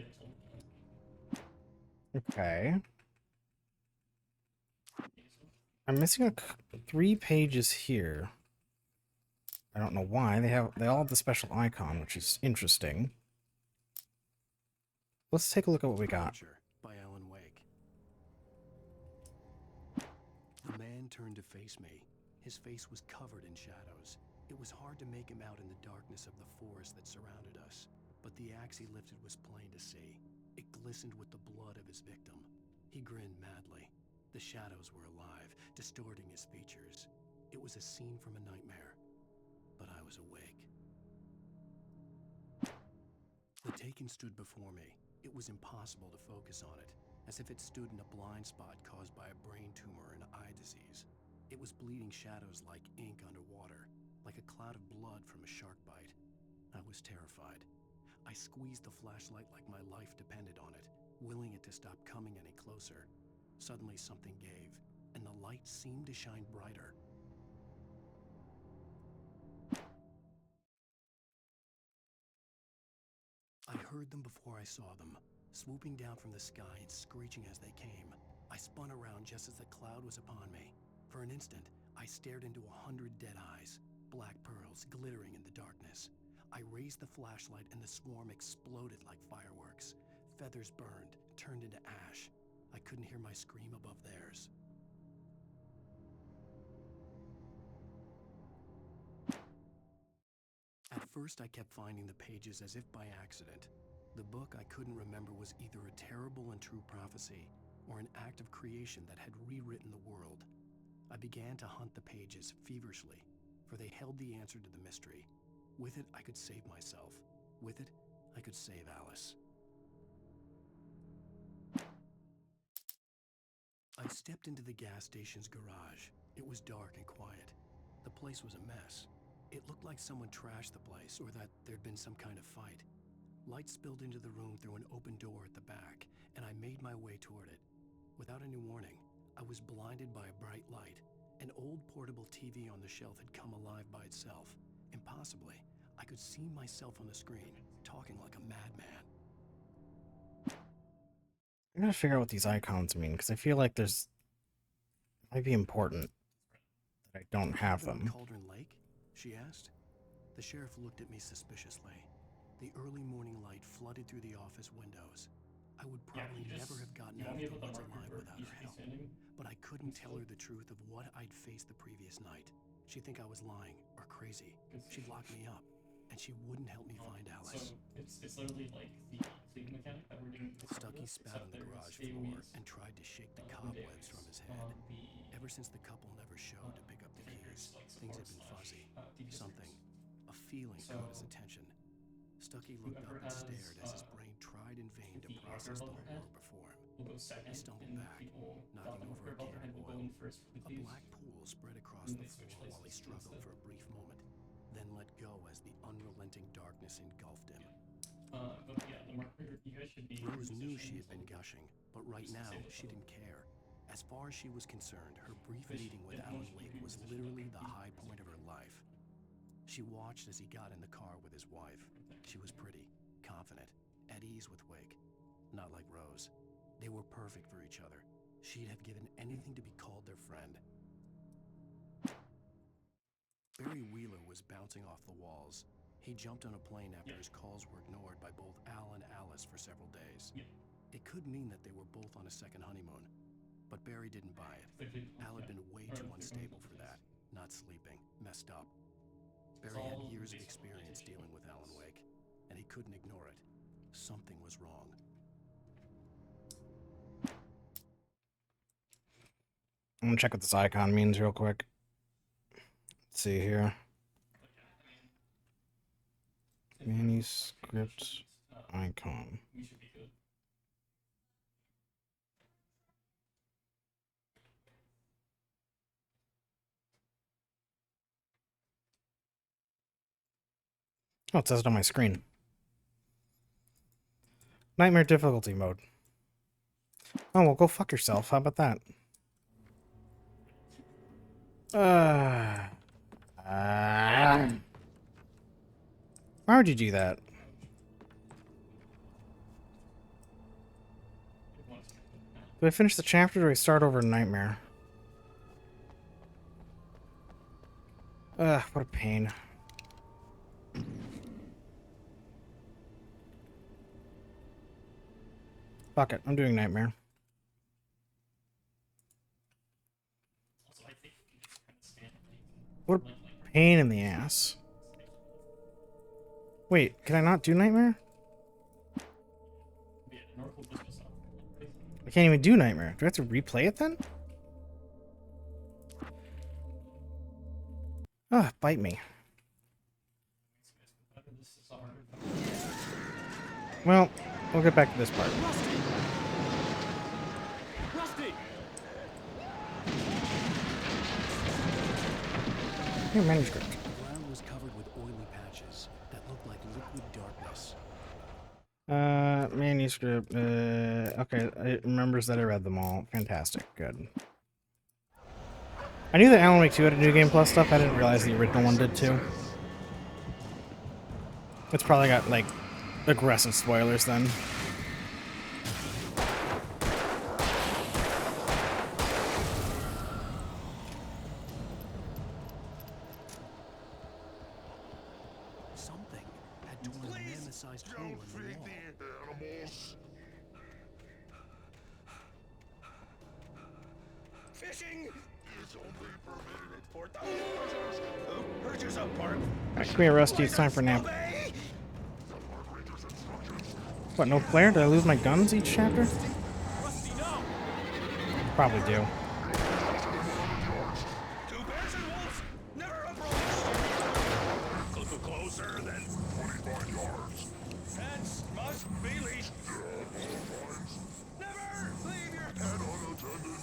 Okay. I'm missing 3 pages here. I don't know why. They all have the special icon, which is interesting. Let's take a look at what we got. By AlanWake. The man turned to face me. His face was covered in shadows. It was hard to make him out in the darkness of the forest that surrounded us, but the axe he lifted was plain to see. It glistened with the blood of his victim. He grinned madly. The shadows were alive, distorting his features. It was a scene from a nightmare, but I was awake. The Taken stood before me. It was impossible to focus on it, as if it stood in a blind spot caused by a brain tumor and eye disease. It was bleeding shadows like ink underwater, like a cloud of blood from a shark bite. I was terrified. I squeezed the flashlight like my life depended on it, willing it to stop coming any closer. Suddenly something gave, and the light seemed to shine brighter. I heard them before I saw them, swooping down from the sky and screeching as they came. I spun around just as the cloud was upon me. For an instant, I stared into 100 dead eyes, black pearls glittering in the darkness. I raised the flashlight and the swarm exploded like fireworks. Feathers burned, turned into ash. I couldn't hear my scream above theirs. At first, I kept finding the pages as if by accident. The book I couldn't remember was either a terrible and true prophecy or an act of creation that had rewritten the world. I began to hunt the pages feverishly, for they held the answer to the mystery. With it, I could save myself. With it, I could save Alice. I stepped into the gas station's garage. It was dark and quiet. The place was a mess. It looked like someone trashed the place, or that there'd been some kind of fight. Light spilled into the room through an open door at the back, and I made my way toward it. Without any warning, I was blinded by a bright light. An old portable TV on the shelf had come alive by itself. Impossibly, I could see myself on the screen, talking like a madman. I'm gonna figure out what these icons mean, because I feel like there's... It might be important that I don't have them. Cauldron Lake? She asked. The sheriff looked at me suspiciously. The early morning light flooded through the office windows. I would probably never have gotten out of the woods alive without her help. But I couldn't tell her the truth of what I'd faced the previous night. She'd think I was lying or crazy. She'd lock me up, and she wouldn't help me find Alice. So it's literally like the sleeping mechanic that we're doing. Stucky spat on the garage floor and tried to shake the cobwebs from his head. Ever since the couple never showed to pick up the keys, things had been fuzzy. Something, a feeling caught his attention. Stucky looked up and stared as his brain tried in vain to process the horror before him. He stumbled back, knocking over a can of oil. A black pool spread across the floor while he struggled for a brief moment, then let go as the unrelenting darkness engulfed him. But yeah, the marker, you guys should be... Rose knew she had been gushing, but right now, she didn't care. As far as she was concerned, her brief meeting with AlanWake was literally the high point of her life. She watched as he got in the car with his wife. She was pretty, confident, at ease with Wake. Not like Rose. They were perfect for each other. She'd have given anything to be called their friend. Barry Wheeler was bouncing off the walls. He jumped on a plane after his calls were ignored by both Al and Alice for several days. It could mean that they were both on a second honeymoon, but Barry didn't buy it. Al had been way too unstable for that, not sleeping, messed up. Barry had years of experience dealing with AlanWake, and he couldn't ignore it. Something was wrong. I'm gonna check what this icon means real quick. Let's see here. Manuscript icon. We should be good. Oh, it says it on my screen. Nightmare difficulty mode. Oh, well, go fuck yourself. How about that? Why would you do that? Do I finish the chapter or do I start over in Nightmare? Ugh, what a pain. Fuck it, I'm doing Nightmare. What a pain in the ass. Wait, can I not do Nightmare? I can't even do Nightmare. Do I have to replay it then? Ah, bite me. Well, we'll get back to this part. Rusty! Your manuscript. The ground was covered with oily patches that looked like liquid darkness. Manuscript. Okay, it remembers that I read them all. Fantastic. Good. I knew that Alan Wake 2 had a New Game Plus stuff. I didn't realize the original one did too. It's probably got, like, aggressive spoilers then. Something had torn a mammoth-sized hole in the wall. Animals. Fishing is only permitted for those who purchase a park. Alright, come here, Rusty. It's time for a nap. What, no flare? Did I lose my guns each chapter? Rusty, no! Probably do. Two bears and wolves never approach. Closer than 25 yards. Fence must be leashed. Never leave your pet unattended.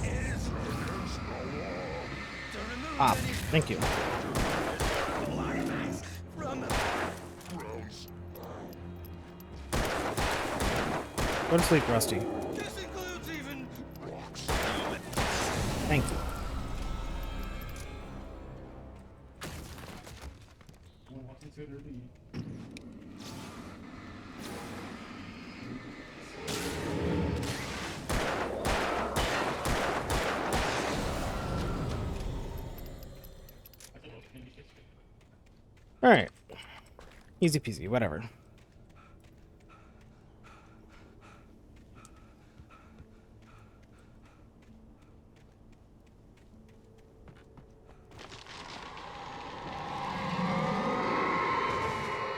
It is against the law. Ah, thank you. Go to sleep, Rusty. This includes even rocks. Thank you. Alright. Easy peasy, whatever.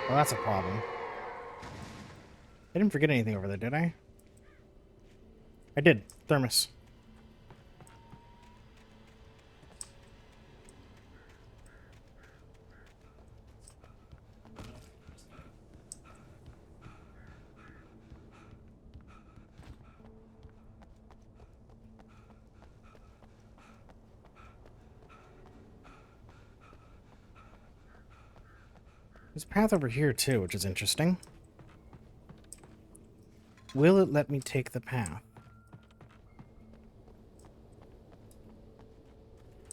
Well, that's a problem. I didn't forget anything over there, did I? I did. Thermos. There's a path over here too, which is interesting. Will it let me take the path?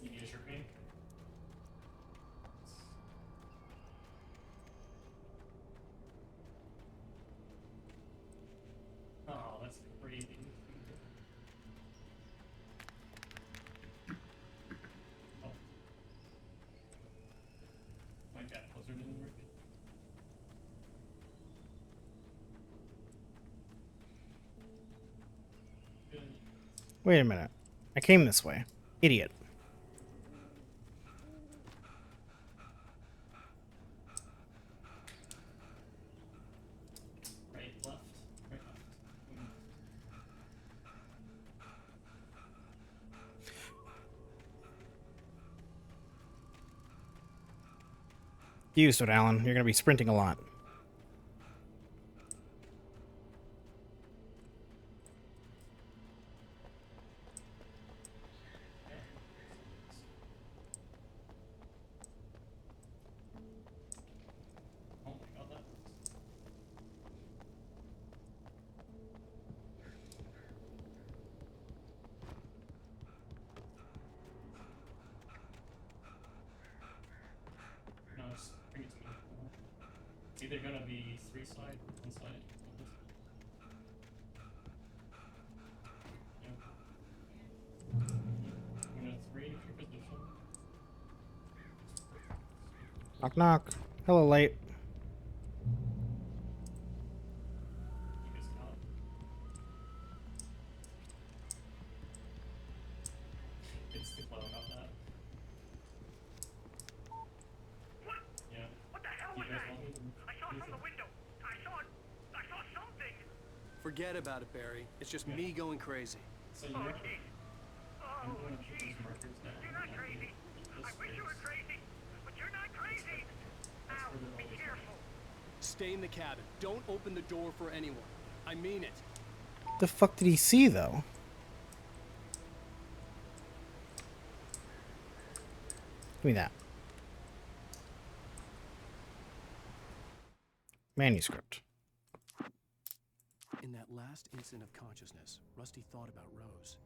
You need a shirt cream? Oh, that's crazy. Oh. My bad, closer to the work. Wait a minute. I came this way. Idiot. Right, left, right, left. Get used to it, Alan. You're gonna be sprinting a lot. Oh my god, that. No, just bring it to me. It's either gonna be 3 side or 1 side. Yeah. I'm gonna 3 if your position. Knock knock. Hello, light. You guys got it. It's the clown about that. What? Yeah. What the hell You was guys that? want me to I saw it from the window. I saw something. Forget about it, Barry. It's just me going crazy. So Oh, you're jeez. I'm Oh, going to put jeez. these markers down. You're not crazy. I wish you were crazy, but you're not crazy. Ow, be careful. Stay in the cabin. Don't open the door for anyone. I mean it. The fuck did he see, though? Give me that. Manuscript. In that last instant of consciousness, Rusty thought about Rose.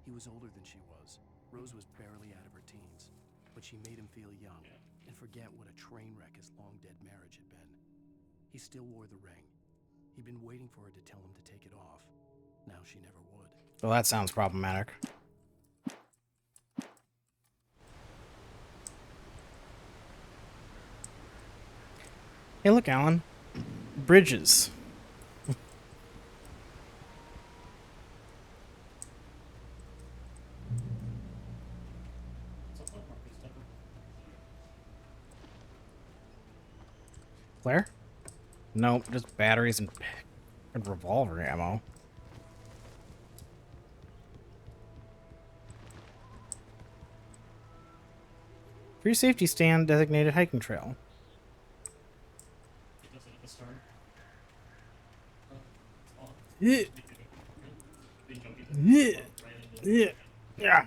He was older than she was. Rose was barely out of her teens, but she made him feel young and forget what a train wreck his long-dead marriage had been. He still wore the ring. He'd been waiting for her to tell him to take it off. Now she never would. Well, that sounds problematic. Hey, look, Alan. Bridges. Flare? Nope, just batteries and revolver ammo. For your safety, stand designated hiking trail. It does it at the start. Yeah. Yeah.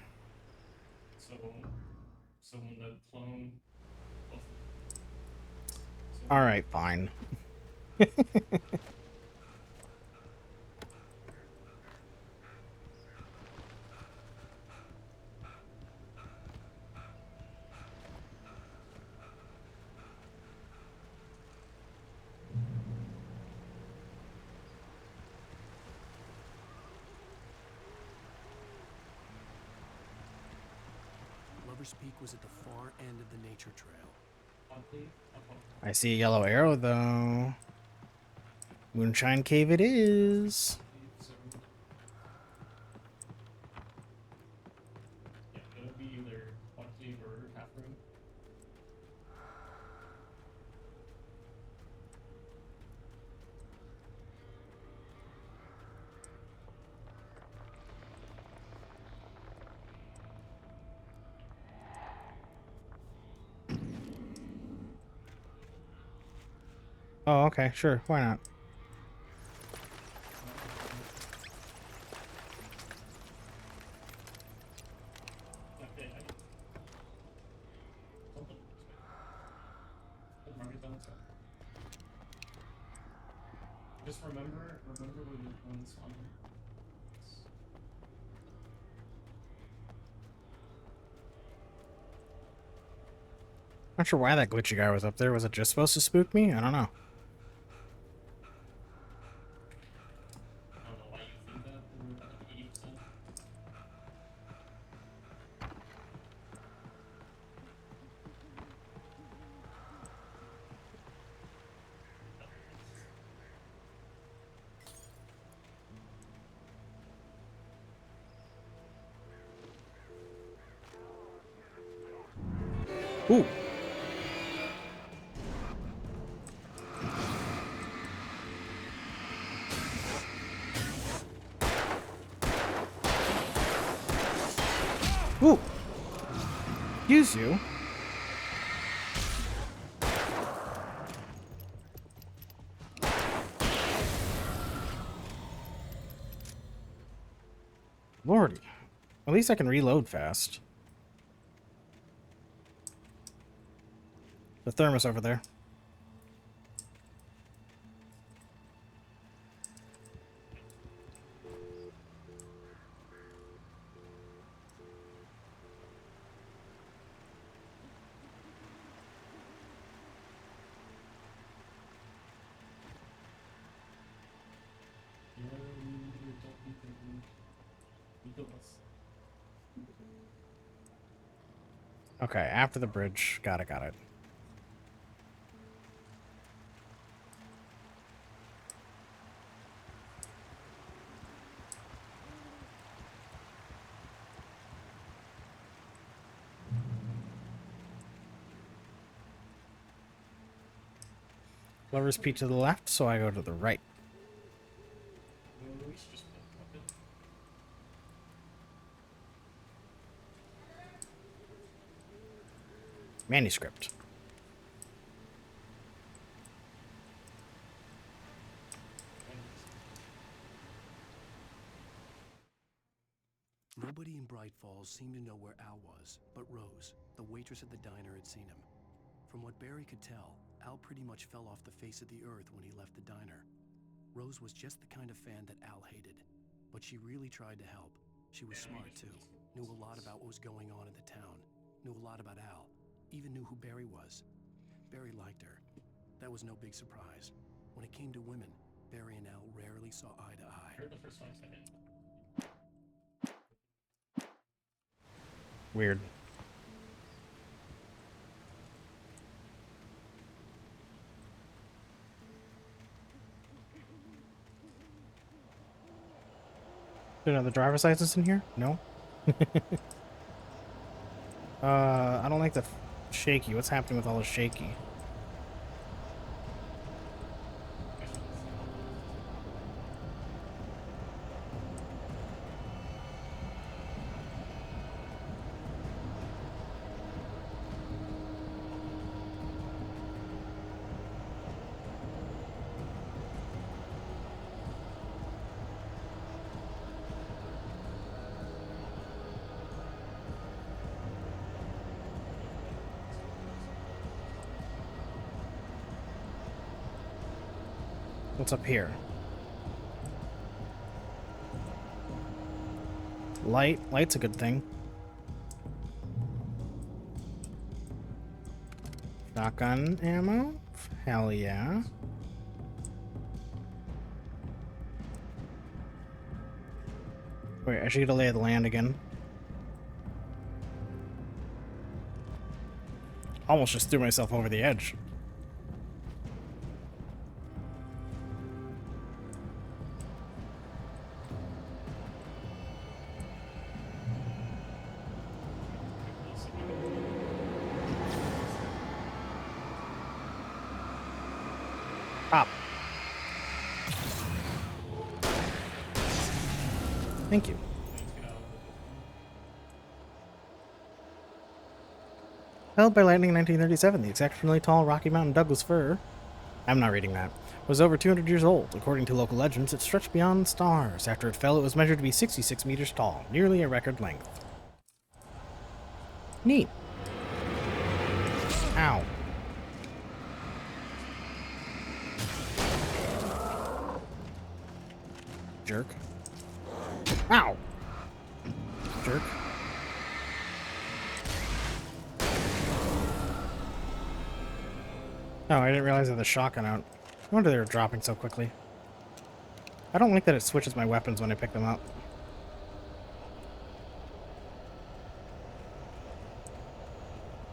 So when the clone. All right, fine. Lover's Peak was at the far end of the nature trail. I see a yellow arrow, though. Moonshine Cave it is. Yeah, it'll be either one cave or half room. Oh, okay, sure. Why not? Just remember where the clones spawn. Not sure why that glitchy guy was up there. Was it just supposed to spook me? I don't know. I don't know why you think that. We're about 80%. Ooh. Ooh. Use you. Lordy. At least I can reload fast. The thermos over there. Okay, after the bridge. Got it. Lover's Peak to the left, so I go to the right. Manuscript. Nobody in Bright Falls seemed to know where Al was, but Rose, the waitress at the diner, had seen him. From what Barry could tell, Al pretty much fell off the face of the earth when he left the diner. Rose was just the kind of fan that Al hated, but she really tried to help. She was smart too, knew a lot about what was going on in the town, knew a lot about Al, even knew who Barry was. Barry liked her. That was no big surprise. When it came to women, Barry and Al rarely saw eye to eye. Heard the first 5 seconds. Weird. Another driver's license in here? No. I don't like the shaky. What's happening with all the shaky? What's up here? Light. Light's a good thing. Shotgun ammo? Hell yeah. Wait, I should get a lay of the land again. Almost just threw myself over the edge. Up. Thank you. Held by lightning in 1937, the exceptionally tall Rocky Mountain Douglas fir, I'm not reading that, was over 200 years old. According to local legends, it stretched beyond stars. After it fell, it was measured to be 66 meters tall, nearly a record length. Neat. Ow. Jerk. Ow! Jerk. Oh, I didn't realize I had the shotgun out. I wonder they were dropping so quickly. I don't like that it switches my weapons when I pick them up.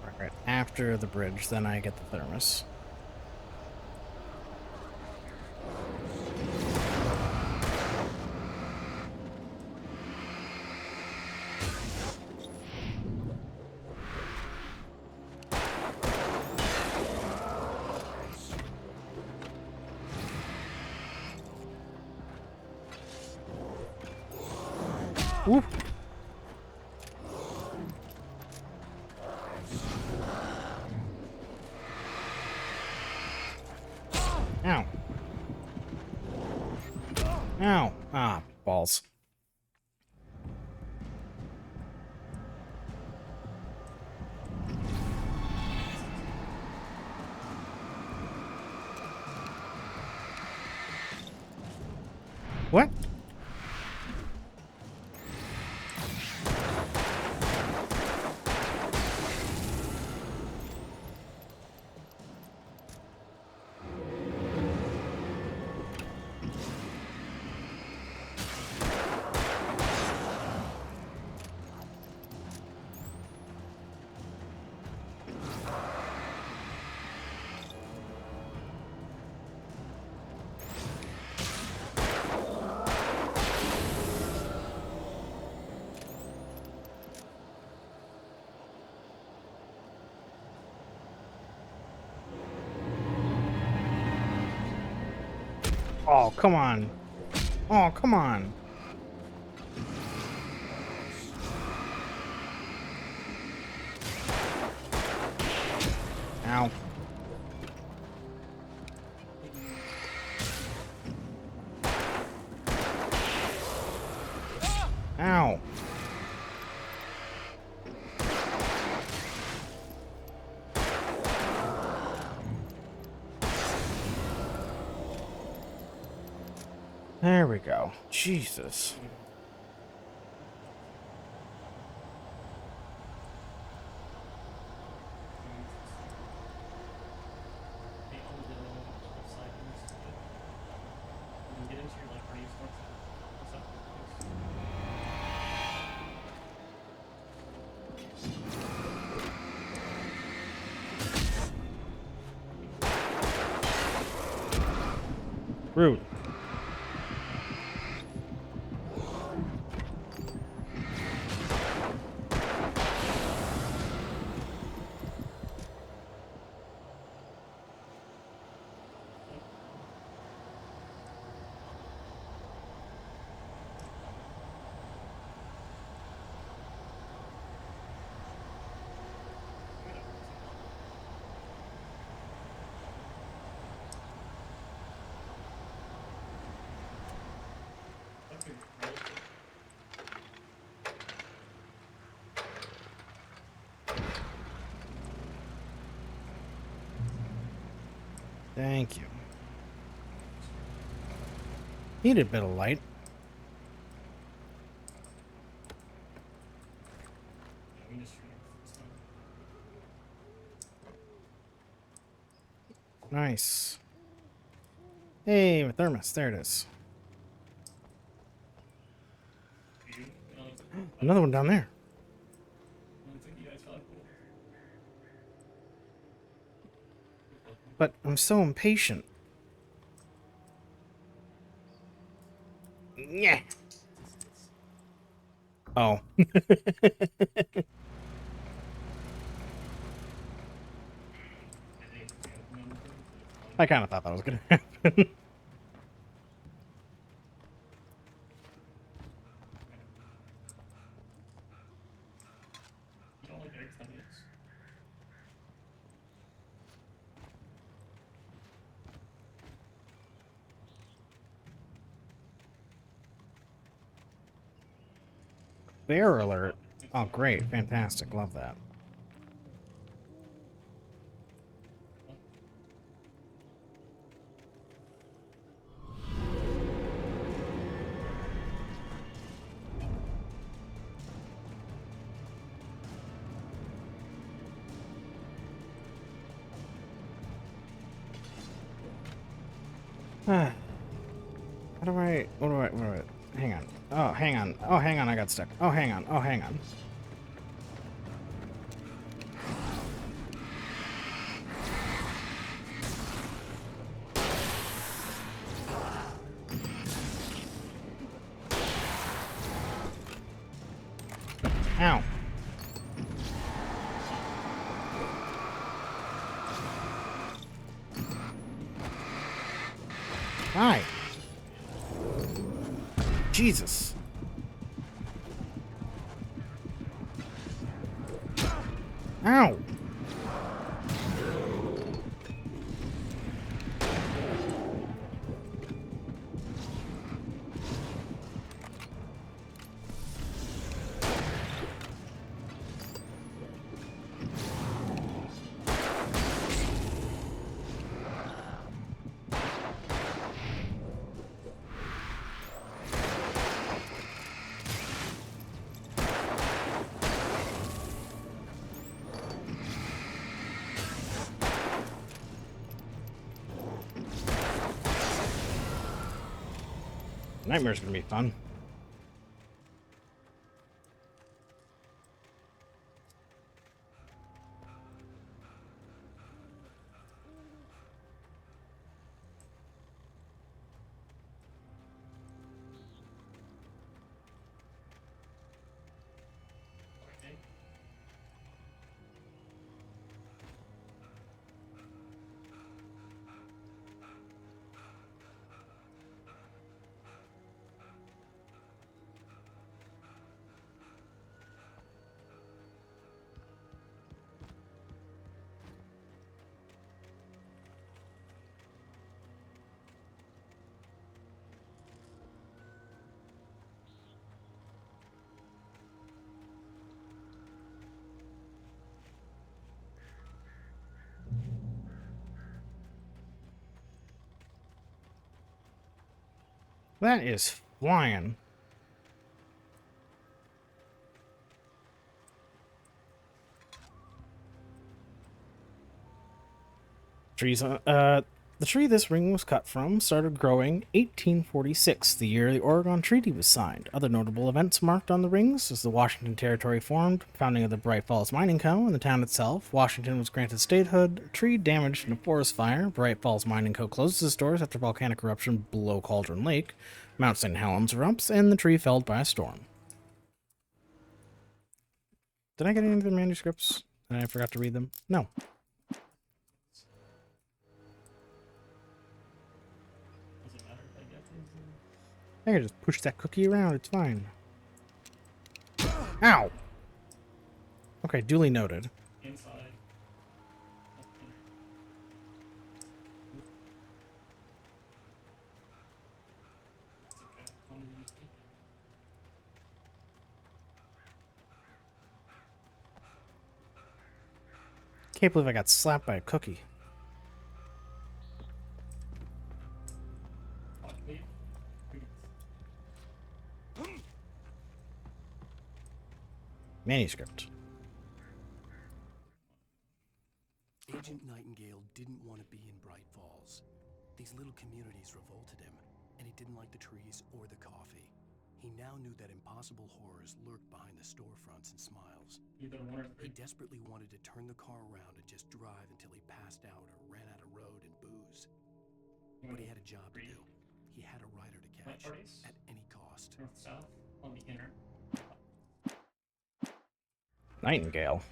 Alright, after the bridge, then I get the thermos. Ooh. Ow. Ow. Ah, balls. What? Oh, come on. Oh, come on. Ow. Ow. There we go. Jesus. Rude. Thank you. Need a bit of light. Nice. Hey, my thermos. There it is. Another one down there. But I'm so impatient. Yeah. Oh. I kind of thought that was going to happen. Bear alert. Oh, great. Fantastic. Love that. What do I, hang on. Oh, hang on. Oh, hang on, I got stuck. Oh, hang on. Oh, hang on. Ow. Hi. Jesus. Ow. Nightmare's gonna be fun. That is flying. Trees. The tree this ring was cut from started growing 1846, the year the Oregon Treaty was signed. Other notable events marked on the rings as the Washington Territory formed, founding of the Bright Falls Mining Co., and the town itself. Washington was granted statehood, a tree damaged in a forest fire. Bright Falls Mining Co. closed its doors after volcanic eruption below Cauldron Lake. Mount St. Helens erupts, and the tree felled by a storm. Did I get any of the manuscripts? And I forgot to read them? No. I can just push that cookie around, it's fine. Ow! Okay, duly noted. Inside. Can't believe I got slapped by a cookie. Manuscript. Agent Nightingale didn't want to be in Bright Falls. These little communities revolted him, and he didn't like the trees or the coffee. He now knew that impossible horrors lurked behind the storefronts and smiles. Either one or He three. desperately wanted to turn the car around and just drive until he passed out or ran out of road and booze. But he had a job to do. He had a rider to catch parties? at any cost. North-south on the inner. Nightingale.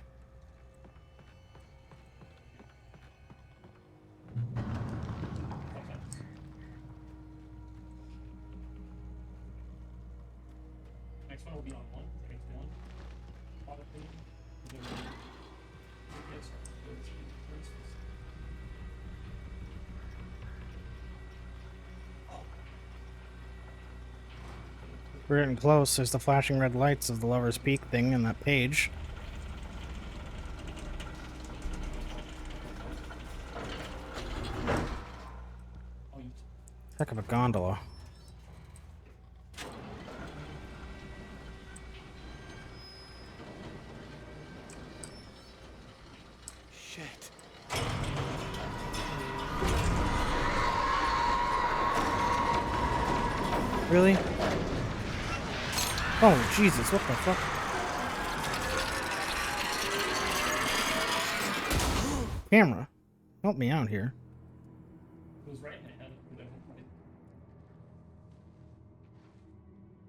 Next one will be on one. Next one. Probably. Yes, We're getting close. There's the flashing red lights of the Lover's Peak thing in that page. Heck of a gondola. Shit. Really? Oh, Jesus, what the fuck? Camera, help me out here. It was right in my head. It went right.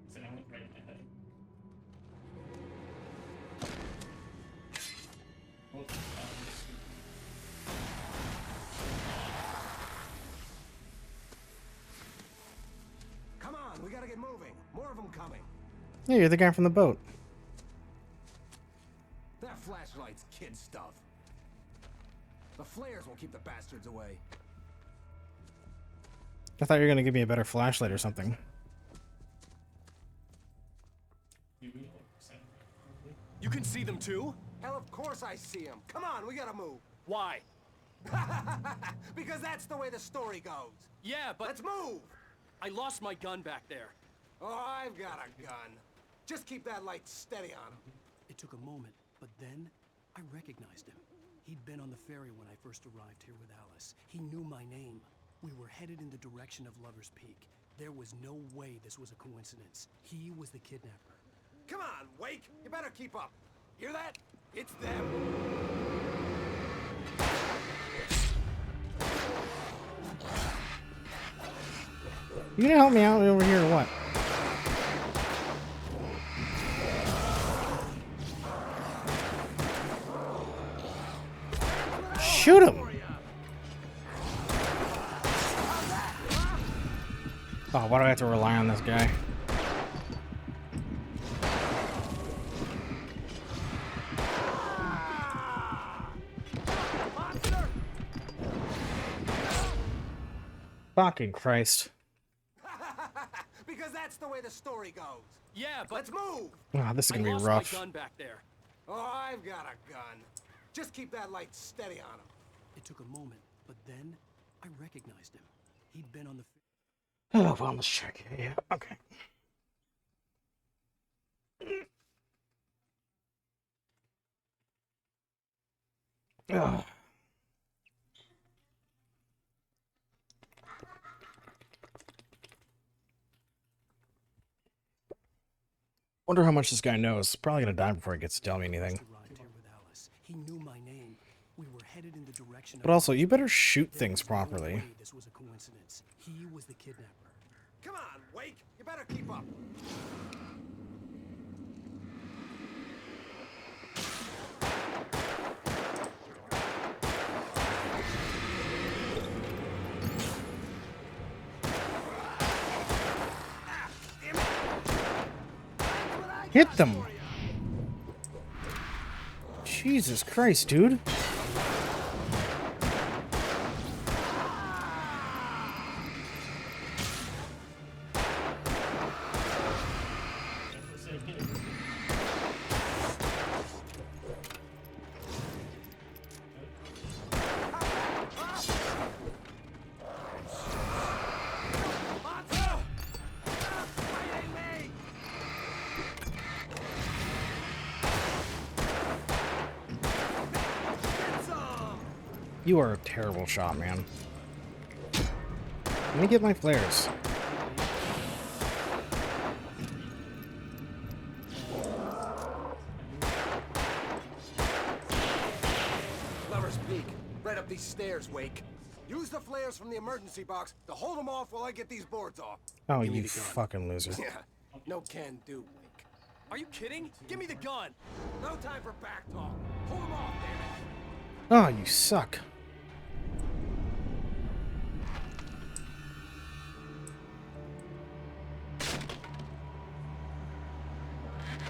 I said I went right in my head. Both times. Come on, we gotta get moving. More of them coming. Yeah, you're the guy from the boat. That flashlight's kid stuff. The flares will keep the bastards away. I thought you were gonna give me a better flashlight or something. You can see them too? Hell, of course I see them. Come on, we gotta move. Why? Because that's the way the story goes. Yeah, but Let's move! I lost my gun back there. Oh, I've got a gun. Just keep that light steady on him. It took a moment, but then I recognized him. He'd been on the ferry when I first arrived here with Alice. He knew my name. We were headed in the direction of Lover's Peak. There was no way this was a coincidence. He was the kidnapper. Come on, Wake! You better keep up. Hear that? It's them. You gonna help me out over here or what? Shoot him! Oh, why do I have to rely on this guy? Fucking Christ. Because that's the way the story goes. Yeah, but let's move. Oh, this is gonna be lost rough. my gun back there. Oh, I've got a gun. Just keep that light steady on him. It took a moment, but then I recognized him. He'd been on the... Oh, well, let's check. Yeah, okay. Ugh. Wonder how much this guy knows. Probably gonna die before he gets to tell me anything. He knew my name. We were headed in the direction But also, you better shoot things properly. This was a coincidence. He was the kidnapper. Come on, Wake. You better keep up. Hit them! Jesus Christ, dude. You are a terrible shot, man. Let me get my flares. Lover's Peak. Right up these stairs, Wake. Use the flares from the emergency box to hold them off while I get these boards off. Oh, you fucking loser. Yeah, no can do, Wake. Are you kidding? Give me the gun! No time for back talk. Hold them off, damn it. Oh, you suck.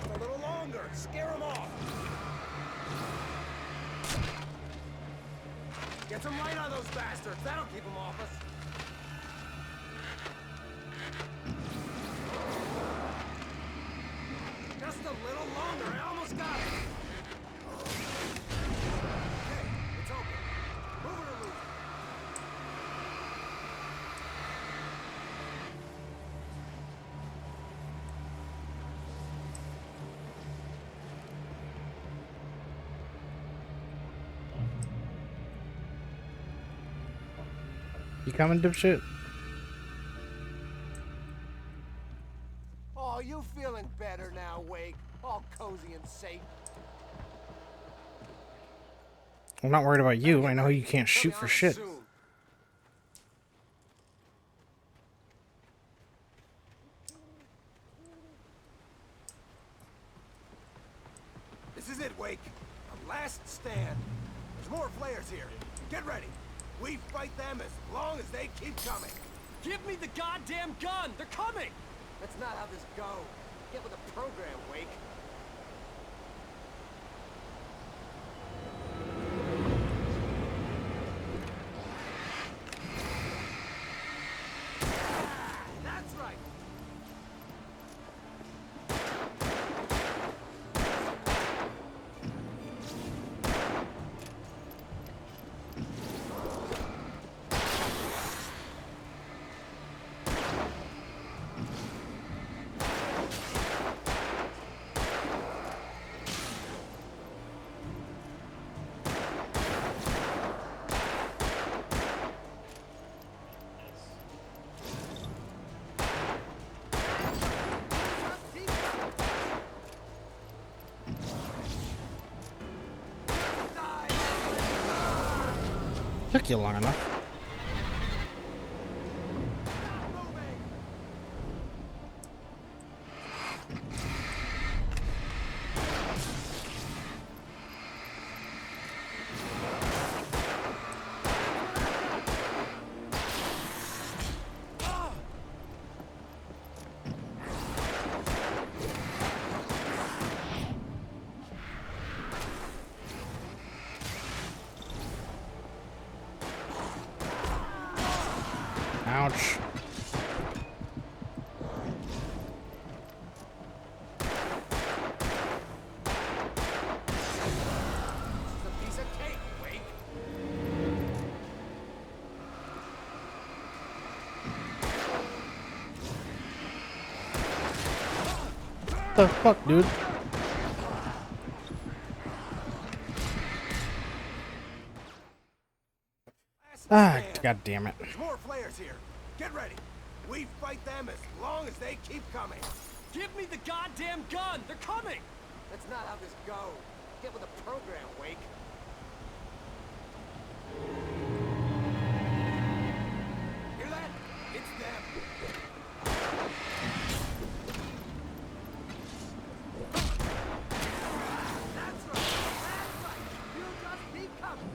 A little longer. Scare them off. Get some light on those bastards. That'll keep them off us. Just a little longer. I almost got it. Okay, it's open. Move it or lose it. You coming, dipshit? Oh, you feeling better now, Wake? All cozy and safe. I'm not worried about you. I know you can't shoot for shit. Soon. This is it, Wake. A last stand. There's more flares here. Get ready. We fight them as long as they keep coming. Give me the goddamn gun! They're coming! That's not how this goes. Get with the program, Wake. That's right. Took you long enough. Ouch. What the fuck, dude? Ah, god damn it. There's more flares here. Get ready. We fight them as long as they keep coming. Give me the goddamn gun! They're coming! That's not how this goes. Get with the program, Wake. Hear that? It's them. That's right. That's right. You just keep coming.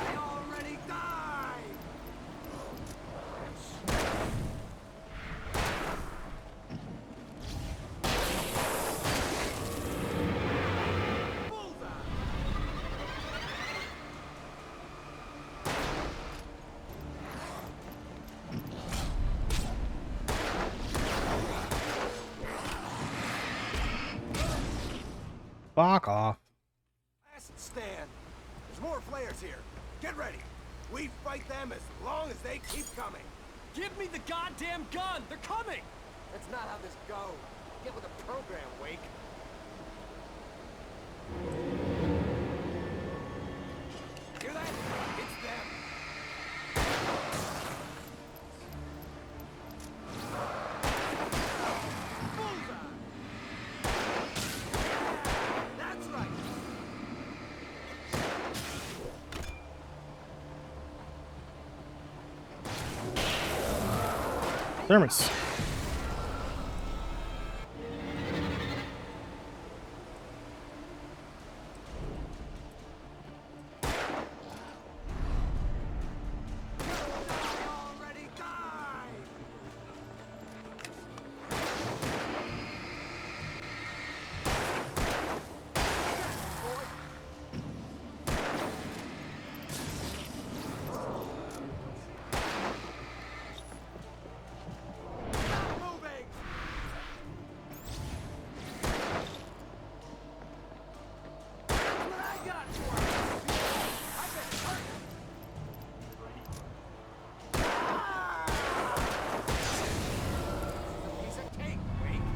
I already died. Fuck off. Last stand. There's more flares here. Get ready. We fight them as long as they keep coming. Give me the goddamn gun! They're coming! That's not how this goes. Get with the program, Wake. Hear that? It's them. Bullseye! That's right. Thermos. Already died. Moving. That's what I got for you. I've been hurt. Piece of cake, Wake.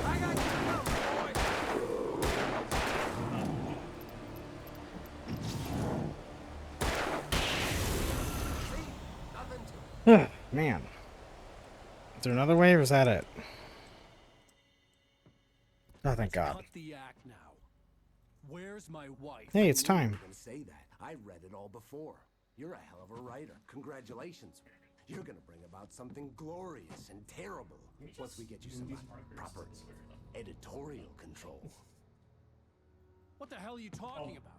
I got you covered, boy. See? Nothing to it. Man. Is there another way or is that it? Oh, thank God. Cut the act now. Where's my wife? Hey, it's I knew time. you were gonna say that. I read it all before. You're a hell of a writer. Congratulations. You're gonna bring about something glorious and terrible once we get you some proper editorial control. What the hell are you talking about?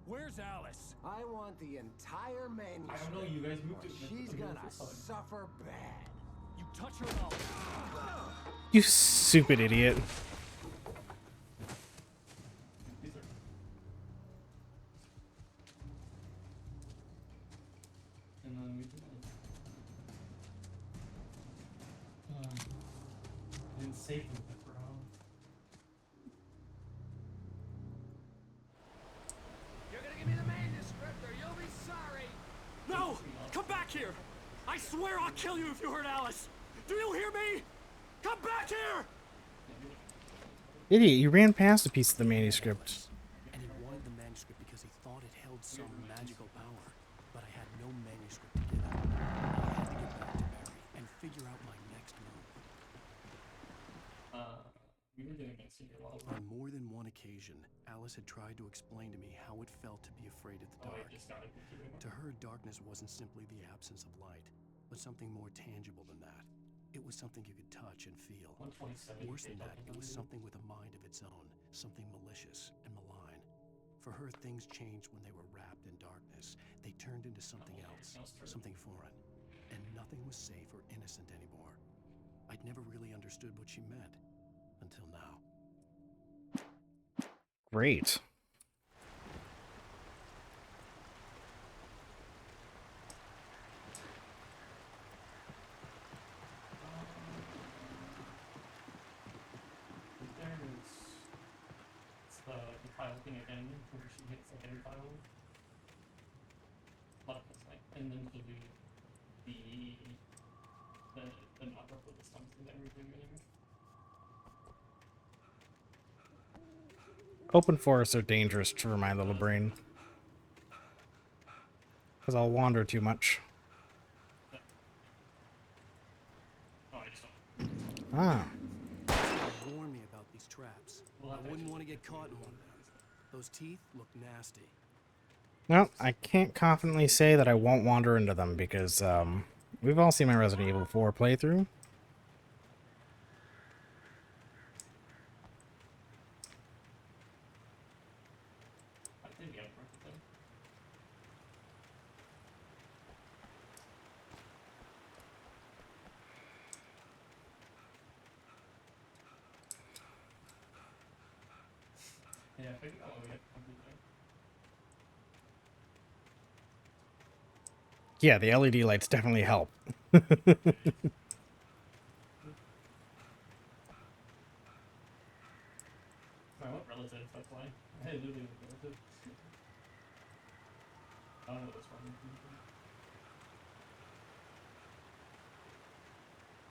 Where's Alice? I want the entire manuscript. I don't know, you guys moved or it. she's gonna suffer bad. You touch her and I'll... You stupid idiot. And then we can... I didn't save them, bro. You're gonna give me the manuscript or you'll be sorry! No! Come back here! I swear I'll kill you if you hurt Alice! Do you hear me? Come back here! Idiot, you ran past a piece of the manuscript. And he wanted the manuscript because he thought it held some magical power. But I had no manuscript to give him. I had to get back to Barry and figure out my next move. We were doing against you a lot. On more than one occasion, Alice had tried to explain to me how it felt to be afraid of the dark. To her, darkness wasn't simply the absence of light, but something more tangible than that. It was something you could touch and feel. Worse than that, it was something with a mind of its own, something malicious and malign. For her, things changed when they were wrapped in darkness. They turned into something else, something foreign. And nothing was safe or innocent anymore. I'd never really understood what she meant, until now. Great. It's the file thing again, where she hits like every file. Like, and then she'll do the not report this time to everything anymore. Open forests are dangerous for my little brain. Because I'll wander too much. Ah. Warn me about these traps. I wouldn't want to get caught in one of them. Those teeth look nasty. Well, I can't confidently say that I won't wander into them because we've all seen my Resident Evil 4 playthrough. Yeah, I figured out what we had to complete there. Yeah, the LED lights definitely help. I want relatives, that's why. I literally want relatives. I don't know what's wrong with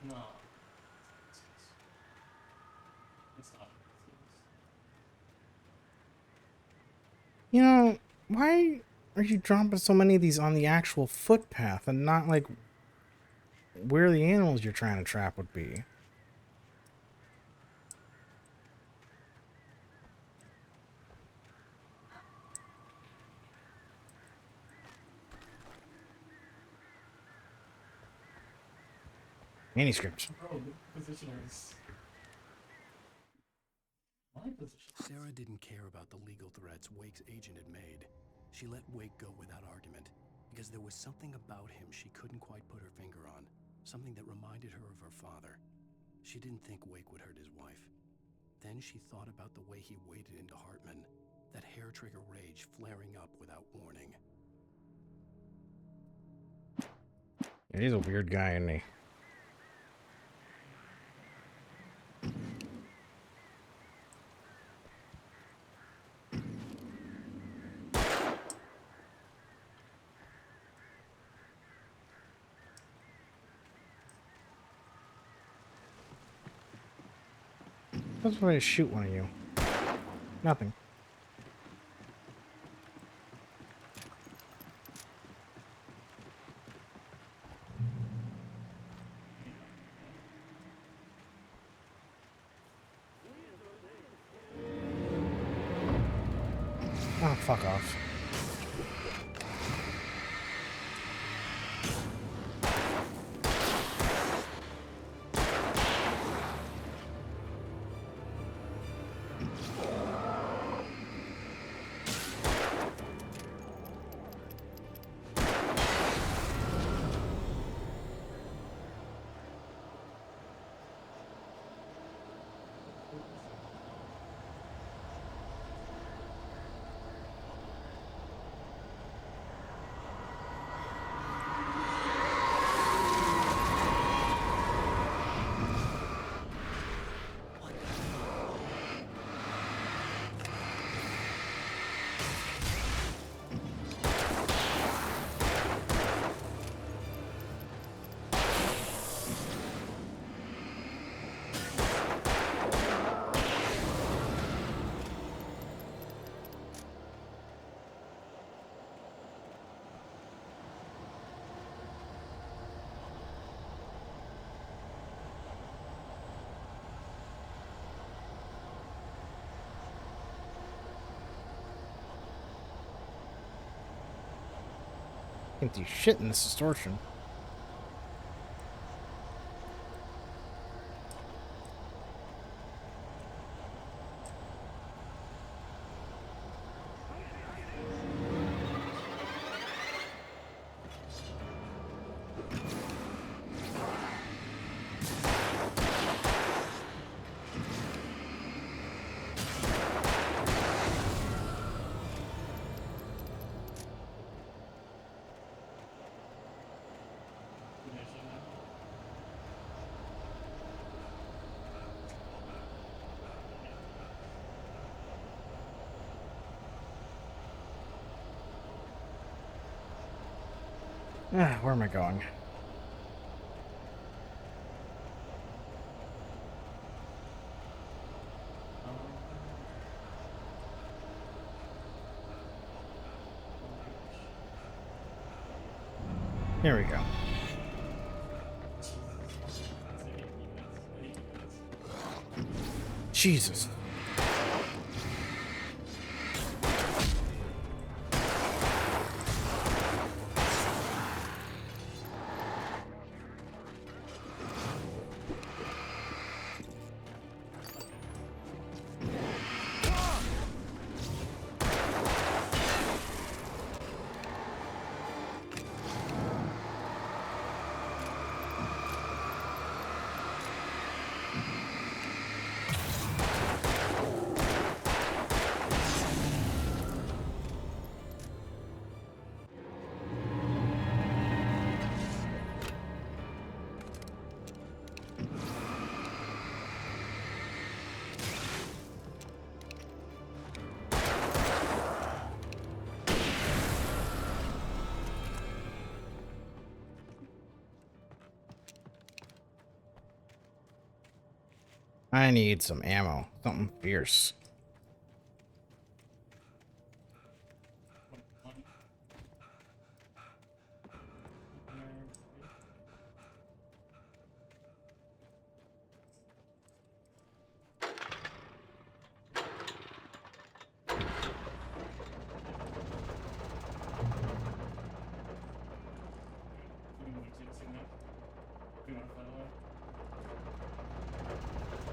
you. No. It's not. You know, why are you dropping so many of these on the actual footpath and not like where the animals you're trying to trap would be? Manuscript. Bro, the positioners. My position. Sarah didn't care about the legal threats Wake's agent had made. She let Wake go without argument, because there was something about him she couldn't quite put her finger on, something that reminded her of her father. She didn't think Wake would hurt his wife. Then she thought about the way he waded into Hartman, that hair-trigger rage flaring up without warning. Yeah, he's a weird guy, isn't he? That's why I shoot one of you. Nothing. Oh, fuck off. Can't do shit in this distortion. Ah, where am I going? Here we go. Jesus. I need some ammo. Something fierce.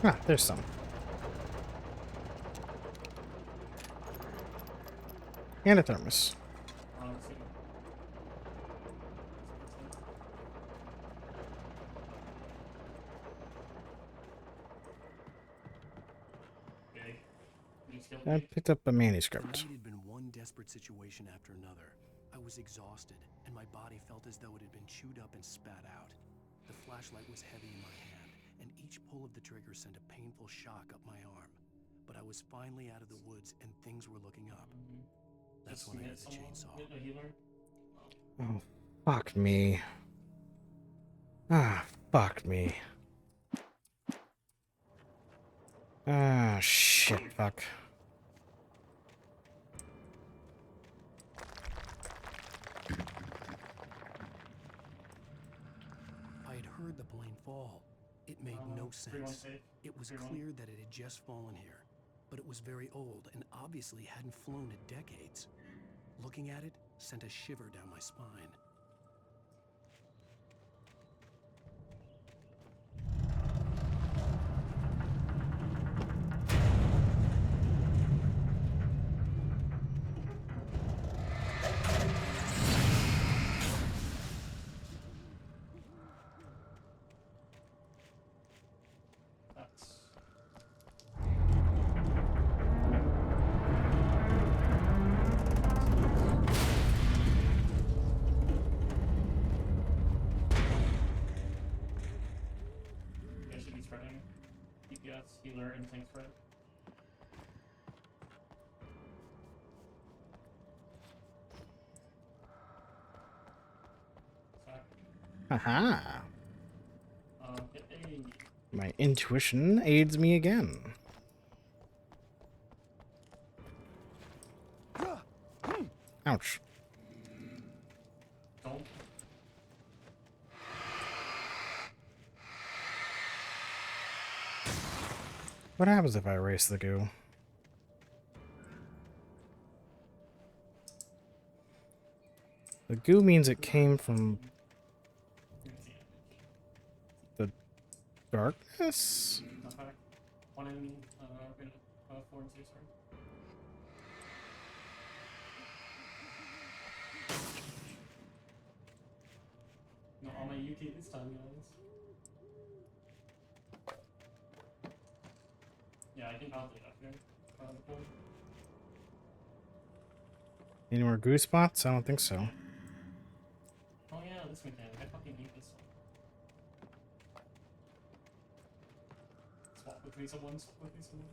Ah, there's some. And a thermos. I picked up a manuscript. The night had been one desperate situation after another. I was exhausted, and my body felt as though it had been chewed up and spat out. The flashlight was heavy in my hand, and each pull of the trigger sent a painful shock up my arm. But I was finally out of the woods, and things were looking up. That's when I hit the chainsaw. Oh, fuck me. Ah, fuck me. Ah, shit, fuck. I had heard the plane fall. It made no sense. It was clear that it had just fallen here, but it was very old and obviously hadn't flown in decades. Looking at it sent a shiver down my spine. Healer, instinct spread. Haha. My intuition aids me again. Ouch. Don't. What happens if I erase the goo? The goo means it came from the darkness? Okay. 1 in 4 and 2, sorry. Not on my UK this time, guys. Yeah, I think I'll do that here. Any more goo spots? I don't think so. Oh yeah, this mechanic. I fucking hate this one. Swap with me someone, swap with me someone.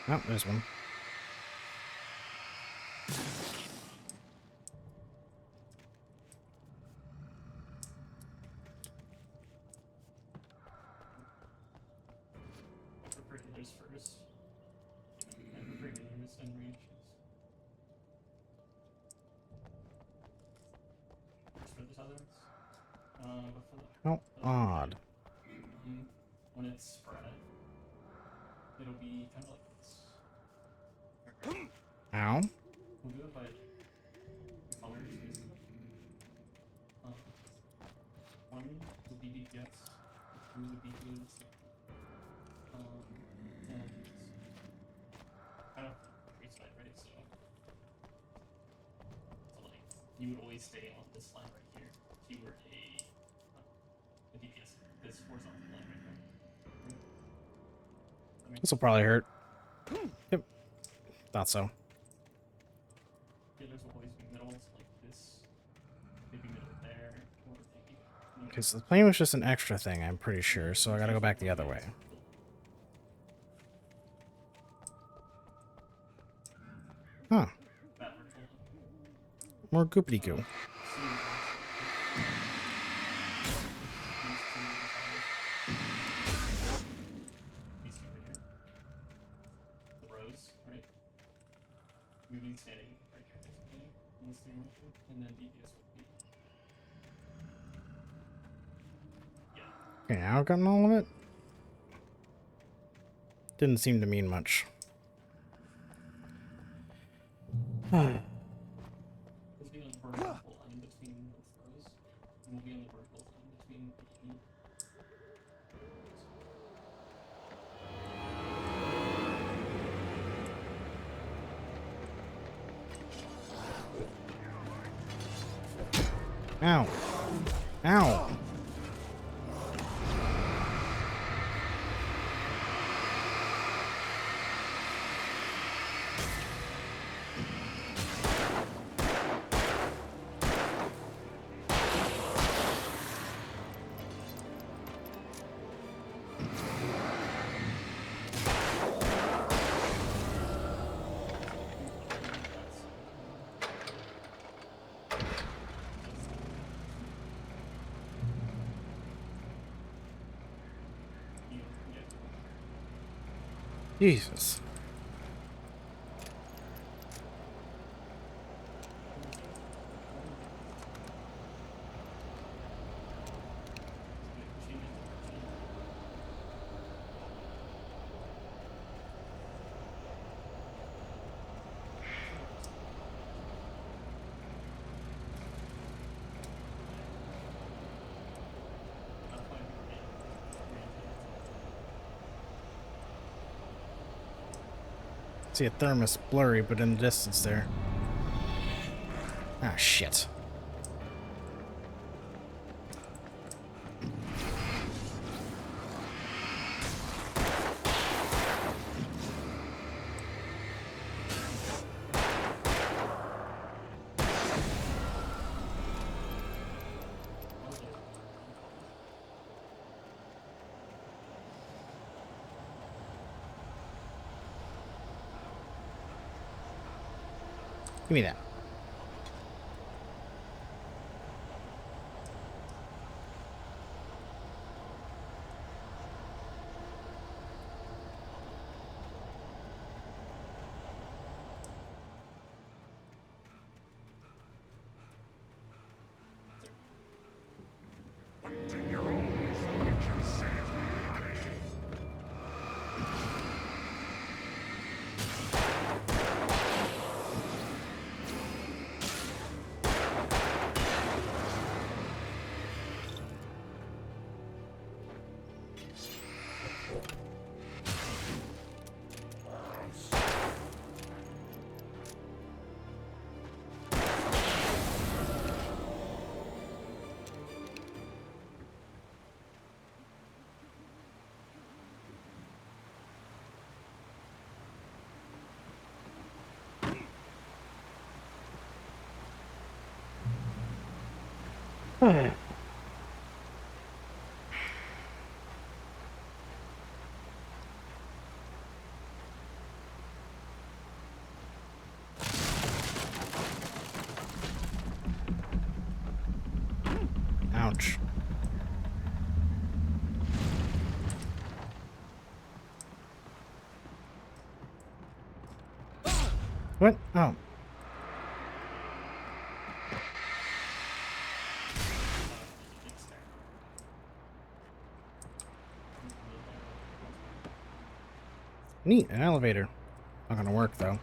Oh, there's one. I prefer healers first. I prefer healers and ranges. For this others. But for the How odd. when it's spread, it'll be kind of like this. Ow. We'll do it by colors, basically. One will be DPS, 2 would be DPS, and kind of reside, right? So like, you would always stay on this line right here if you were a DPS, this horizontal line right there. This will probably hurt. Yep. Thought so. Healers will always be middle, so like this, maybe middle there, or maybe. Because the plane was just an extra thing, I'm pretty sure, so I gotta go back the other way. Huh. More goopity goo. Moving standing right here, basically. And steering motion, and then DPS would be. Yeah. Okay, now I've gotten all of it. Didn't seem to mean much. We'll be on the vertical line between both rows, and we'll be on the vertical line between the. Ow. Ow. Jesus. See a thermos blurry, but in the distance there. Ah, shit. Give me that. Ouch. What? Oh. Neat, an elevator. Not gonna work though.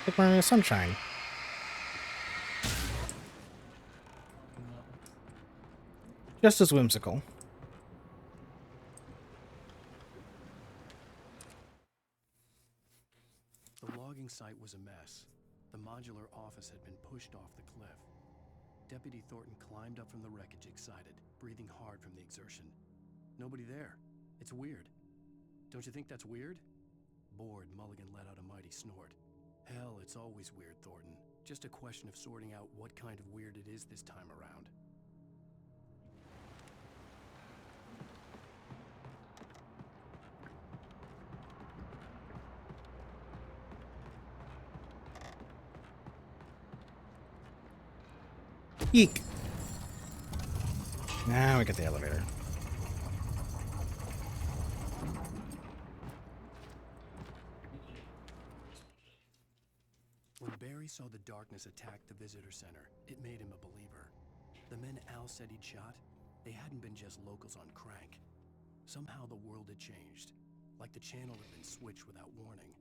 Like we're in the sunshine. Just as whimsical. The logging site was a mess. The modular office had been pushed off the cliff. Deputy Thornton climbed up from the wreckage excited, breathing hard from the exertion. Nobody there. It's weird. Don't you think that's weird? Bored, Mulligan let out a mighty snort. Hell, it's always weird, Thornton. Just a question of sorting out what kind of weird it is this time around. Eek. Now we get the elevator. When Barry saw the darkness attack the visitor center, it made him a believer. The men Al said he'd shot, they hadn't been just locals on crank. Somehow the world had changed, like the channel had been switched without warning.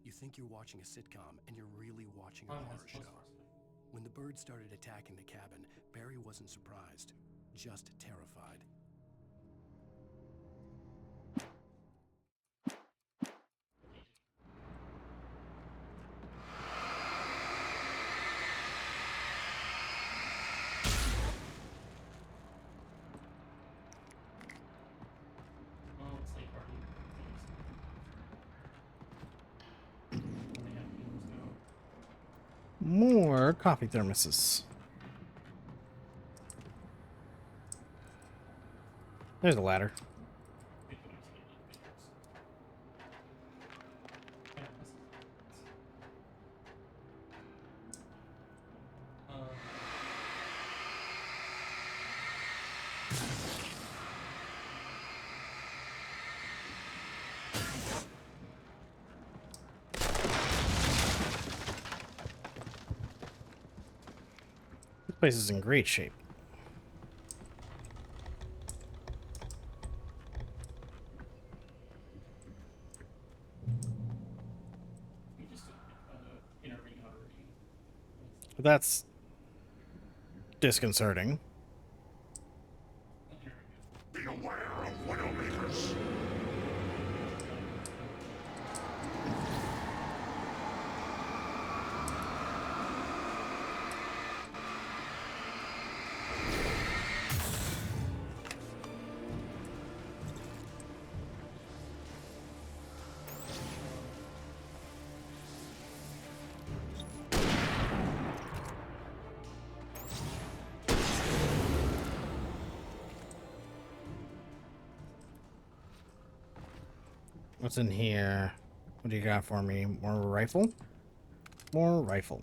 You think you're watching a sitcom, and you're really watching a horror show. When the birds started attacking the cabin, Barry wasn't surprised, just terrified. More coffee thermoses. There's a ladder. This place is in great shape. That's disconcerting. Be aware of Widowmakers. What's in here? What do you got for me? More rifle? More rifle.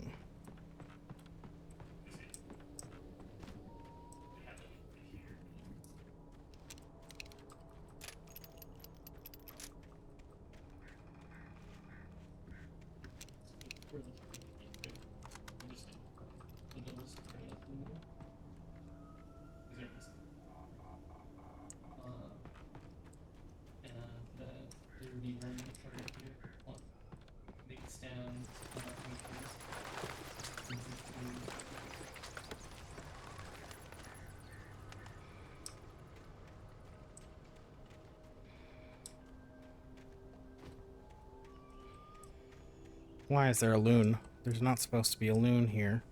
Why is there a loon? There's not supposed to be a loon here.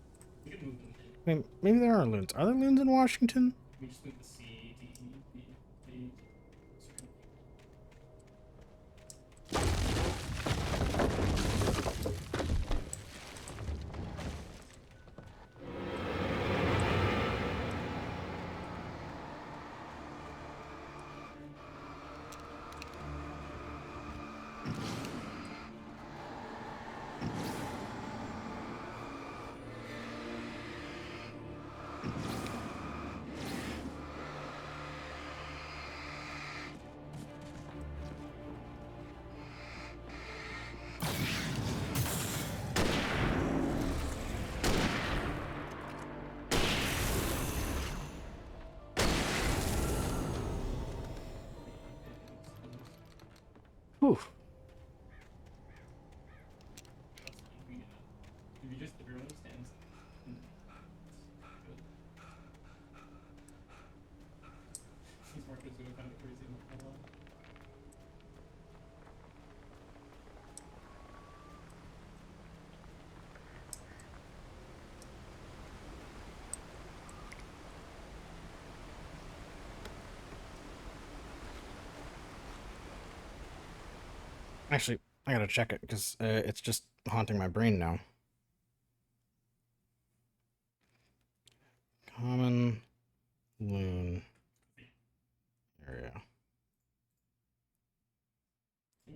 We could move them. Wait, maybe there are loons. Are there loons in Washington? We just move the C, D, B, A. Whew. If you just, everyone stands. Good. These markers are kind of crazy. Hold on. Actually, I gotta check it because it's just haunting my brain now. Common loon area. We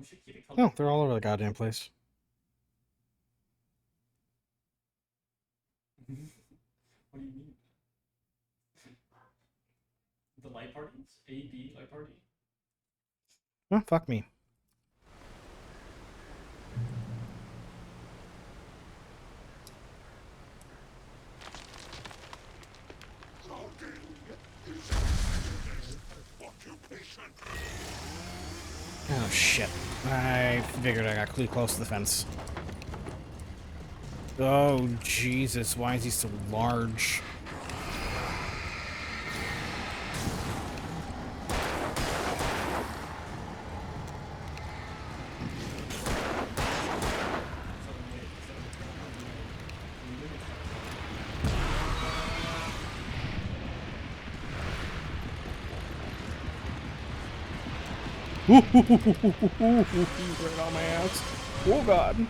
should keep it Oh, they're all over the goddamn place. What do you mean? The light parties? A, B, light party? Oh, fuck me. Oh shit. I figured I got too close to the fence. Oh Jesus, why is he so large? Right on my ass. Oh god.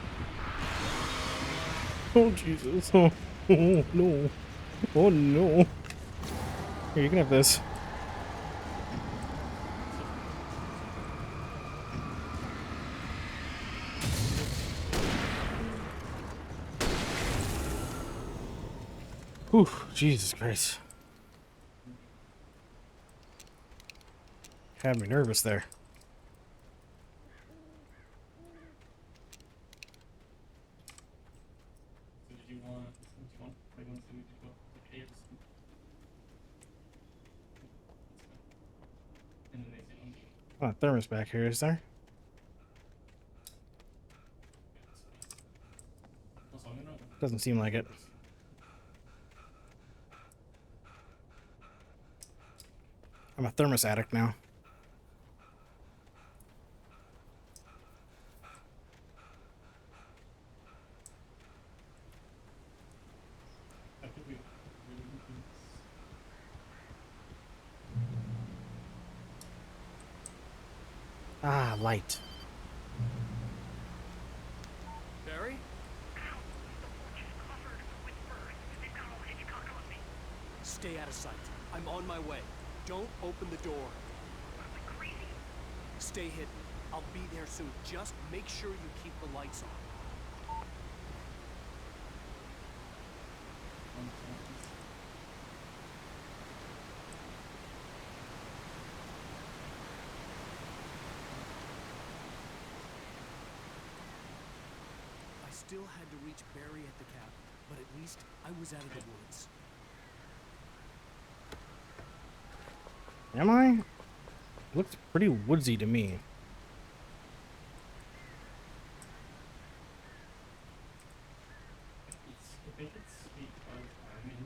Oh Jesus. Oh, oh no. Oh no. Here, you can have this. Whew, Jesus Christ. Had me nervous there. So did you want like one food to go like A or C? And then they say on B. Oh, thermos back here, is there? Also, I'm gonna... Doesn't seem like it. I'm a thermos addict now. I think we really need this. Ah, light. Barry? Stay out of sight. I'm on my way. Don't open the door. Stay hidden. I'll be there soon. Just make sure you keep the lights on. I still had to reach Barry at the cabin, but at least I was out of the woods. Am I? Looks pretty woodsy to me. I think it's 8 I mean,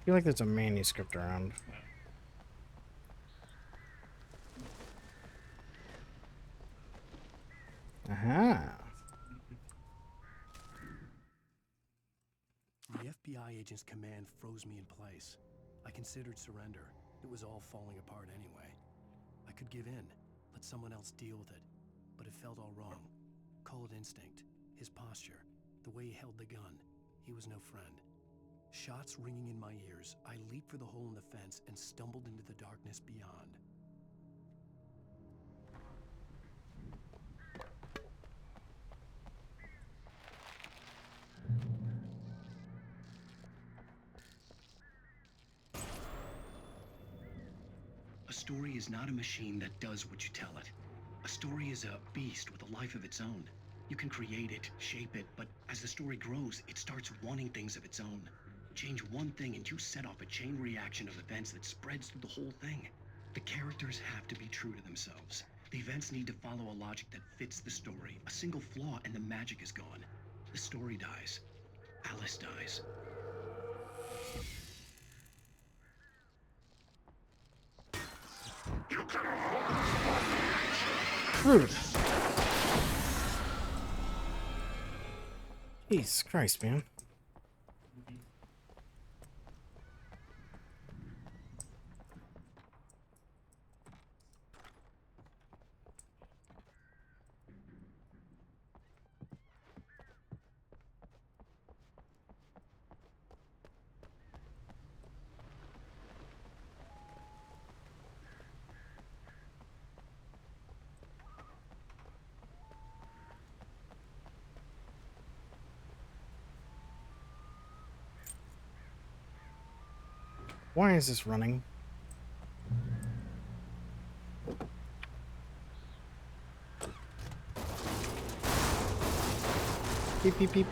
feel like there's a manuscript around. Aha. The FBI agent's command froze me in place. I considered surrender. It was all falling apart anyway. I could give in, let someone else deal with it. But it felt all wrong. Call it instinct, his posture, the way he held the gun. He was no friend. Shots ringing in my ears, I leaped for the hole in the fence and stumbled into the darkness beyond. A story is not a machine that does what you tell it. A story is a beast with a life of its own. You can create it, shape it, but as the story grows, it starts wanting things of its own. Change one thing and you set off a chain reaction of events that spreads through the whole thing. The characters have to be true to themselves. The events need to follow a logic that fits the story. A single flaw and the magic is gone. The story dies. Alice dies. Rude. Jesus Christ, man. Why is this running? Beep, beep, beep.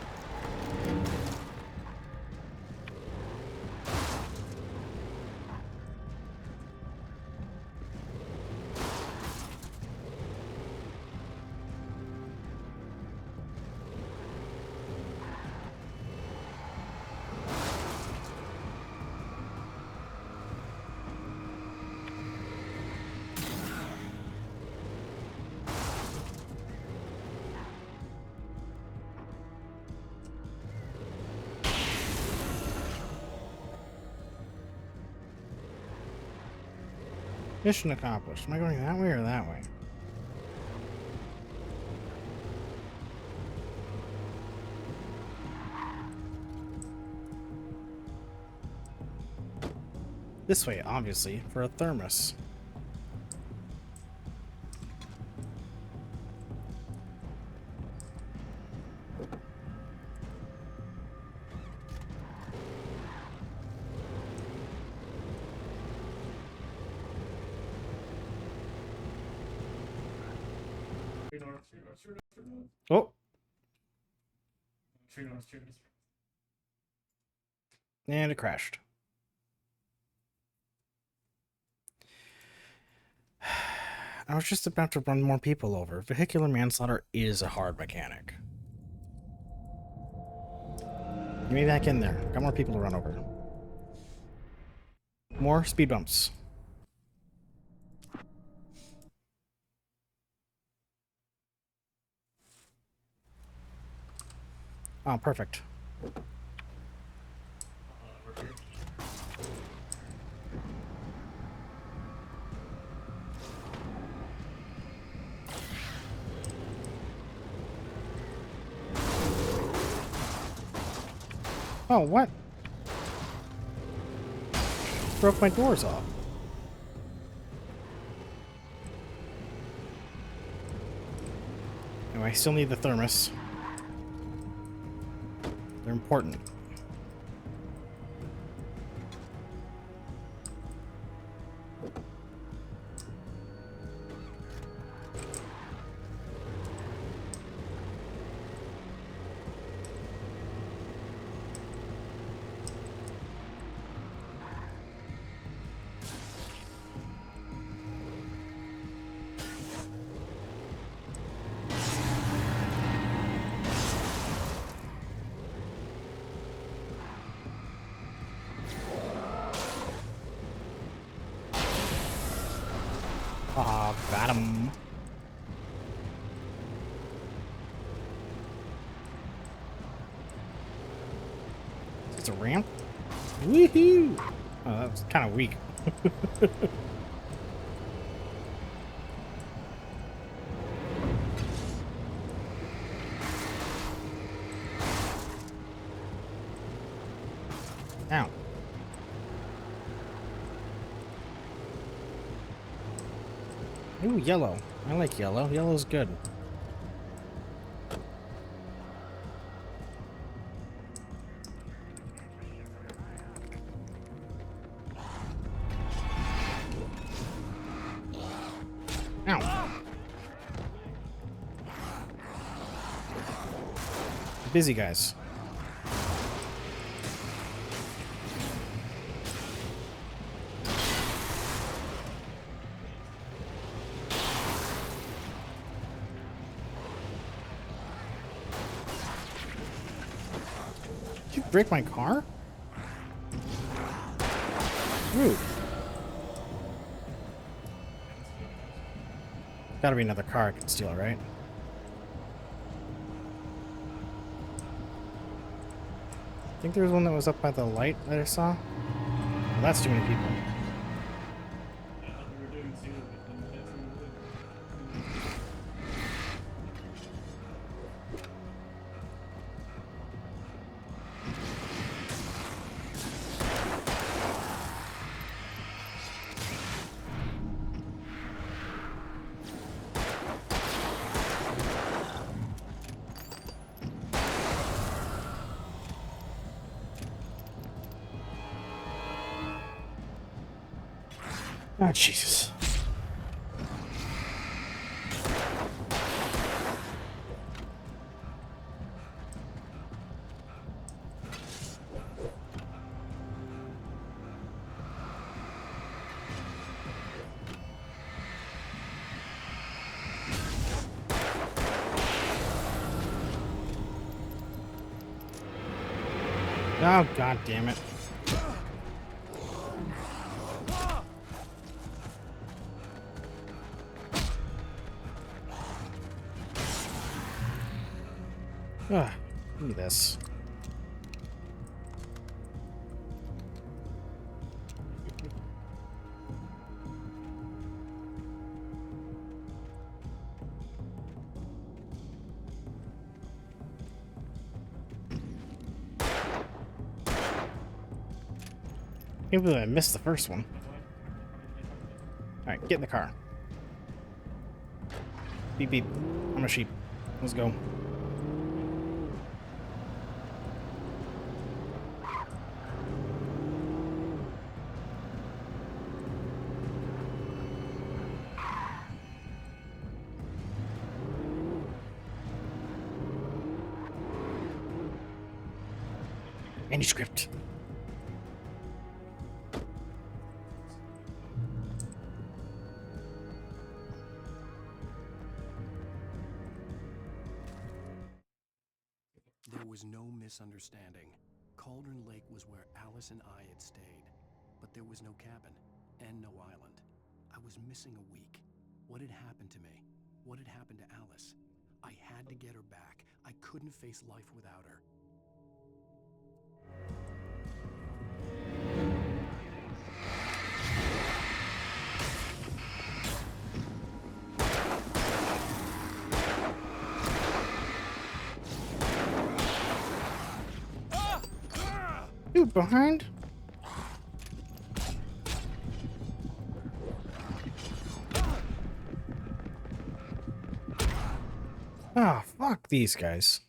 Mission accomplished. Am I going that way or that way? This way, obviously, for a thermos. Oh. And it crashed. I was just about to run more people over. Vehicular manslaughter is a hard mechanic. Get me back in there. Got more people to run over. More speed bumps. Oh, perfect. Oh, what? Broke my doors off. Anyway, I still need the thermos. They're important. him. It's a ramp? Woohoo! Oh, that was kind of weak. Ow. Ooh, yellow. I like yellow. Yellow's good. Ow. Busy guys. Did you break my car? Rude. Gotta be another car I can steal, right? I think there was one that was up by the light that I saw. Well, that's too many people. Oh, Jesus. Oh, God damn it. Ugh, give me this. Can't believe I missed the first one. Alright, get in the car. Beep beep. I'm a sheep. Let's go. Manuscript. There was no misunderstanding. Cauldron Lake was where Alice and I had stayed, but there was no cabin and no island. I was missing a week. What had happened to me? What had happened to Alice? I had to get her back. I couldn't face life without her. Dude, behind? Ah, fuck these guys.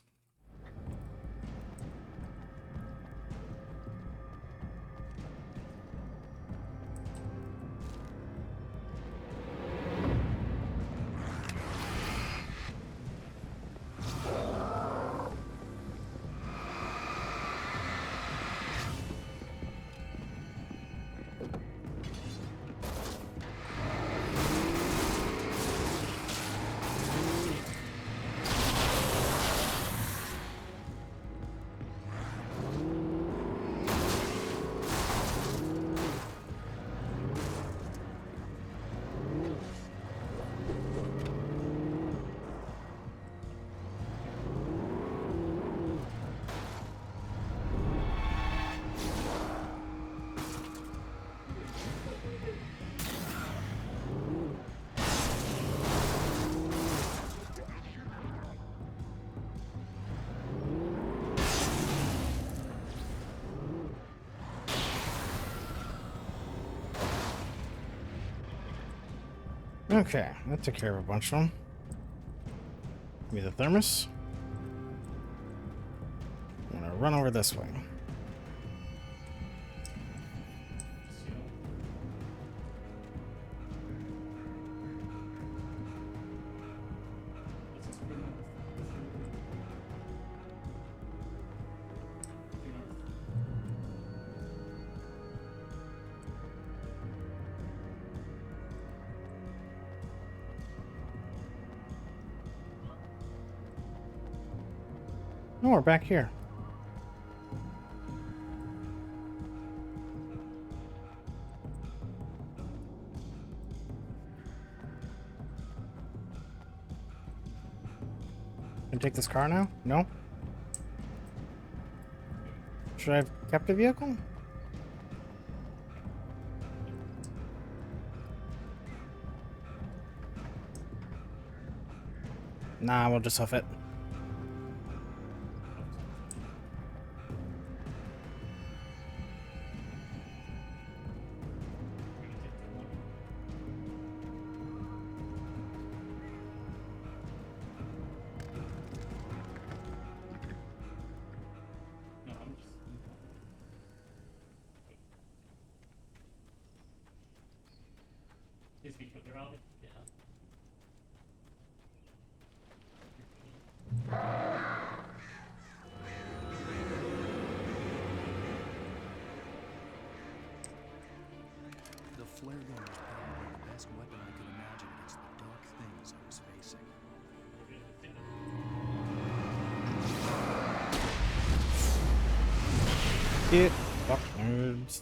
Okay, that took care of a bunch of them. Give me the thermos. I'm gonna run over this way. No, we're back here. Can I take this car now? No? Should I have kept the vehicle? Nah, we'll just huff it. Is because they're out? Yeah. The flare gun was probably the best weapon I could imagine against the dark things I was facing. Get fuck nerds.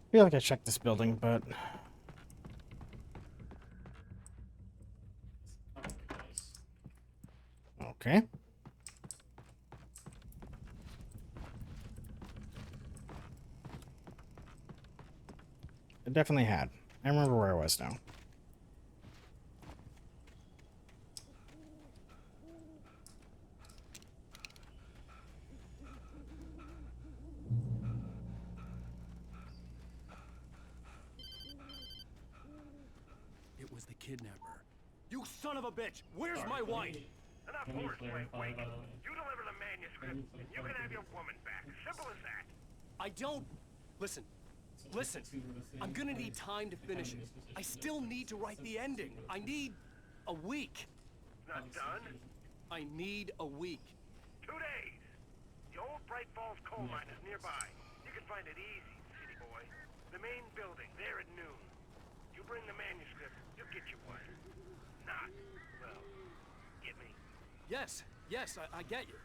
I feel like I checked this building, but okay. I definitely had. I remember where I was now. It was the kidnapper. You son of a bitch! Where's my wife? Enough horseplay, Wake. You deliver the manuscript, and you can have your woman back. Simple as that. I don't... Listen. I'm gonna need time to finish it. I still need to write the ending. I need a week. Not done? I need a week. 2 days. The old Bright Falls coal mine is nearby. You can find it easy, city boy. The main building, there at noon. You bring the manuscript, you'll get your one. Not, well, get me? Yes, I get you.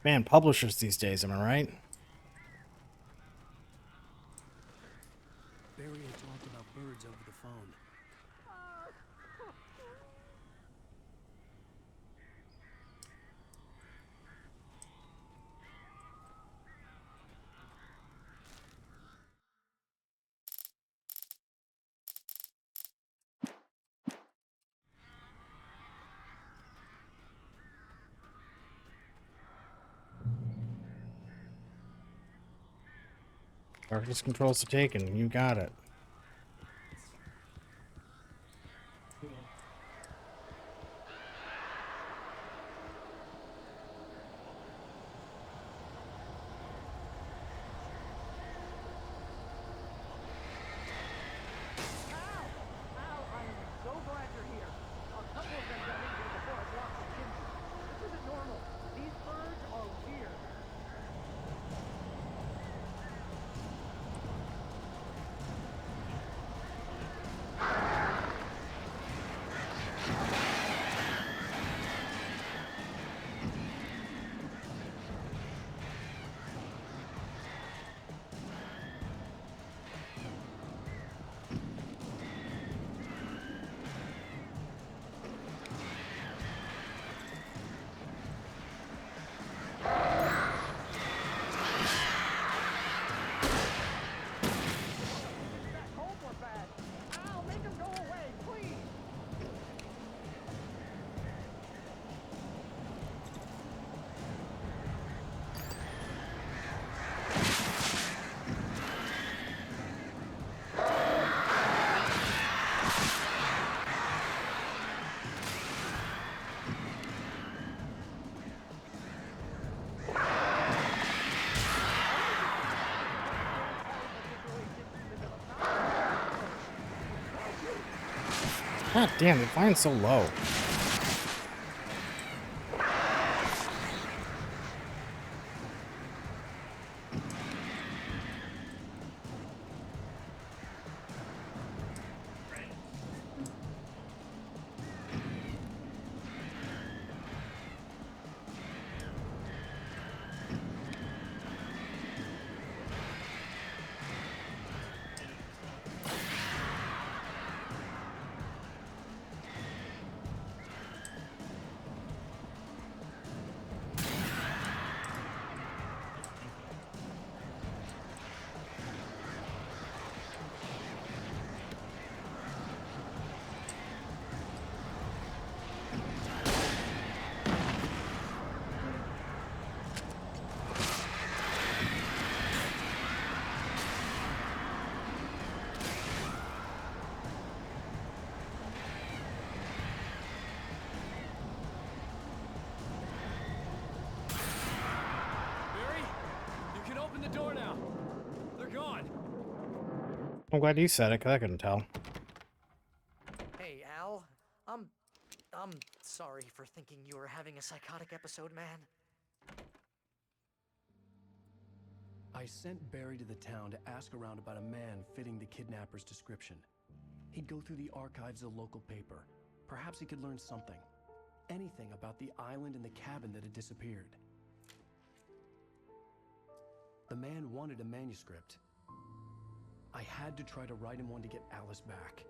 Man, publishers these days, am I right? Barry had talked about birds over the phone. Darkness controls the taken. You got it. God damn, you're flying so low. The door now. They're gone. I'm glad you said it, because I couldn't tell. Hey, Al. I'm sorry for thinking you were having a psychotic episode, man. I sent Barry to the town to ask around about a man fitting the kidnapper's description. He'd go through the archives of the local paper. Perhaps he could learn something. Anything about the island and the cabin that had disappeared. The man wanted a manuscript. I had to try to write him one to get Alice back.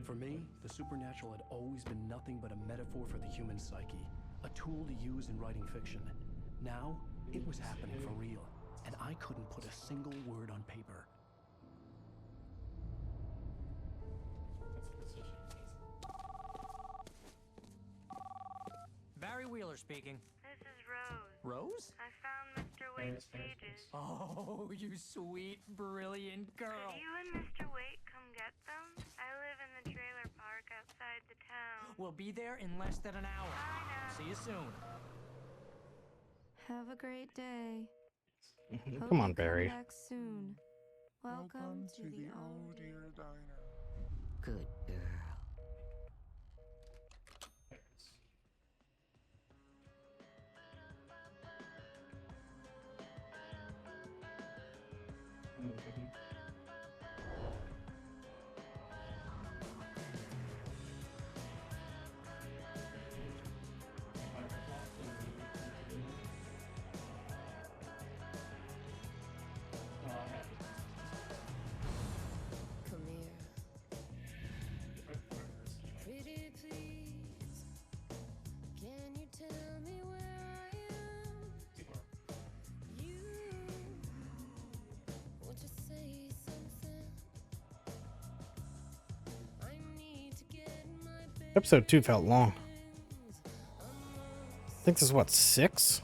For me, the supernatural had always been nothing but a metaphor for the human psyche, a tool to use in writing fiction. Now, it was happening for real, and I couldn't put a single word on paper. Barry Wheeler speaking. This is Rose. Rose? I found Mr. Wake's pages. Oh, you sweet, brilliant girl. Could you and Mr. Wake come get them? I live in the trailer park outside the town. We'll be there in less than an hour. Bye now. See you soon. Have a great day. Come on, Barry. Come back soon. Welcome to the Oh Dear Diner. Good girl. Come here. Pretty please. Can you tell me where I am? You. Won't you say something? I need to get my bed. Episode 2 felt long. I think this is what, 6?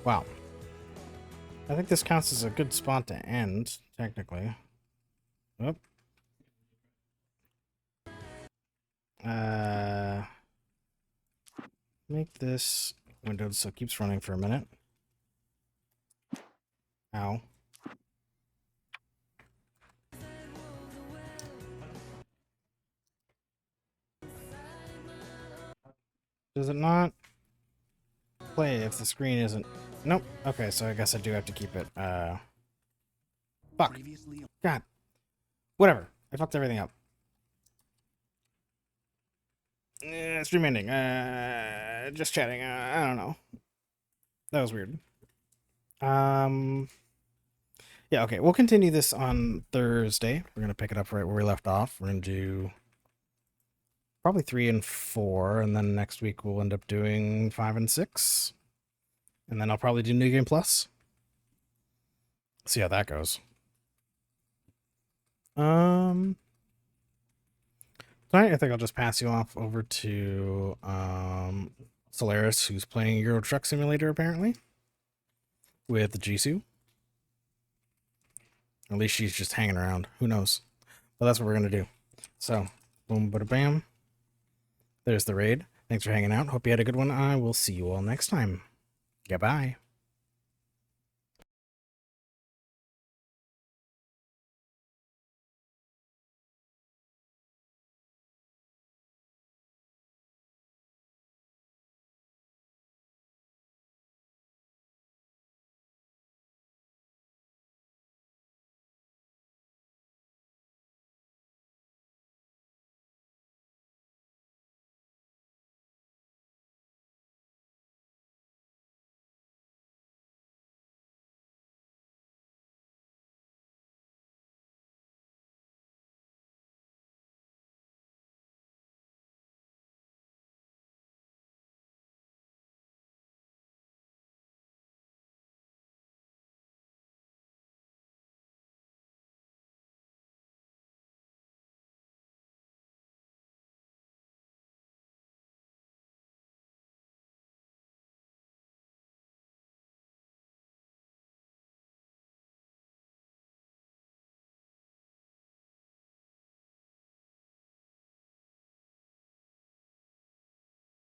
Wow. I think this counts as a good spot to end, technically. Oop. Make this windowed so it keeps running for a minute. Ow. Does it not play if the screen isn't? Nope. Okay, so I guess I do have to keep it. Fuck. God. Whatever. I fucked everything up. Stream ending. Just chatting. I don't know. That was weird. Yeah, okay. We'll continue this on Thursday. We're going to pick it up right where we left off. We're going to do probably 3 and 4, and then next week we'll end up doing 5 and 6. And then I'll probably do New Game Plus. See how that goes. Tonight, I think I'll just pass you off over to Solaris, who's playing Euro Truck Simulator, apparently, with Jisoo. At least she's just hanging around. Who knows? But that's what we're going to do. So, boom, bada bam. There's the raid. Thanks for hanging out. Hope you had a good one. I will see you all next time. Goodbye.